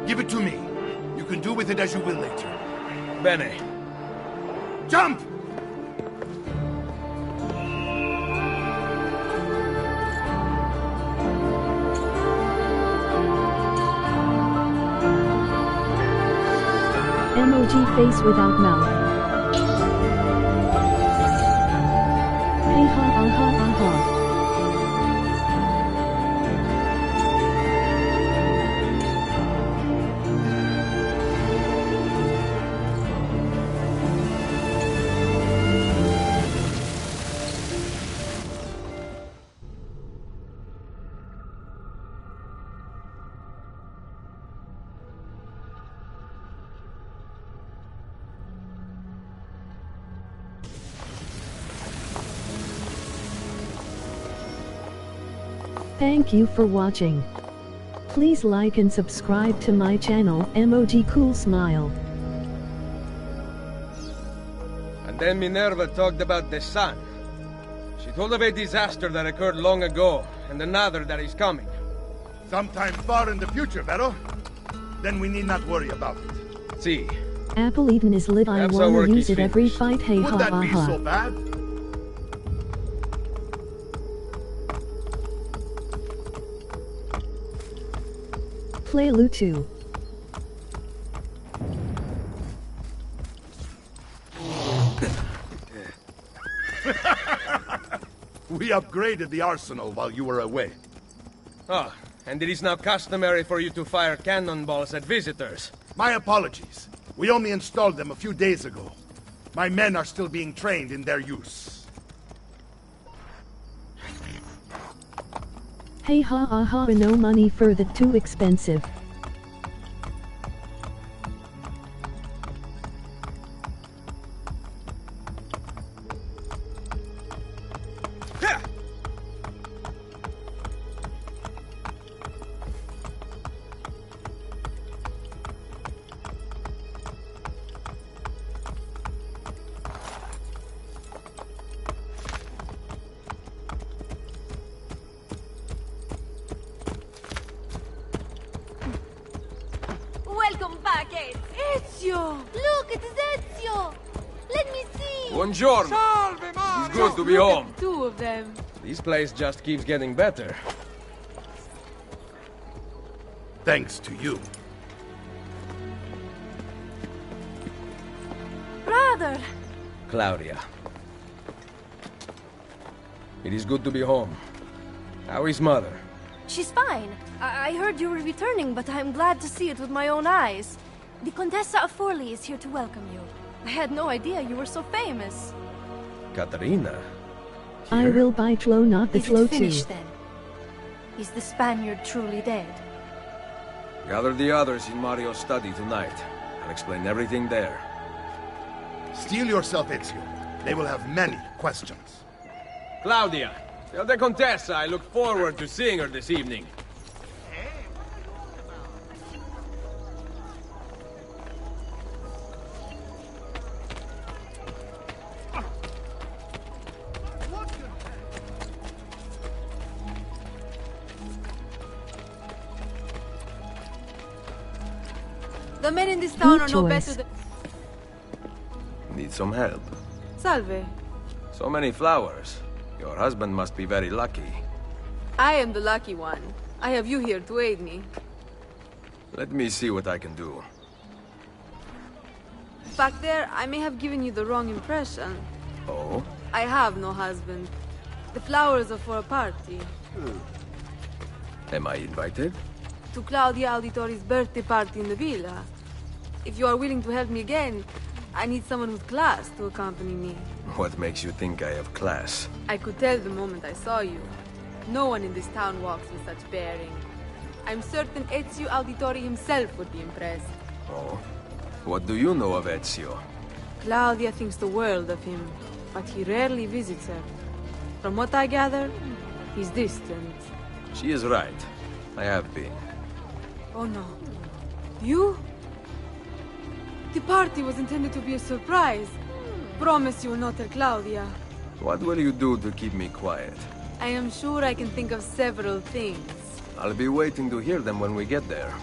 Give it to me. You can do with it as you will later. Bene. Jump! Emoji face without mouth. Hey ha ha ha ha ha. Thank you for watching. Please like and subscribe to my channel, Emoji Cool Smile. And then Minerva talked about the sun. She told of a disaster that occurred long ago, and another that is coming. Sometime far in the future, Vero. Then we need not worry about it. See. Apple Eden is lit. I wanna use it every fight. Hey ha Would that ha be ha. so bad? Play Lutu. We upgraded the arsenal while you were away. Ah, and it is now customary for you to fire cannonballs at visitors. My apologies. We only installed them a few days ago. My men are still being trained in their use. Hey ha ha ha, no money for that, too expensive. Welcome back, Ezio! Look, it is Ezio! Let me see! Buongiorno! Salve, Mario! It's good to be home. Two of them. This place just keeps getting better. Thanks to you. Brother! Claudia. It is good to be home. How is Mother? She's fine. I heard you were returning, but I'm glad to see it with my own eyes. The Contessa of Forley is here to welcome you. I had no idea you were so famous. Katarina? I will bite low, not the Is slow it finished too. then? Is the Spaniard truly dead? Gather the others in Mario's study tonight. I'll explain everything there. Steel yourself, Ezio. They will have many questions. Claudia, tell the Contessa I look forward to seeing her this evening. The men in this town Good are no choice. better than... Need some help. Salve. So many flowers. Your husband must be very lucky. I am the lucky one. I have you here to aid me. Let me see what I can do. Back there, I may have given you the wrong impression. Oh? I have no husband. The flowers are for a party. Am I invited? To Claudia Auditori's birthday party in the villa. If you are willing to help me again, I need someone with class to accompany me. What makes you think I have class? I could tell the moment I saw you. No one in this town walks with such bearing. I'm certain Ezio Auditori himself would be impressed. Oh? What do you know of Ezio? Claudia thinks the world of him, but he rarely visits her. From what I gather, he's distant. She is right. I have been. Oh no. You? The party was intended to be a surprise. Promise you will not tell Claudia. What will you do to keep me quiet? I am sure I can think of several things. I'll be waiting to hear them when we get there.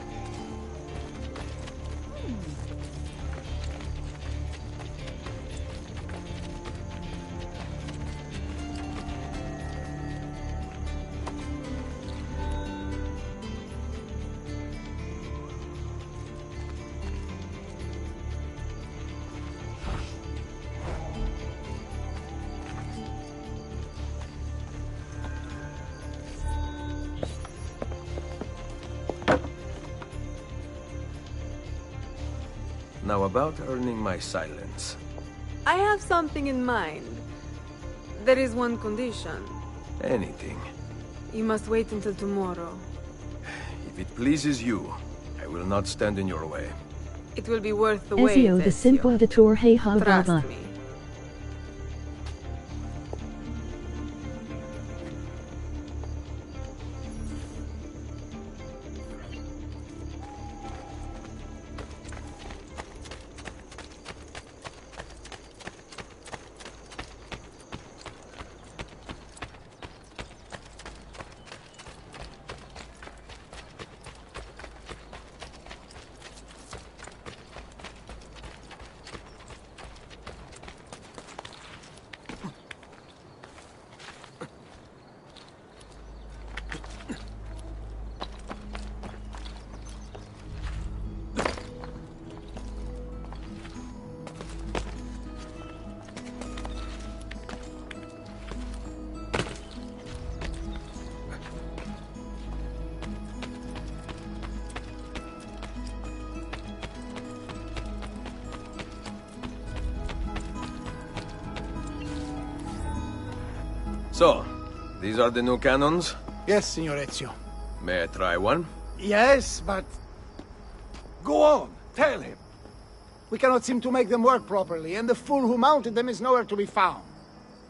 Now about earning my silence. I have something in mind. There is one condition. Anything. You must wait until tomorrow. If it pleases you, I will not stand in your way. It will be worth the wait, Ezio the simple Vitor hey ha Trust baba. me. So, these are the new cannons? Yes, Signor Ezio. May I try one? Yes, but... Go on, tell him. We cannot seem to make them work properly, and the fool who mounted them is nowhere to be found.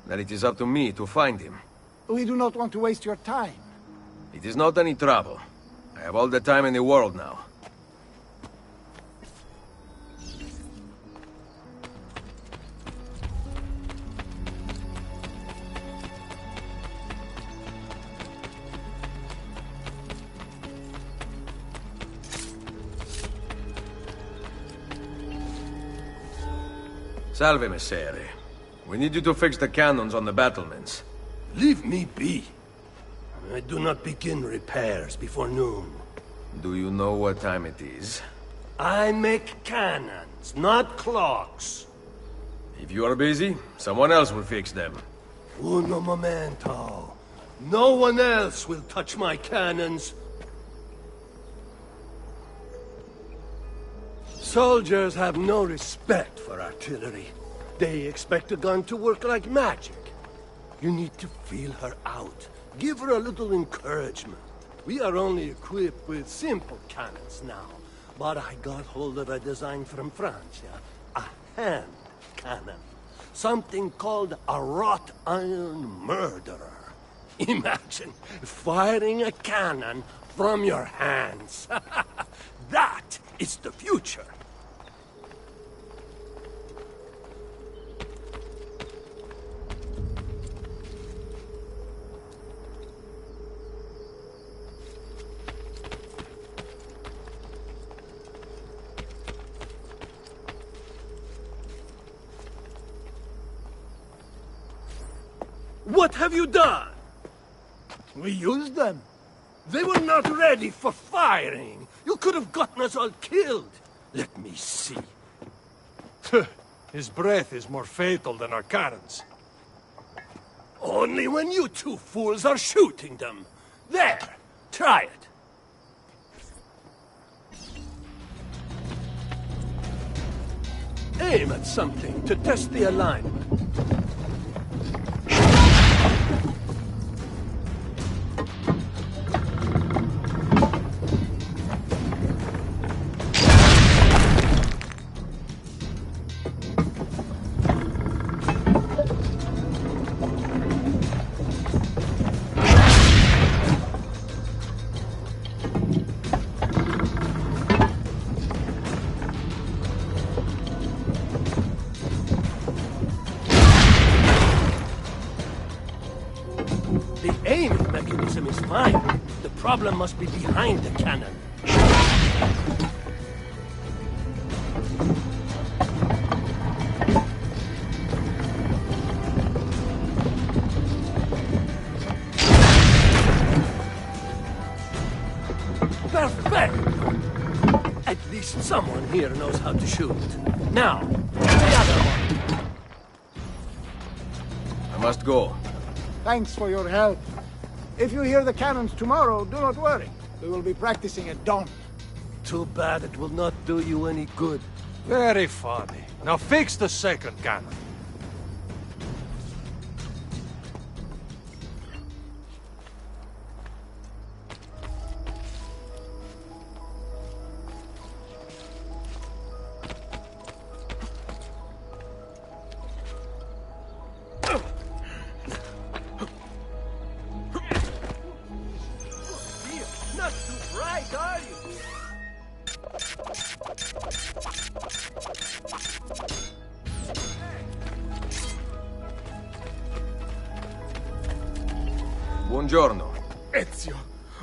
Then it is up to me to find him. We do not want to waste your time. It is not any trouble. I have all the time in the world now. Salve, Messere. We need you to fix the cannons on the battlements. Leave me be. I do not begin repairs before noon. Do you know what time it is? I make cannons, not clocks. If you are busy, someone else will fix them. Uno momento. No one else will touch my cannons. Soldiers have no respect for artillery. They expect a gun to work like magic. You need to feel her out. Give her a little encouragement. We are only equipped with simple cannons now. But I got hold of a design from Francia. A hand cannon. Something called a wrought iron murderer. Imagine firing a cannon from your hands. That is the future. What have you done? We used them. They were not ready for firing. You could have gotten us all killed. Let me see. His breath is more fatal than our cannons. Only when you two fools are shooting them. There, try it. Aim at something to test the alignment. The aiming mechanism is fine. The problem must be behind the cannon. Perfect! At least someone here knows how to shoot. Now, the other one. I must go. Thanks for your help. If you hear the cannons tomorrow, do not worry. We will be practicing at dawn. Too bad it will not do you any good. Very funny. Now fix the second cannon. Not too bright, are you? Buongiorno. Ezio,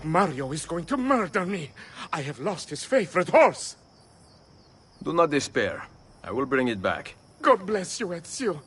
Mario is going to murder me. I have lost his favorite horse. Do not despair. I will bring it back. God bless you, Ezio.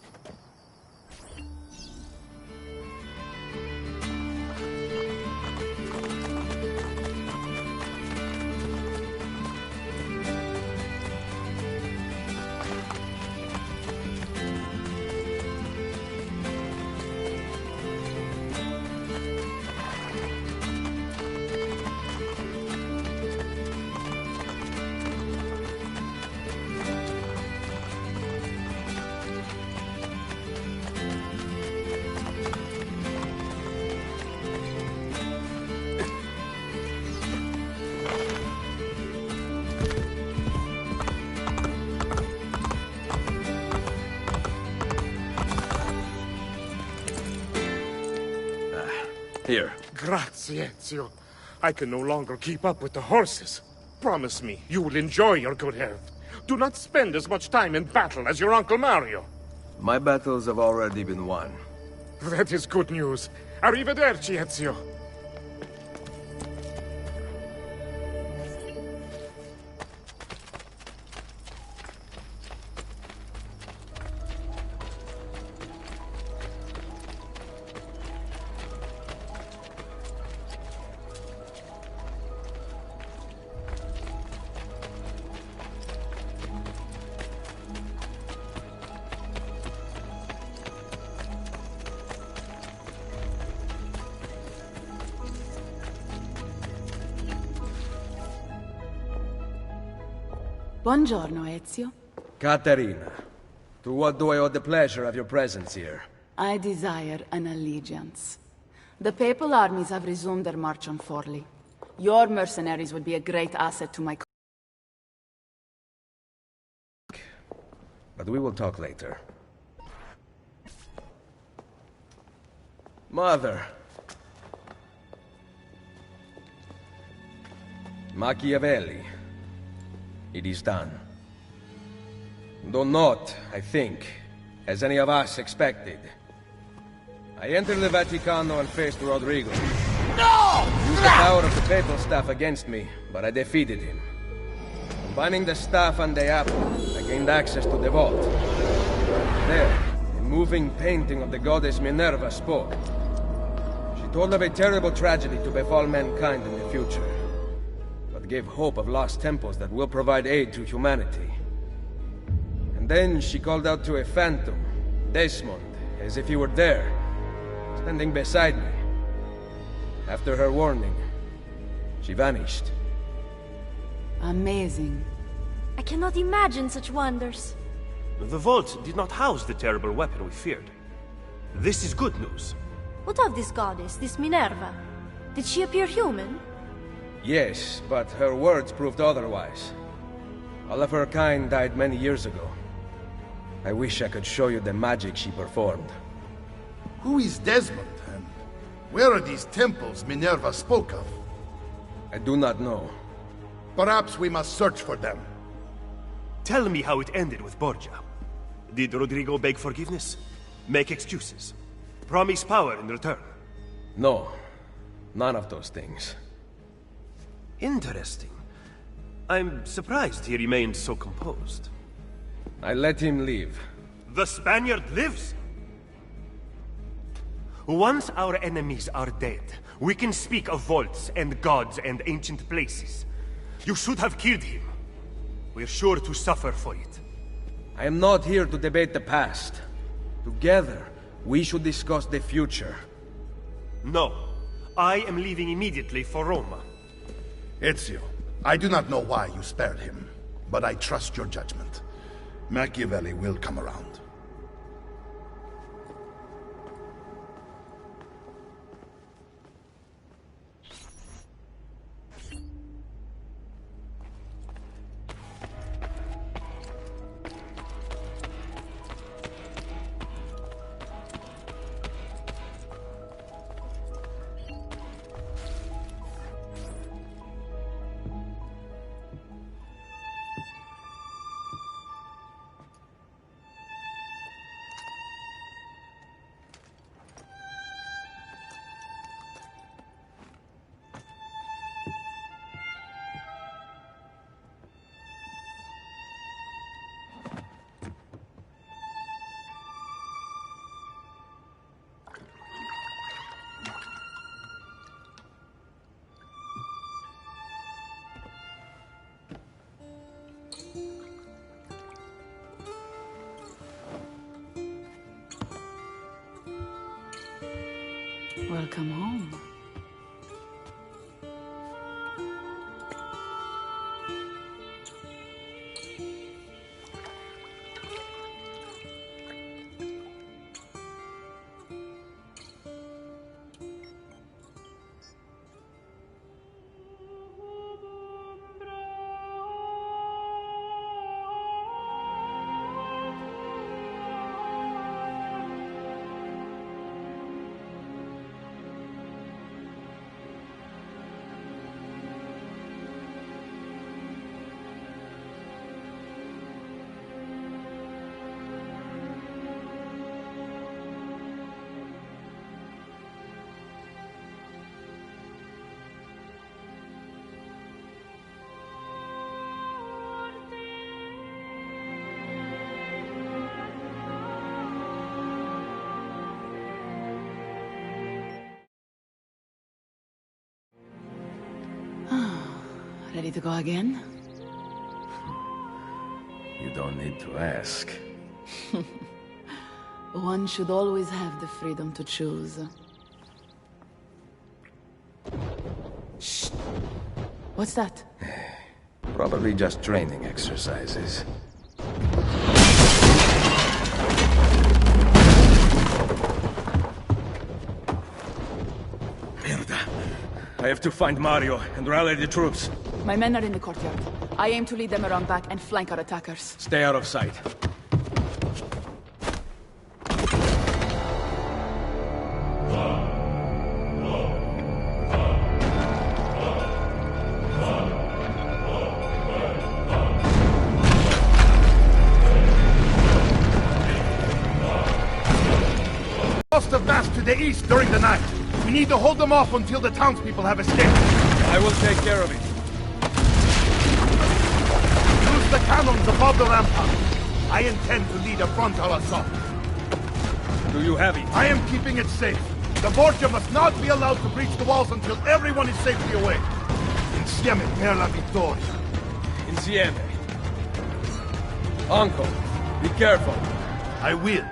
Here. Grazie, Ezio. I can no longer keep up with the horses. Promise me you will enjoy your good health. Do not spend as much time in battle as your Uncle Mario. My battles have already been won. That is good news. Arrivederci, Ezio. Buongiorno, Ezio. Caterina, to what do I owe the pleasure of your presence here? I desire an allegiance. The Papal armies have resumed their march on Forli. Your mercenaries would be a great asset to my... But we will talk later. Mother. Machiavelli. It is done. Though not, I think, as any of us expected. I entered the Vaticano and faced Rodrigo. No! Used the power of the papal staff against me, but I defeated him. Combining the staff and the apple, I gained access to the vault. There, a moving painting of the goddess Minerva spoke. She told of a terrible tragedy to befall mankind in the future, but gave hope of lost temples that will provide aid to humanity. And then she called out to a phantom, Desmond, as if he were there, standing beside me. After her warning, she vanished. Amazing. I cannot imagine such wonders. The vault did not house the terrible weapon we feared. This is good news. What of this goddess, this Minerva? Did she appear human? Yes, but her words proved otherwise. All of her kind died many years ago. I wish I could show you the magic she performed. Who is Desmond, and where are these temples Minerva spoke of? I do not know. Perhaps we must search for them. Tell me how it ended with Borgia. Did Rodrigo beg forgiveness? Make excuses? Promise power in return? No. None of those things. Interesting. I'm surprised he remained so composed. I let him leave. The Spaniard lives? Once our enemies are dead, we can speak of vaults and gods and ancient places. You should have killed him. We're sure to suffer for it. I am not here to debate the past. Together, we should discuss the future. No. I am leaving immediately for Roma. Ezio, I do not know why you spared him. but I trust your judgment. Machiavelli will come around. Welcome home. Ready to go again? You don't need to ask. One should always have the freedom to choose. Shh! What's that? Probably just training exercises. Mierda. I have to find Mario and rally the troops. My men are in the courtyard. I aim to lead them around back and flank our attackers. Stay out of sight. Must have massed to the east during the night. We need to hold them off until the townspeople have escaped. I will take care of it. Use the cannons above the rampart. I intend to lead a frontal assault. Do you have it? I am keeping it safe. The Borgia must not be allowed to breach the walls until everyone is safely away. Insieme per la vittoria. Insieme. Uncle, be careful. I will.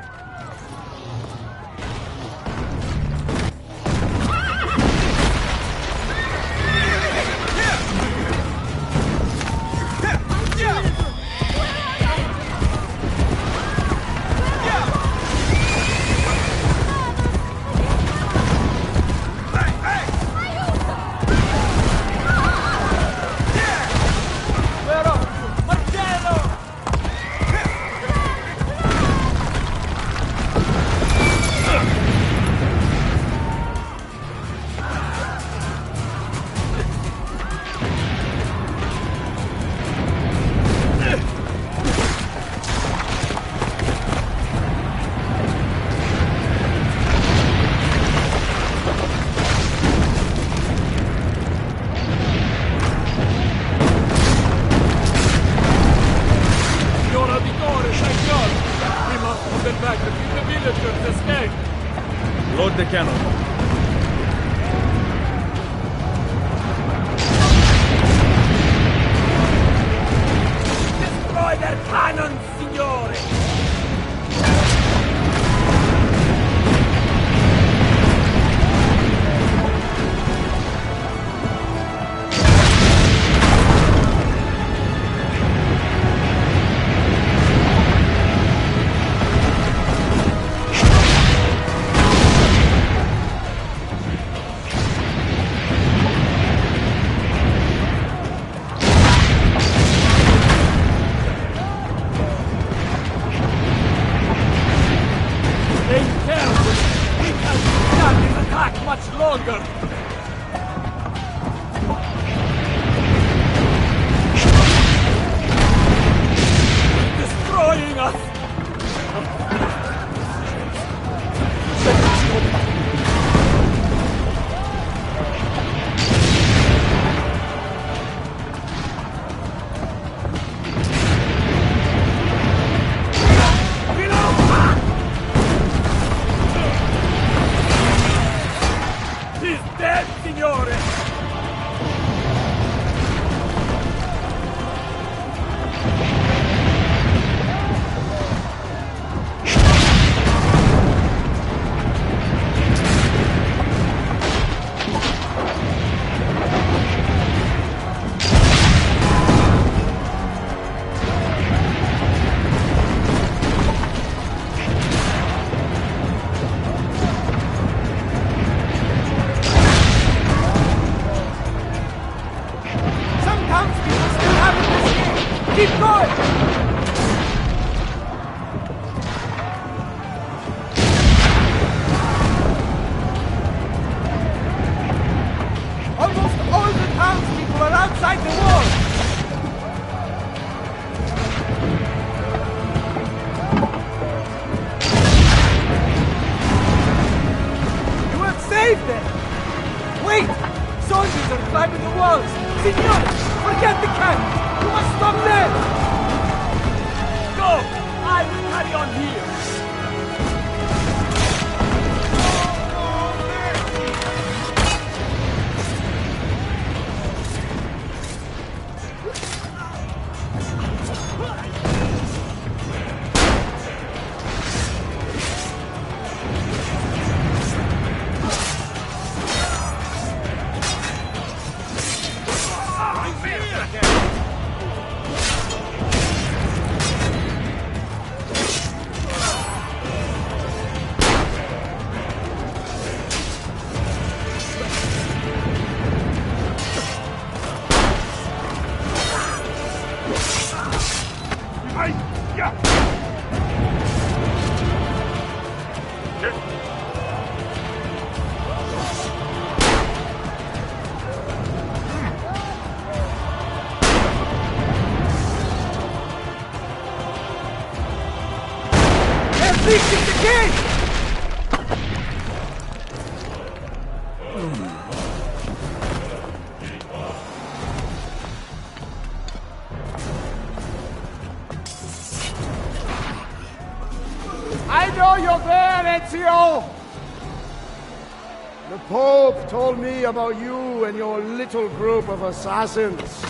Load the cannon. Destroy their cannons, signore! inside the wall! You have saved them! Wait! Soldiers are climbing the walls! Signor! Forget the cat! You must stop them! Go! I will carry on here! I know you're there, Ezio! The Pope told me about you and your little group of assassins.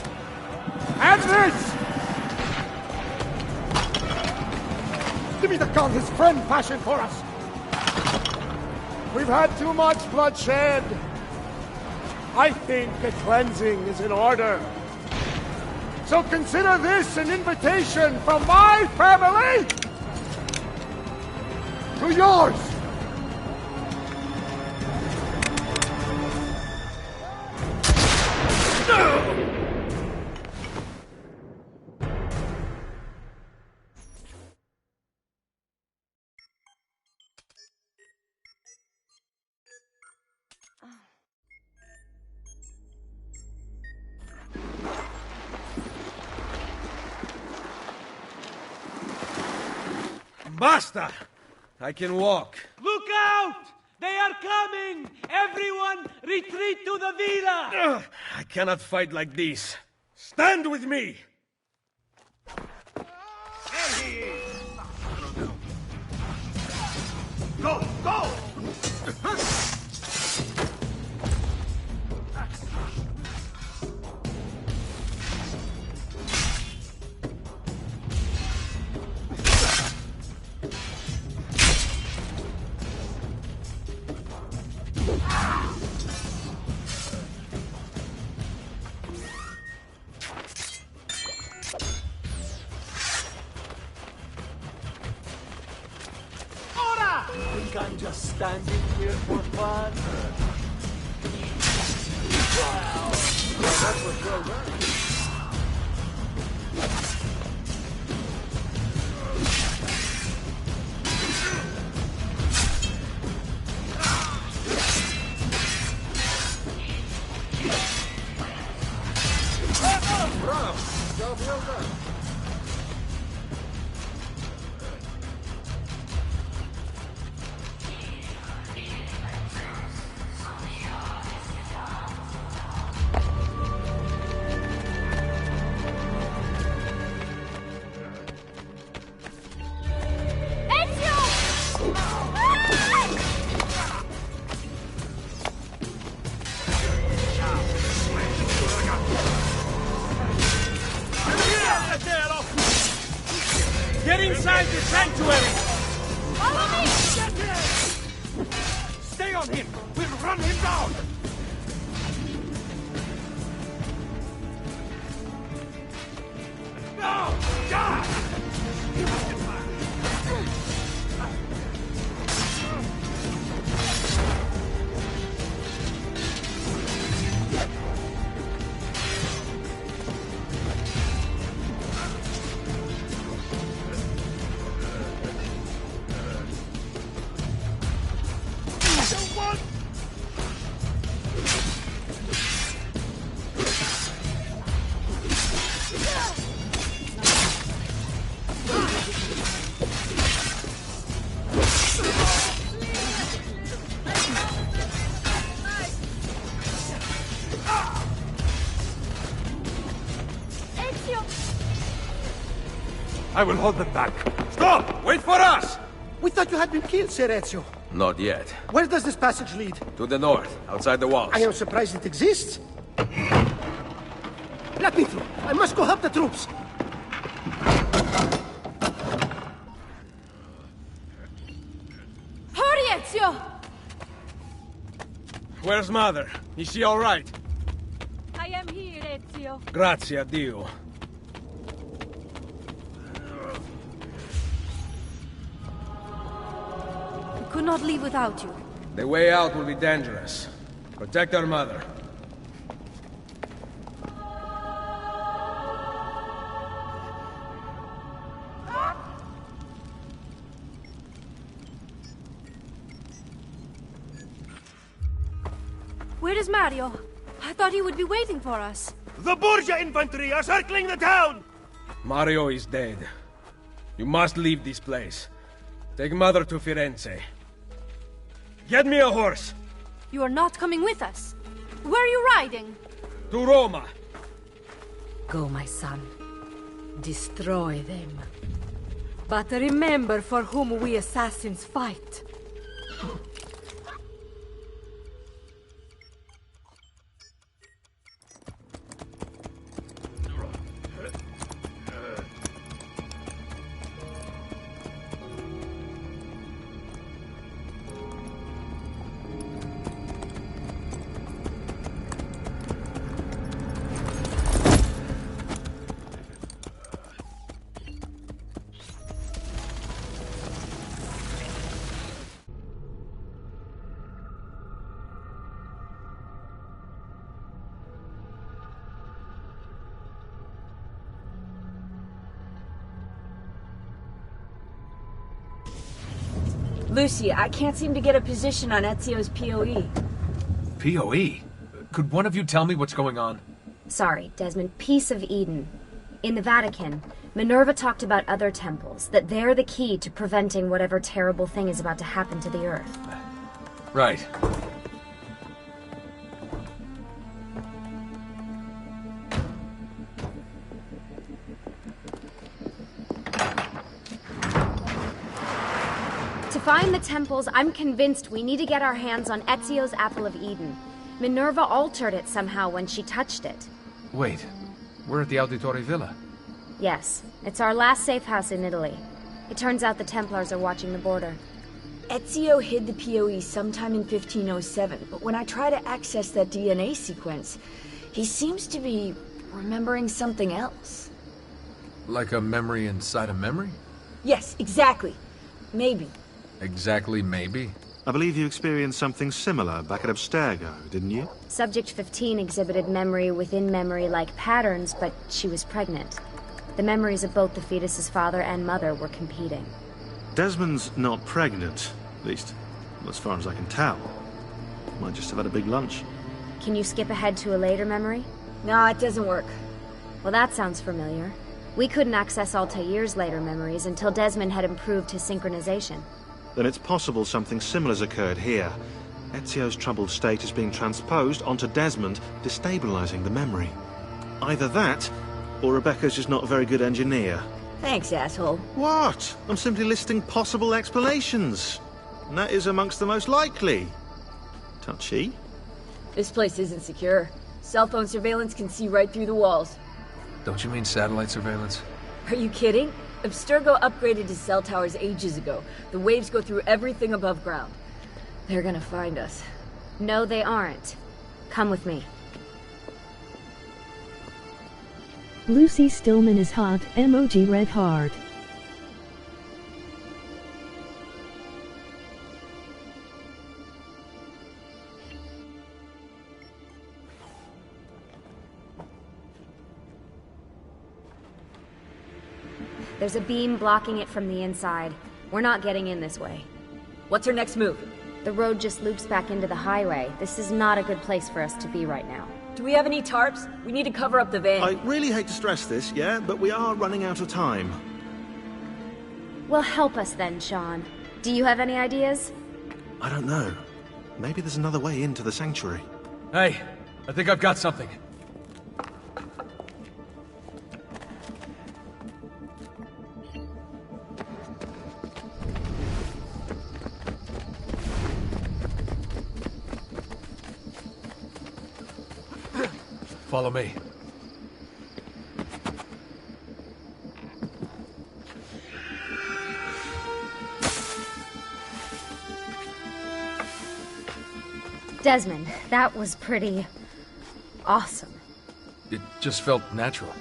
And this! Give me the gun his friend fashioned for us! We've had too much bloodshed. I think a cleansing is in order. So consider this an invitation from my family to yours! Basta! I can walk. Look out! They are coming! Everyone, retreat to the villa! I cannot fight like this. Stand with me! There he is! Go! Go! Think I'm just standing here for fun? Wow! That was well done. Bravo! Job well done. Get inside the sanctuary! Follow me! Stay on him! We'll run him down! No! God! I will hold them back. Stop! Wait for us! We thought you had been killed, Sir Ezio. Not yet. Where does this passage lead? To the north, outside the walls. I am surprised it exists. Let me through. I must go help the troops. Hurry, Ezio! Where's Mother? Is she all right? I am here, Ezio. Grazie a Dio. We could not leave without you. The way out will be dangerous. Protect our mother. Where is Mario? I thought he would be waiting for us. The Borgia infantry are circling the town! Mario is dead. You must leave this place. Take Mother to Firenze. Get me a horse! You are not coming with us. Where are you riding? To Roma! Go, my son. Destroy them. But remember for whom we assassins fight. Lucy, I can't seem to get a position on Ezio's POE. POE? Could one of you tell me what's going on? Sorry, Desmond. Peace of Eden. In the Vatican, Minerva talked about other temples, that they're the key to preventing whatever terrible thing is about to happen to the Earth. Right. To find the temples, I'm convinced we need to get our hands on Ezio's Apple of Eden. Minerva altered it somehow when she touched it. Wait, we're at the Auditore Villa. Yes, it's our last safe house in Italy. It turns out the Templars are watching the border. Ezio hid the POE sometime in 1507, but when I try to access that DNA sequence, he seems to be remembering something else. Like a memory inside a memory? Yes, exactly. Maybe. Exactly, maybe? I believe you experienced something similar back at Abstergo, didn't you? Subject 15 exhibited memory within memory-like patterns, but she was pregnant. The memories of both the fetus's father and mother were competing. Desmond's not pregnant, at least as far as I can tell. Might just have had a big lunch. Can you skip ahead to a later memory? No, it doesn't work. Well, that sounds familiar. We couldn't access Altair's later memories until Desmond had improved his synchronization. Then it's possible something similar's occurred here. Ezio's troubled state is being transposed onto Desmond, destabilizing the memory. Either that, or Rebecca's just not a very good engineer. Thanks, asshole. What? I'm simply listing possible explanations. And that is amongst the most likely. Touchy? This place isn't secure. Cell phone surveillance can see right through the walls. Don't you mean satellite surveillance? Are you kidding? Abstergo upgraded his cell towers ages ago. The waves go through everything above ground. They're gonna find us. No, they aren't. Come with me. Lucy Stillman is hot, emoji red heart. There's a beam blocking it from the inside. We're not getting in this way. What's our next move? The road just loops back into the highway. This is not a good place for us to be right now. Do we have any tarps? We need to cover up the van. I really hate to stress this, yeah, but we are running out of time. Well, help us then, Sean. Do you have any ideas? I don't know. Maybe there's another way into the sanctuary. Hey, I think I've got something. Follow me. Desmond, that was pretty... awesome. It just felt natural.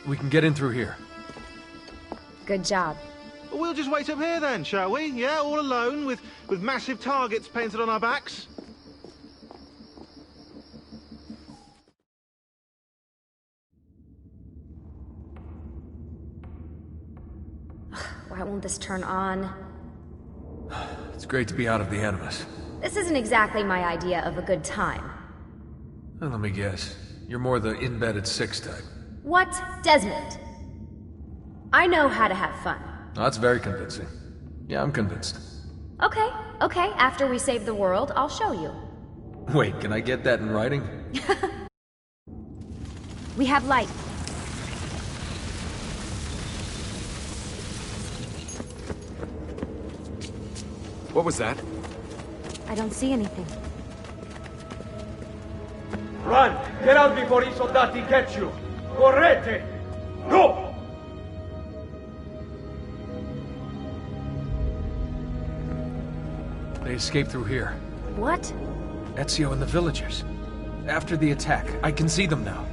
We can get in through here. Good job. Well, we'll just wait up here then, shall we? Yeah, all alone, with massive targets painted on our backs? Why won't this turn on? It's great to be out of the Animus. This isn't exactly my idea of a good time. Well, let me guess. You're more the in-bed at 6 type. What? Desmond? I know how to have fun. Oh, that's very convincing. Yeah, I'm convinced. Okay, after we save the world, I'll show you. Wait, can I get that in writing? We have light. What was that? I don't see anything. Run! Get out before I soldati get you! Correte! Go! They escaped through here. What? Ezio and the villagers. After the attack, I can see them now.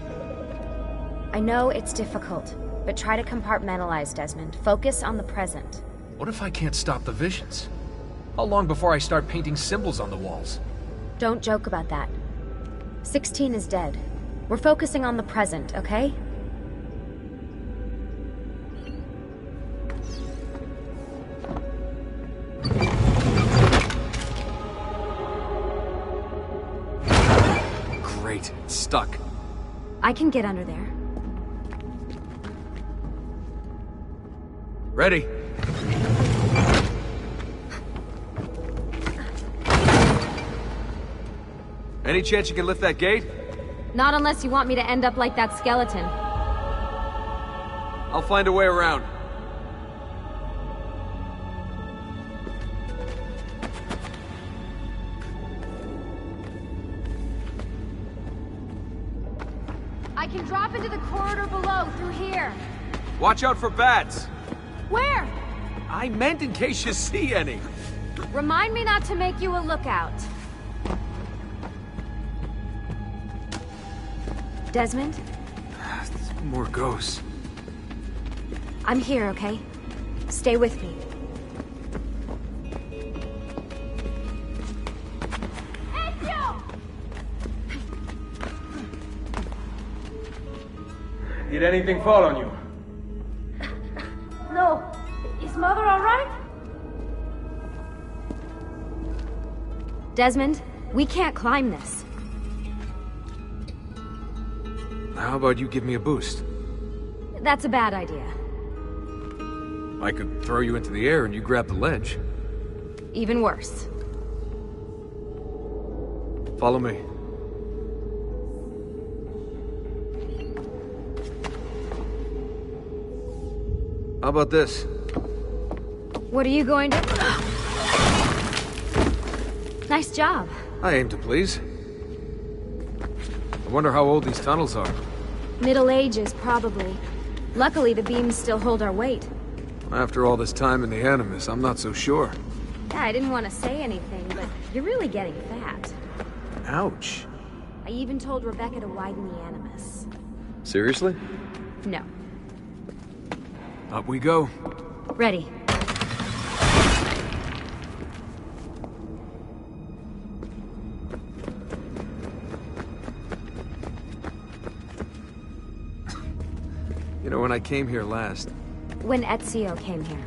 I know it's difficult, but try to compartmentalize, Desmond. Focus on the present. What if I can't stop the visions? How long before I start painting symbols on the walls? Don't joke about that. 16 is dead. We're focusing on the present, okay? Great, it's stuck. I can get under there. Ready. Any chance you can lift that gate? Not unless you want me to end up like that skeleton. I'll find a way around. I can drop into the corridor below, through here. Watch out for bats. Where? I meant in case you see any. Remind me not to make you a lookout. Desmond? More ghosts. I'm here, okay? Stay with me. Ezio! Did anything fall on you? No. Is Mother all right? Desmond, we can't climb this. How about you give me a boost? That's a bad idea. I could throw you into the air and you grab the ledge. Even worse. Follow me. How about this? What are you going to... Nice job. I aim to please. I wonder how old these tunnels are. Middle Ages, probably. Luckily, the beams still hold our weight. After all this time in the Animus, I'm not so sure. Yeah, I didn't want to say anything, but you're really getting fat. Ouch. I even told Rebecca to widen the Animus. Seriously? No. Up we go. Ready. You know, when I came here last... When Ezio came here.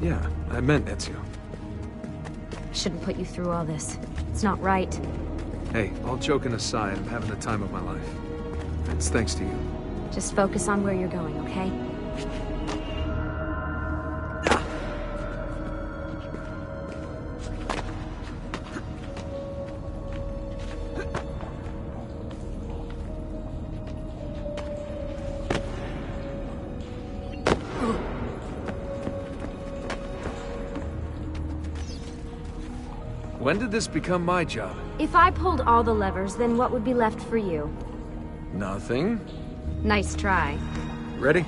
Yeah, I meant Ezio. I shouldn't put you through all this. It's not right. Hey, all joking aside, I'm having the time of my life. It's thanks to you. Just focus on where you're going, okay? When did this become my job? If I pulled all the levers, then what would be left for you? Nothing. Nice try. Ready?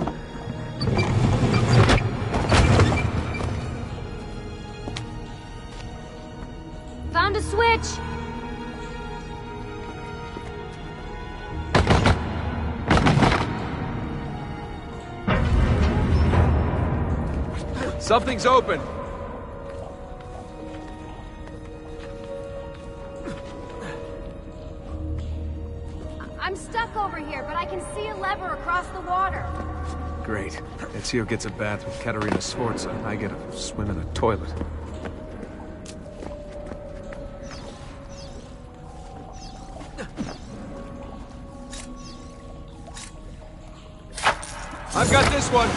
Found a switch! Something's open. I'm stuck over here, but I can see a lever across the water. Great. Ezio gets a bath with Caterina Sforza, and I get a swim in a toilet. I've got this one!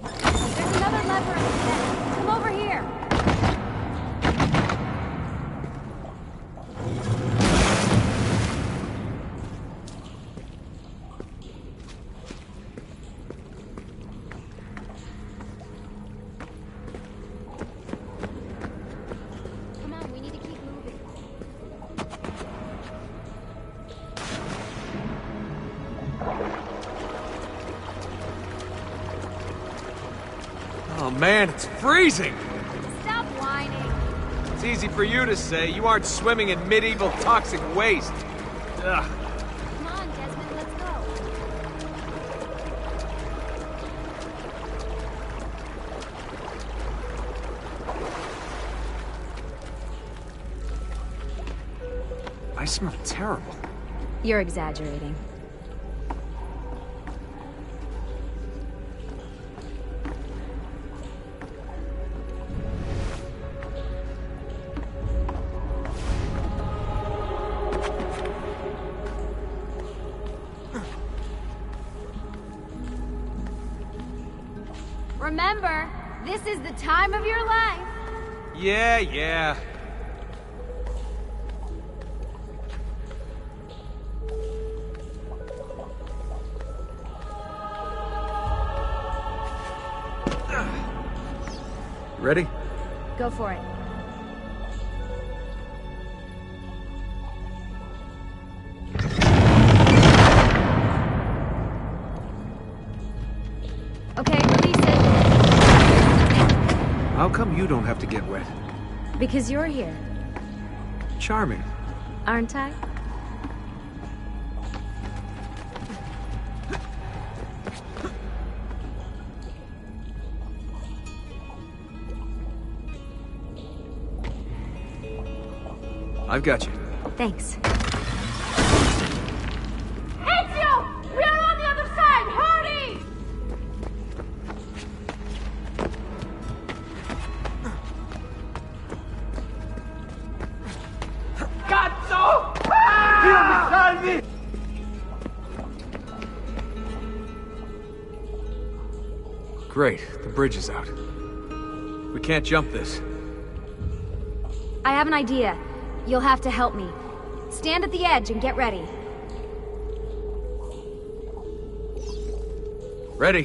There's another lever in the tent. Come over here. Come on, we need to keep moving. Oh man, it's freezing! Stop whining. It's easy for you to say. You aren't swimming in medieval toxic waste. Ugh. Come on, Desmond, let's go. I smell terrible. You're exaggerating. Remember, this is the time of your life. Yeah. Ready? Go for it. Okay, release it. How come you don't have to get wet? Because you're here, Charming. aren't I? I've got you. Thanks. Ezio! We are on the other side! Hurry! Cazzo! Salvi! Great, the bridge is out. We can't jump this. I have an idea. You'll have to help me. Stand at the edge and get ready. Ready?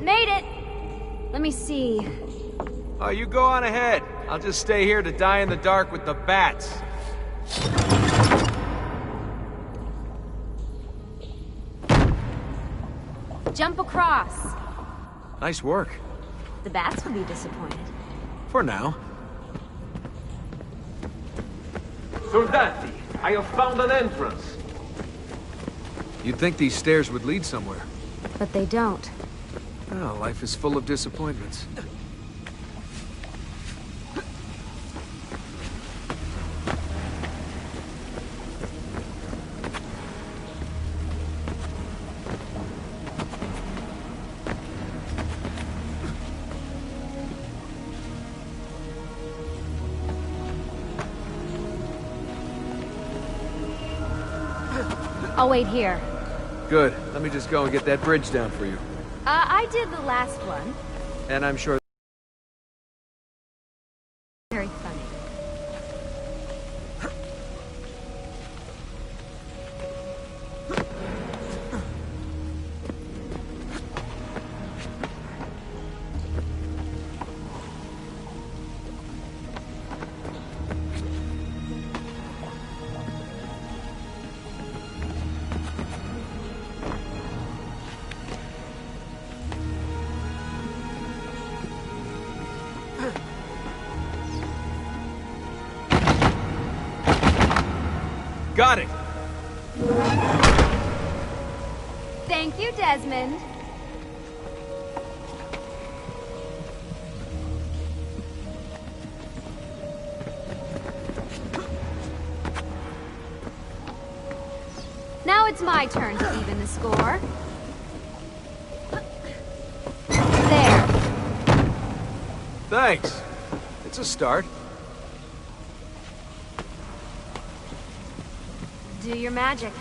Made it! Let me see. Oh, you go on ahead. I'll just stay here to die in the dark with the bats. Jump across. Nice work. The bats would be disappointed. For now. Soldati, I have found an entrance. You'd think these stairs would lead somewhere. But they don't. Oh, life is full of disappointments. I'll wait here. Good. Let me just go and get that bridge down for you. I did the last one. And I'm sure... Very funny. Thank you, Desmond. Now it's my turn to even the score. There. Thanks. It's a start. Do your magic.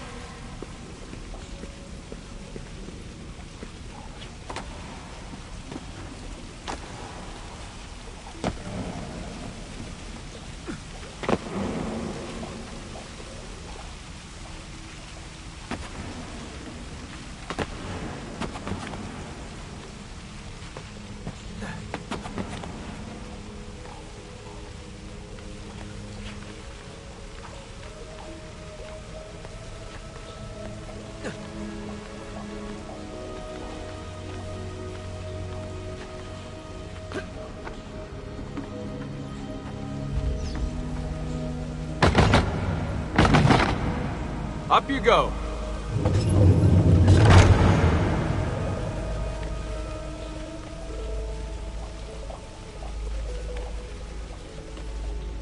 Up you go.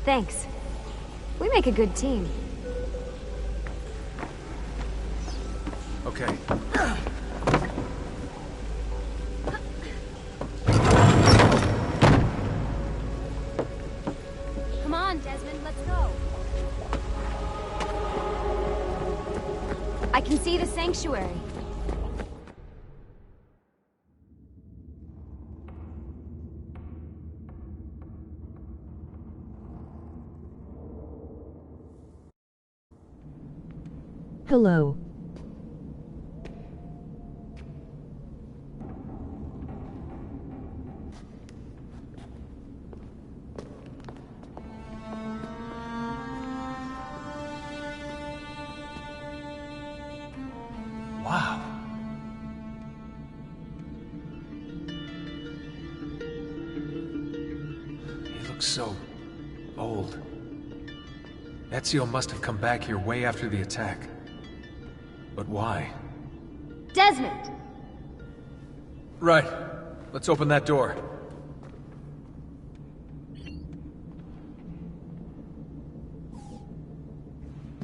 Thanks. We make a good team. Okay. Come on, Desmond, let's go. I can see the sanctuary. Hello. Wow. He looks so old. Ezio must have come back here way after the attack. But why? Desmond! Right. Let's open that door.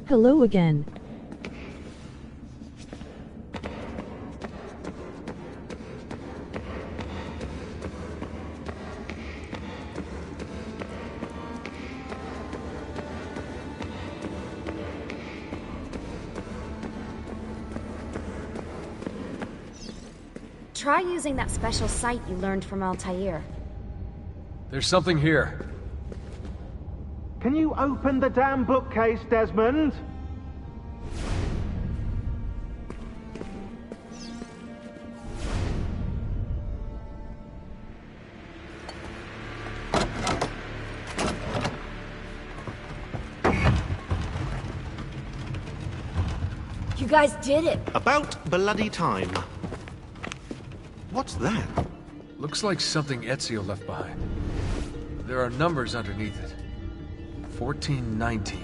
Hello again. Try using that special sight you learned from Altair. There's something here. Can you open the damn bookcase, Desmond? You guys did it! About bloody time. What's that? Looks like something Ezio left behind. There are numbers underneath it. 1419,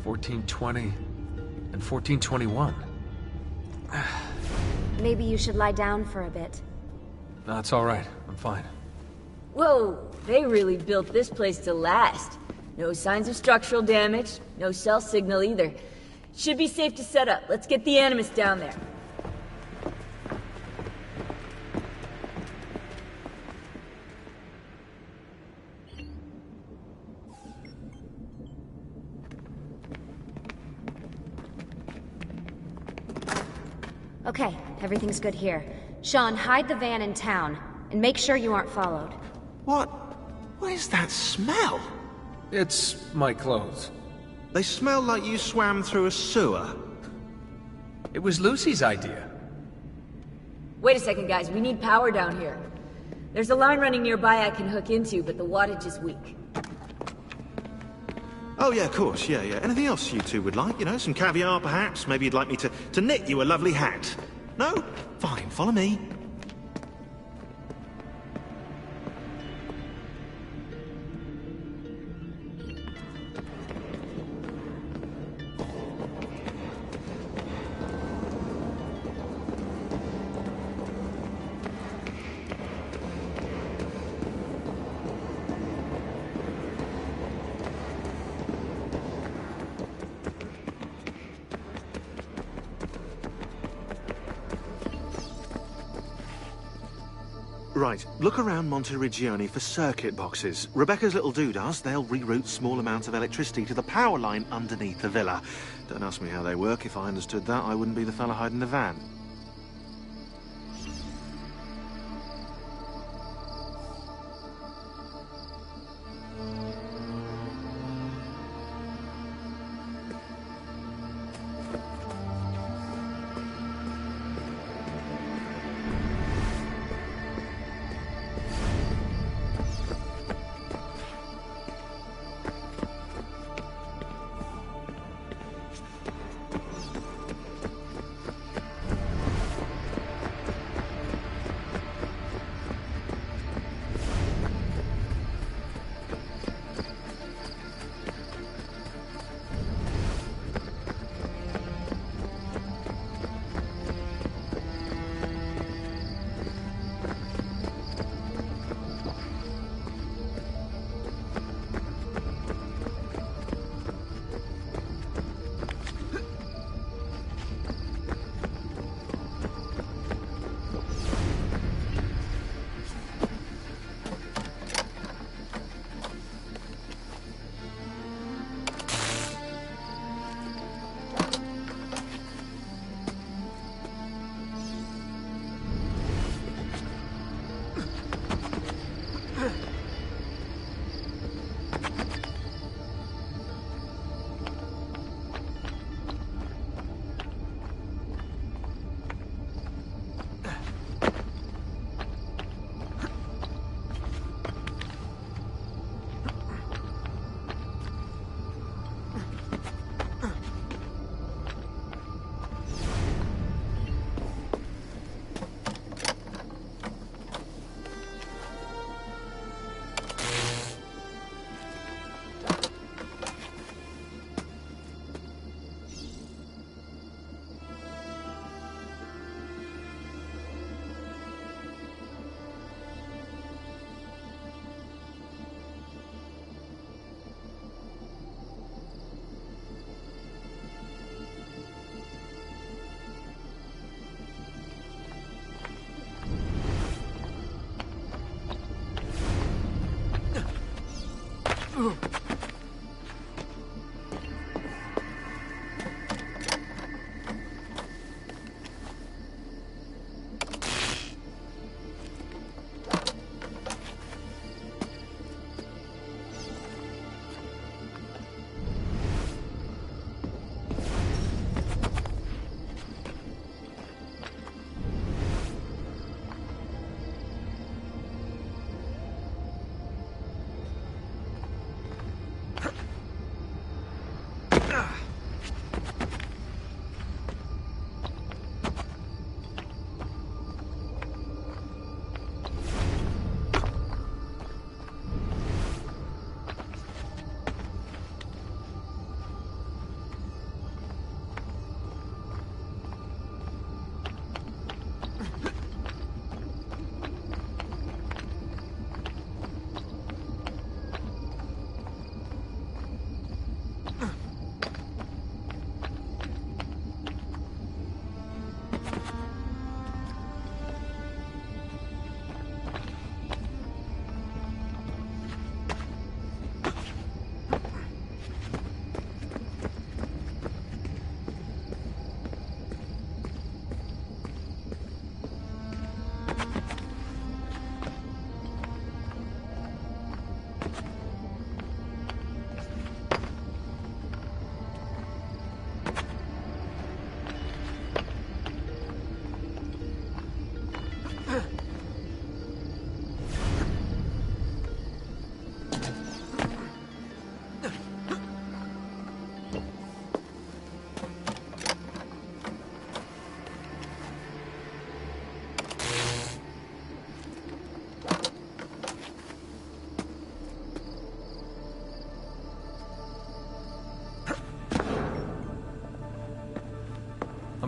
1420, and 1421. Maybe you should lie down for a bit. No, it's all right. I'm fine. Whoa, they really built this place to last. No signs of structural damage, no cell signal either. Should be safe to set up. Let's get the Animus down there. Okay, everything's good here. Sean, hide the van in town, and make sure you aren't followed. What is that smell? It's my clothes. They smell like you swam through a sewer. It was Lucy's idea. Wait a second, guys. We need power down here. There's a line running nearby I can hook into, but the wattage is weak. Oh yeah, of course, yeah. Anything else you two would like? You know, some caviar perhaps? Maybe you'd like me to knit you a lovely hat? No? Fine, follow me. Right, look around Monteriggioni for circuit boxes. Rebecca's little doodahs, they'll reroute small amounts of electricity to the power line underneath the villa. Don't ask me how they work. If I understood that, I wouldn't be the fella hiding the van.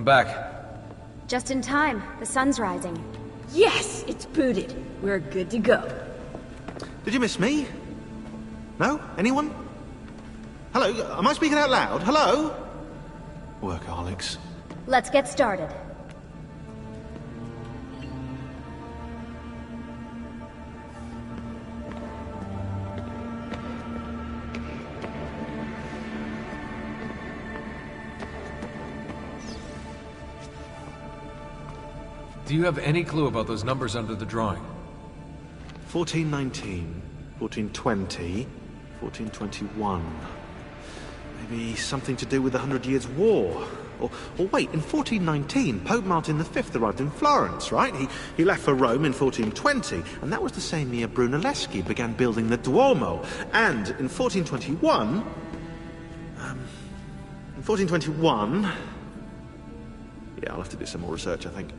I'm back. Just in time. The sun's rising. Yes! It's booted. We're good to go. Did you miss me? No? Anyone? Hello? Am I speaking out loud? Hello? Workaholics. Let's get started. Do you have any clue about those numbers under the drawing? 1419, 1420, 1421. Maybe something to do with the 100 Years' War. Or wait, in 1419, Pope Martin V arrived in Florence, right? He left for Rome in 1420, and that was the same year Brunelleschi began building the Duomo. And in 1421... Yeah, I'll have to do some more research, I think.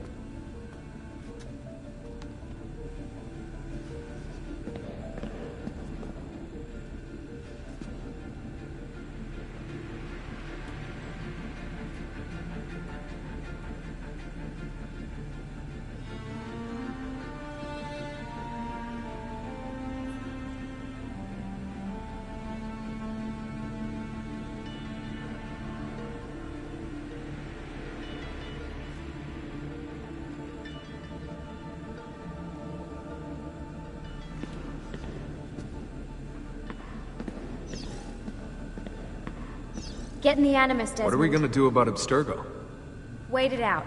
Get in the Animus, Desmond. What are we gonna do about Abstergo? Wait it out.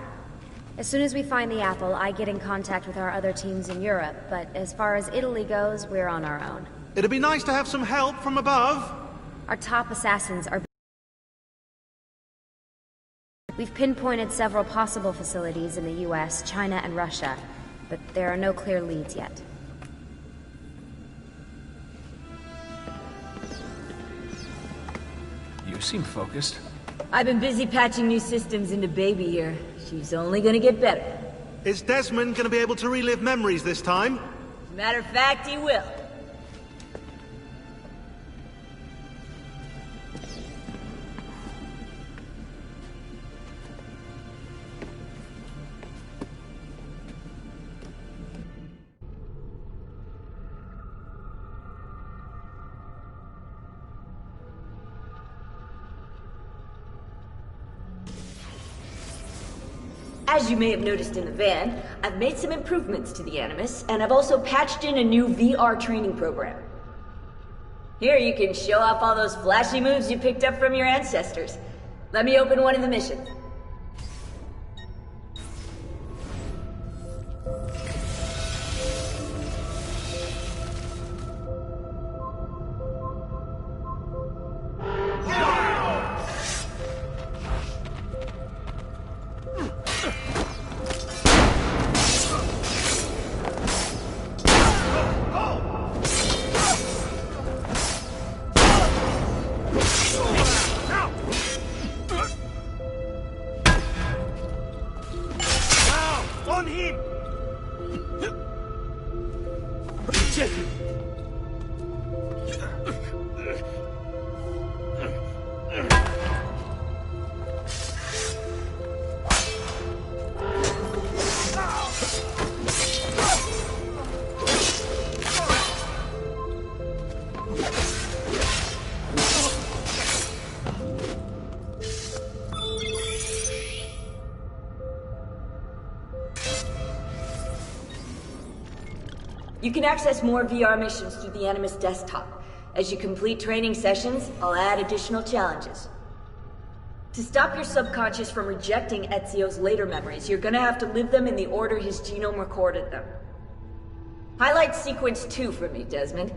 As soon as we find the apple, I get in contact with our other teams in Europe, but as far as Italy goes, we're on our own. It'd be nice to have some help from above. Our top assassins are... We've pinpointed several possible facilities in the US, China, and Russia, but there are no clear leads yet. You seem focused. I've been busy patching new systems into Baby here. She's only gonna get better. Is Desmond gonna be able to relive memories this time? Matter of fact, he will. As you may have noticed in the van, I've made some improvements to the Animus, and I've also patched in a new VR training program. Here you can show off all those flashy moves you picked up from your ancestors. Let me open one of the missions. You can access more VR missions through the Animus desktop. As you complete training sessions, I'll add additional challenges. To stop your subconscious from rejecting Ezio's later memories, you're gonna have to live them in the order his genome recorded them. Highlight sequence 2 for me, Desmond.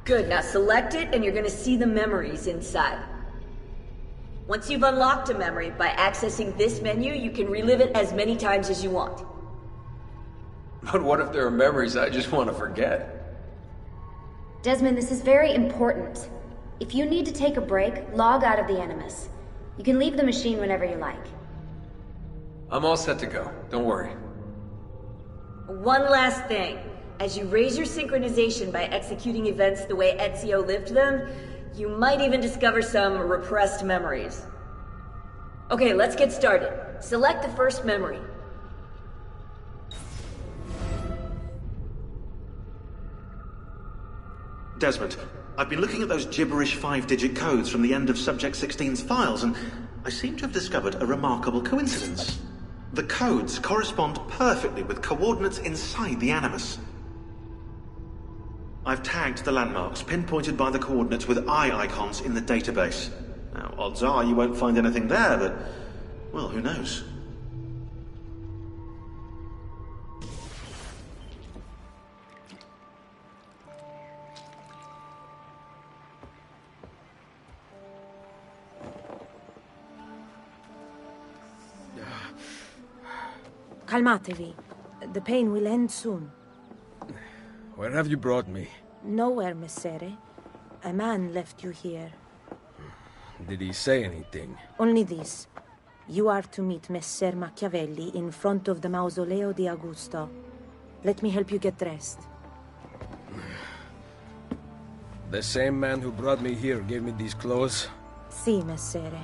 Good, now select it and you're gonna see the memories inside. Once you've unlocked a memory, by accessing this menu, you can relive it as many times as you want. But what if there are memories I just want to forget? Desmond, this is very important. If you need to take a break, log out of the Animus. You can leave the machine whenever you like. I'm all set to go. Don't worry. One last thing. As you raise your synchronization by executing events the way Ezio lived them, you might even discover some repressed memories. Okay, let's get started. Select the first memory. Desmond, I've been looking at those gibberish 5-digit codes from the end of Subject 16's files, and I seem to have discovered a remarkable coincidence. The codes correspond perfectly with coordinates inside the Animus. I've tagged the landmarks, pinpointed by the coordinates with eye icons in the database. Now, odds are you won't find anything there, but, well, who knows? Calmatevi. The pain will end soon. Where have you brought me? Nowhere, Messere. A man left you here. Did he say anything? Only this. You are to meet Messer Machiavelli in front of the Mausoleo di Augusto. Let me help you get dressed. The same man who brought me here gave me these clothes? Si, Messere.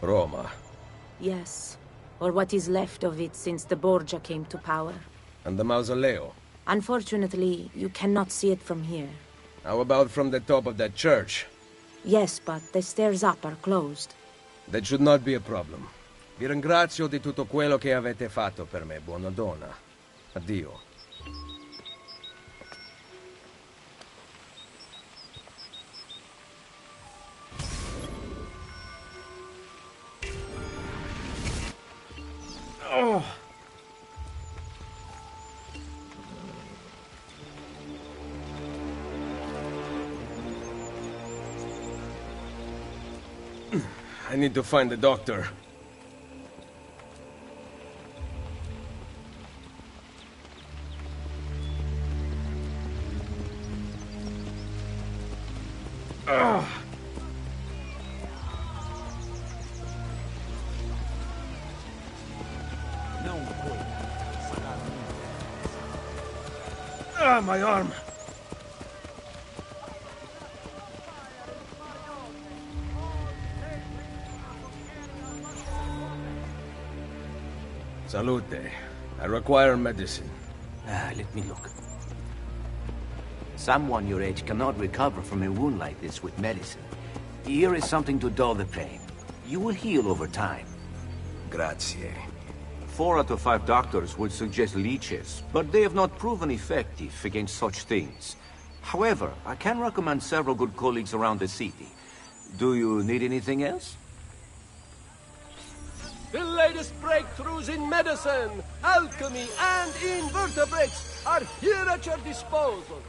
Roma. Yes, or what is left of it since the Borgia came to power. And the Mausoleo? Unfortunately, you cannot see it from here. How about from the top of that church? Yes, but the stairs up are closed. That should not be a problem. Vi ringrazio di tutto quello che avete fatto per me, buona donna. Addio. Oh. I need to find the doctor. My arm. Salute. I require medicine. Let me look. Someone your age cannot recover from a wound like this with medicine. Here is something to dull the pain. You will heal over time. Grazie. 4 out of 5 doctors would suggest leeches, but they have not proven effective against such things. However, I can recommend several good colleagues around the city. Do you need anything else? The latest breakthroughs in medicine, alchemy, and invertebrates are here at your disposal.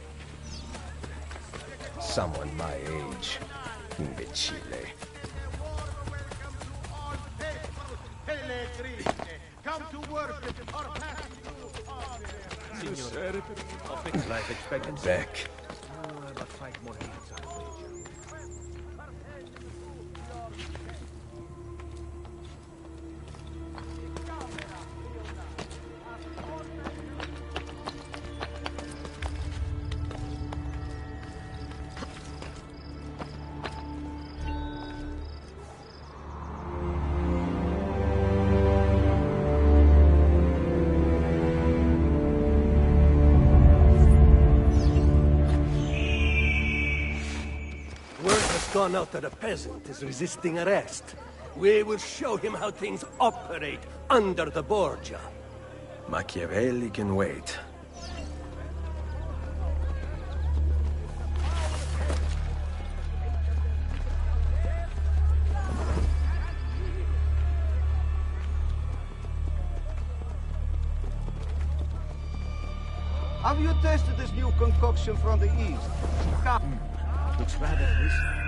Someone my age. Imbecile. Come to worship or pass Signore, I'll fix life expectancy. Back. About 5 more years, I'll wager. Gone out that a peasant is resisting arrest. We will show him how things operate under the Borgia. Machiavelli can wait. Have you tasted this new concoction from the east? Looks rather risky.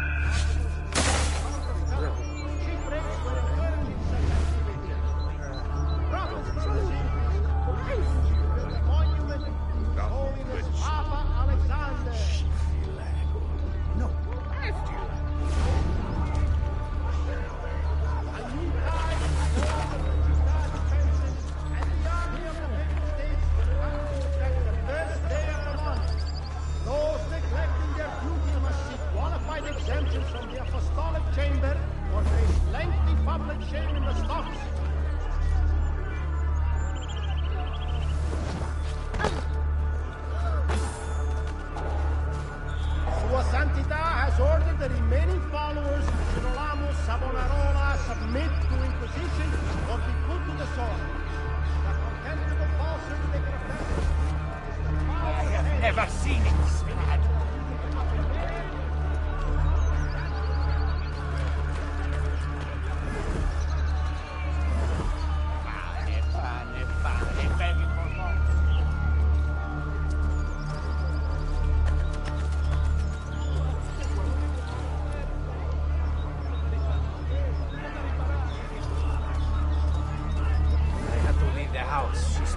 Those neglecting their duty must seek qualified exemptions from the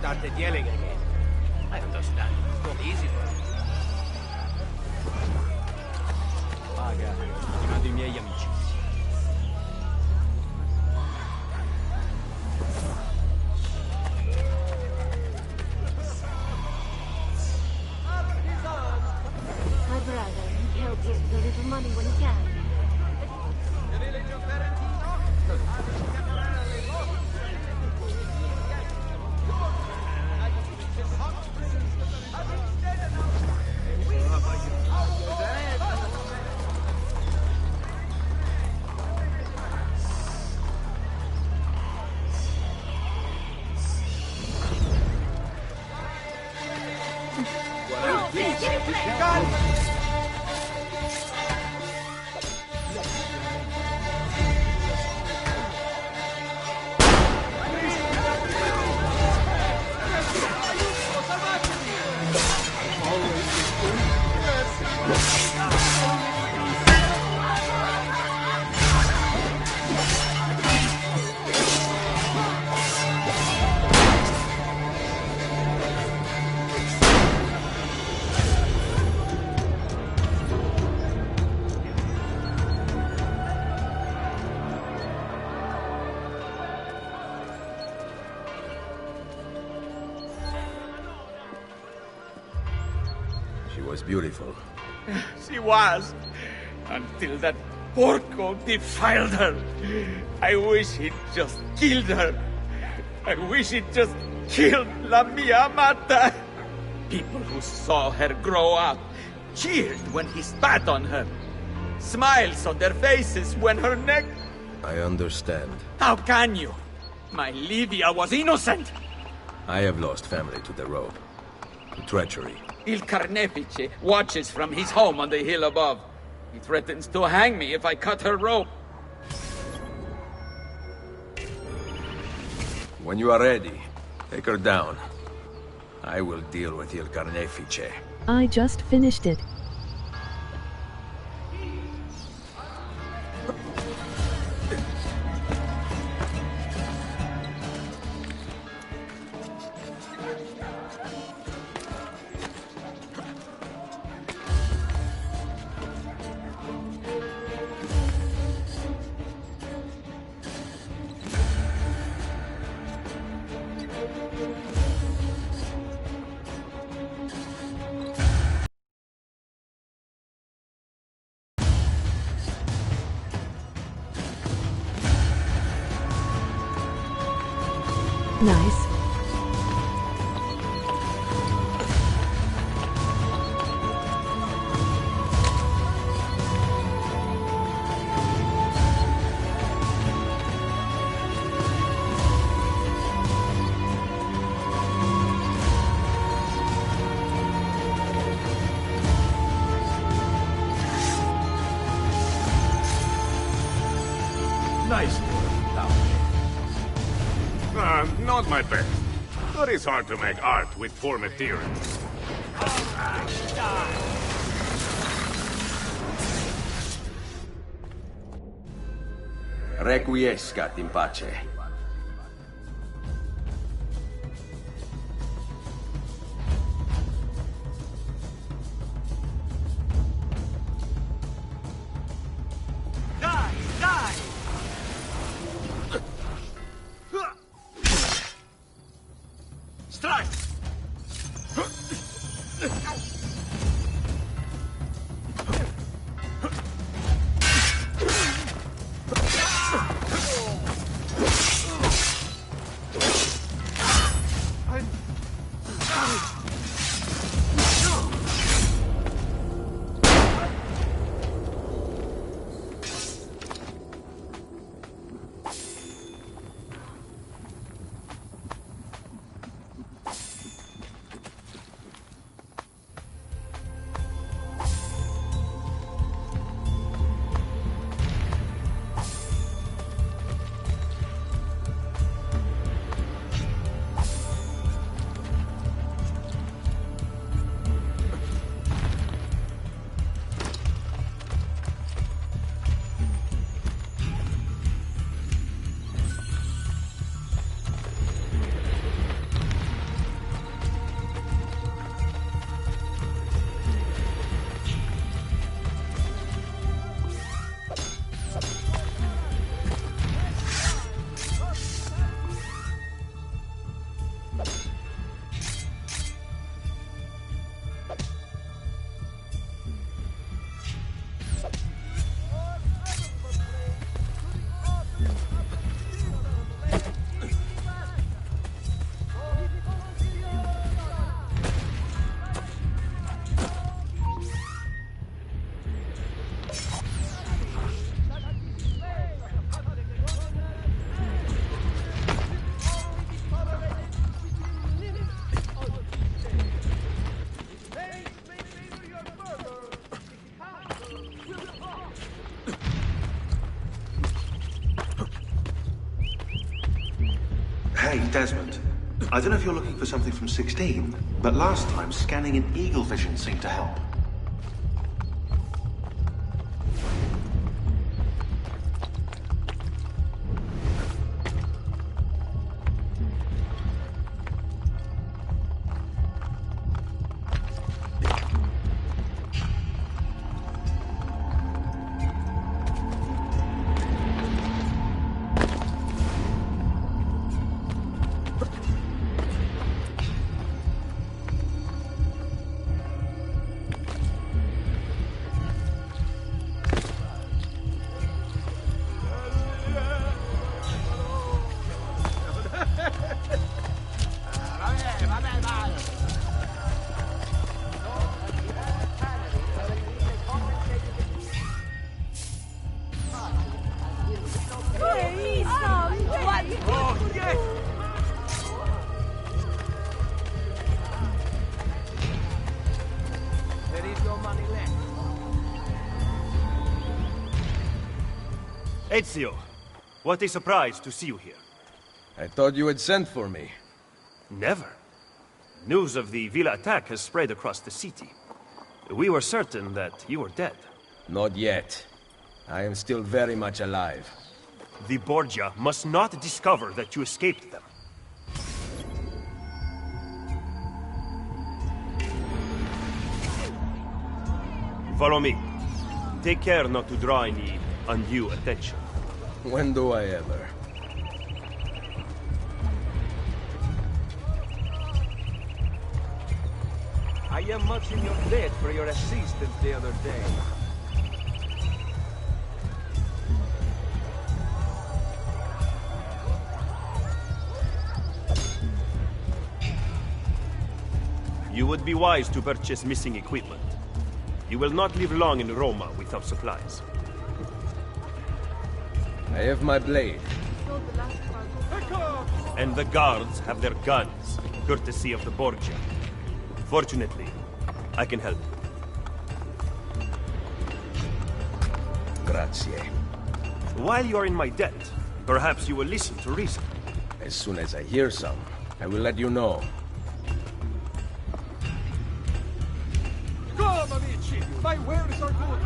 started yelling again. I understand. It's not easy for him. Paga, ho chiamato I miei amici. My brother, he helps us with a little money when he can. Beautiful. She was, until that porco defiled her. I wish he'd just killed her. I wish he'd just killed La Mia Amata. People who saw her grow up cheered when he spat on her. Smiles on their faces when her neck... I understand. How can you? My Livia was innocent. I have lost family to the rope. To treachery. Il Carnefice watches from his home on the hill above. He threatens to hang me if I cut her rope. When you are ready, take her down. I will deal with Il Carnefice. I just finished it. Nice. Nice work, Laure. Not my best. But it's hard to make art with poor materials. Requiescat in pace. Hey, Desmond. I don't know if you're looking for something from 16, but last time scanning in eagle vision seemed to help. Ezio, what a surprise to see you here. I thought you had sent for me. Never. News of the Villa attack has spread across the city. We were certain that you were dead. Not yet. I am still very much alive. The Borgia must not discover that you escaped them. Follow me. Take care not to draw any undue attention. When do I ever? I am much in your debt for your assistance the other day. You would be wise to purchase missing equipment. You will not live long in Roma without supplies. I have my blade. And the guards have their guns, courtesy of the Borgia. Fortunately, I can help. Grazie. While you are in my debt, perhaps you will listen to reason. As soon as I hear some, I will let you know. Come, amici! My wares are good!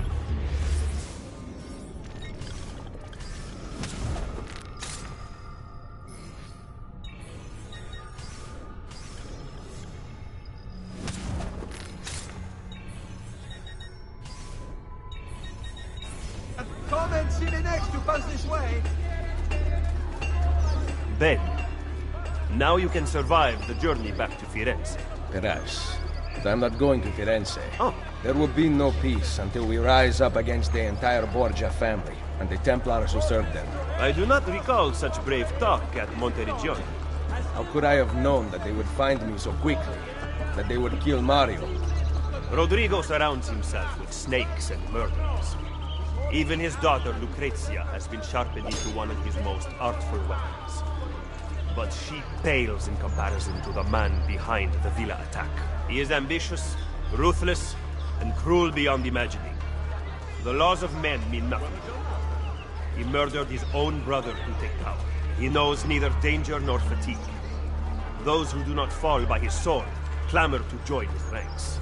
Come and see the next to pass this way! Ben, now you can survive the journey back to Firenze. Perhaps. But I'm not going to Firenze. Oh. There will be no peace until we rise up against the entire Borgia family and the Templars who serve them. I do not recall such brave talk at Monteriggioni. How could I have known that they would find me so quickly? That they would kill Mario? Rodrigo surrounds himself with snakes and murderers. Even his daughter Lucrezia has been sharpened into one of his most artful weapons. But she pales in comparison to the man behind the Villa attack. He is ambitious, ruthless, and cruel beyond imagining. The laws of men mean nothing to him. He murdered his own brother to take power. He knows neither danger nor fatigue. Those who do not fall by his sword clamor to join his ranks.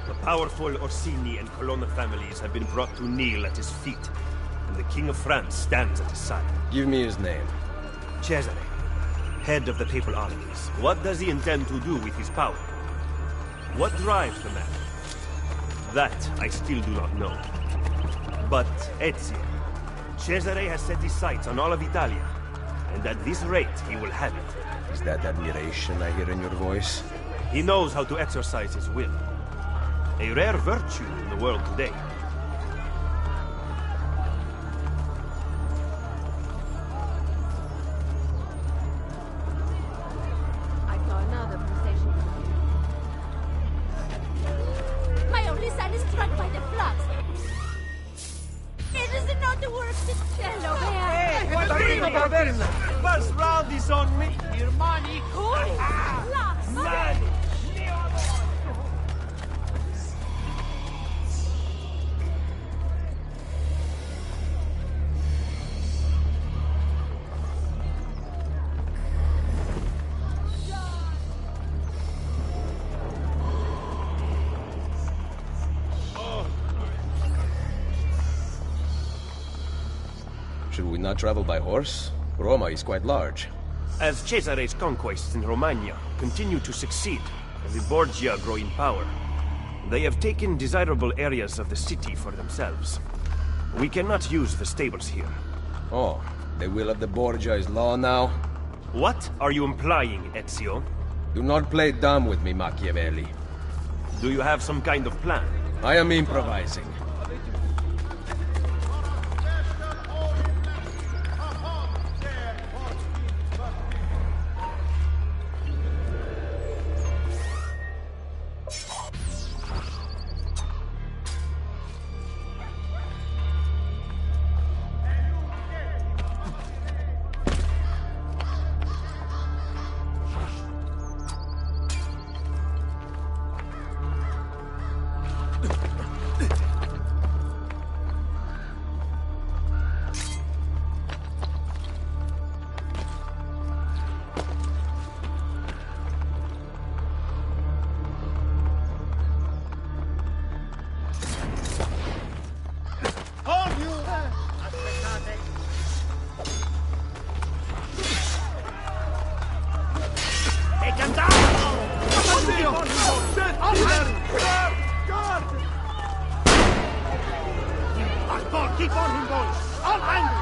The powerful Orsini and Colonna families have been brought to kneel at his feet, and the King of France stands at his side. Give me his name. Cesare, head of the papal armies. What does he intend to do with his power? What drives the man? That I still do not know. But Ezio, Cesare has set his sights on all of Italia, and at this rate he will have it. Is that admiration I hear in your voice? He knows how to exercise his will. A rare virtue in the world today. I saw another procession. My only son is struck by the floods. It is not the work to cello. Hey, what's round is on me? Your money. Money. Should we not travel by horse? Roma is quite large. As Cesare's conquests in Romagna continue to succeed, and the Borgia grow in power, they have taken desirable areas of the city for themselves. We cannot use the stables here. Oh, the will of the Borgia is law now? What are you implying, Ezio? Do not play dumb with me, Machiavelli. Do you have some kind of plan? I am improvising. Keep on him, boys! All angry!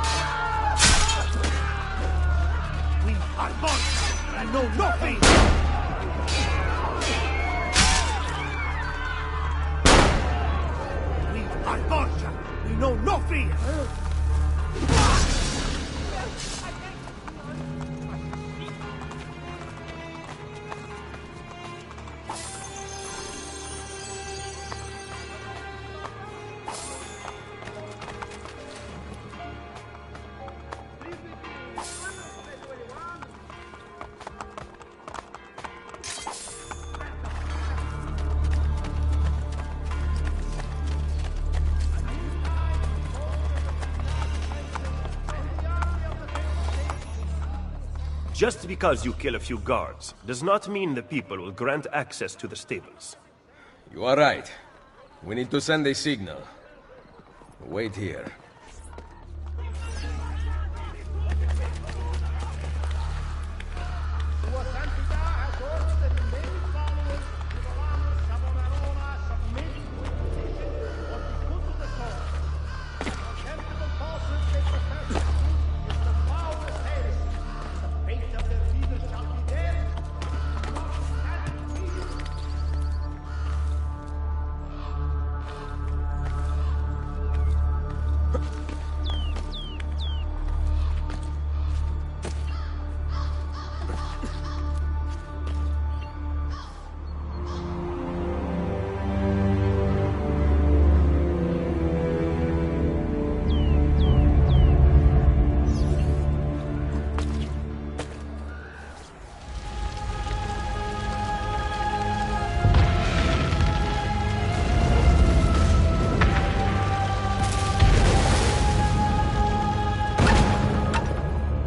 We are Borgia and know no fear! We are Borgia! We know no fear! Just because you kill a few guards does not mean the people will grant access to the stables. You are right. We need to send a signal. Wait here.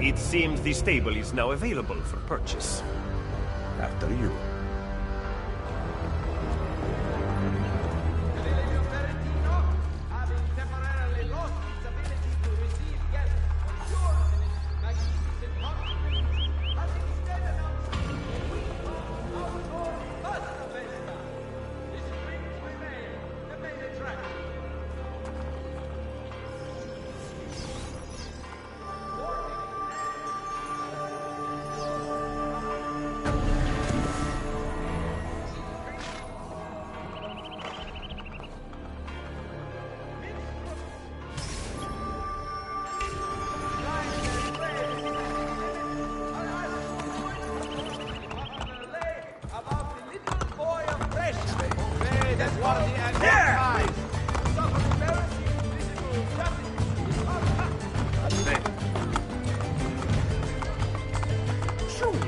It seems the stable is now available for purchase. After you.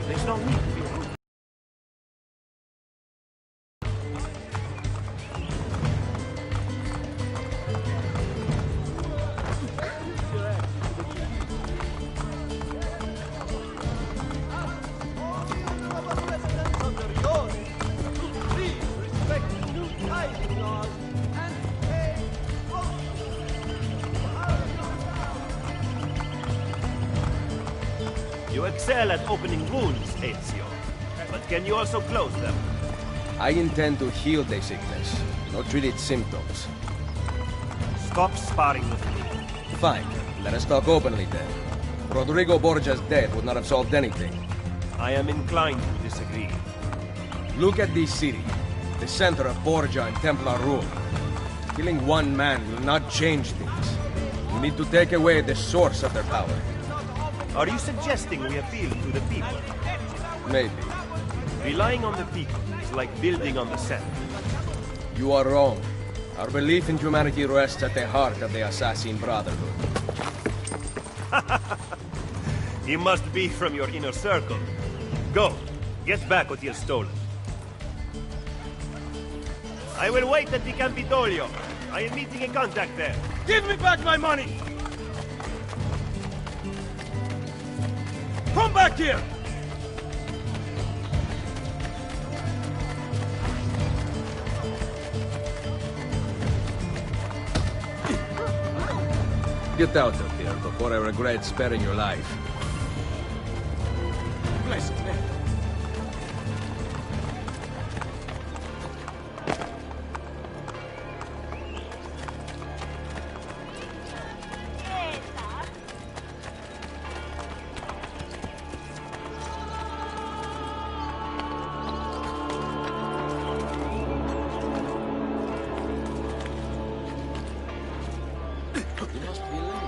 There's no need to be rude. excel at opening wounds, Ezio. But can you also close them? I intend to heal the sickness, not treat its symptoms. Stop sparring with me. Fine. Let us talk openly then. Rodrigo Borgia's death would not have solved anything. I am inclined to disagree. Look at this city, the center of Borgia and Templar rule. Killing one man will not change things. We need to take away the source of their power. Are you suggesting we appeal to the people? Maybe. Relying on the people is like building on the sand. You are wrong. Our belief in humanity rests at the heart of the Assassin Brotherhood. He must be from your inner circle. Go, get back what you have stolen. I will wait at the Campidoglio. I am meeting a contact there. Give me back my money! Come back here! Get out of here before I regret sparing your life. Blessed name. You must be late.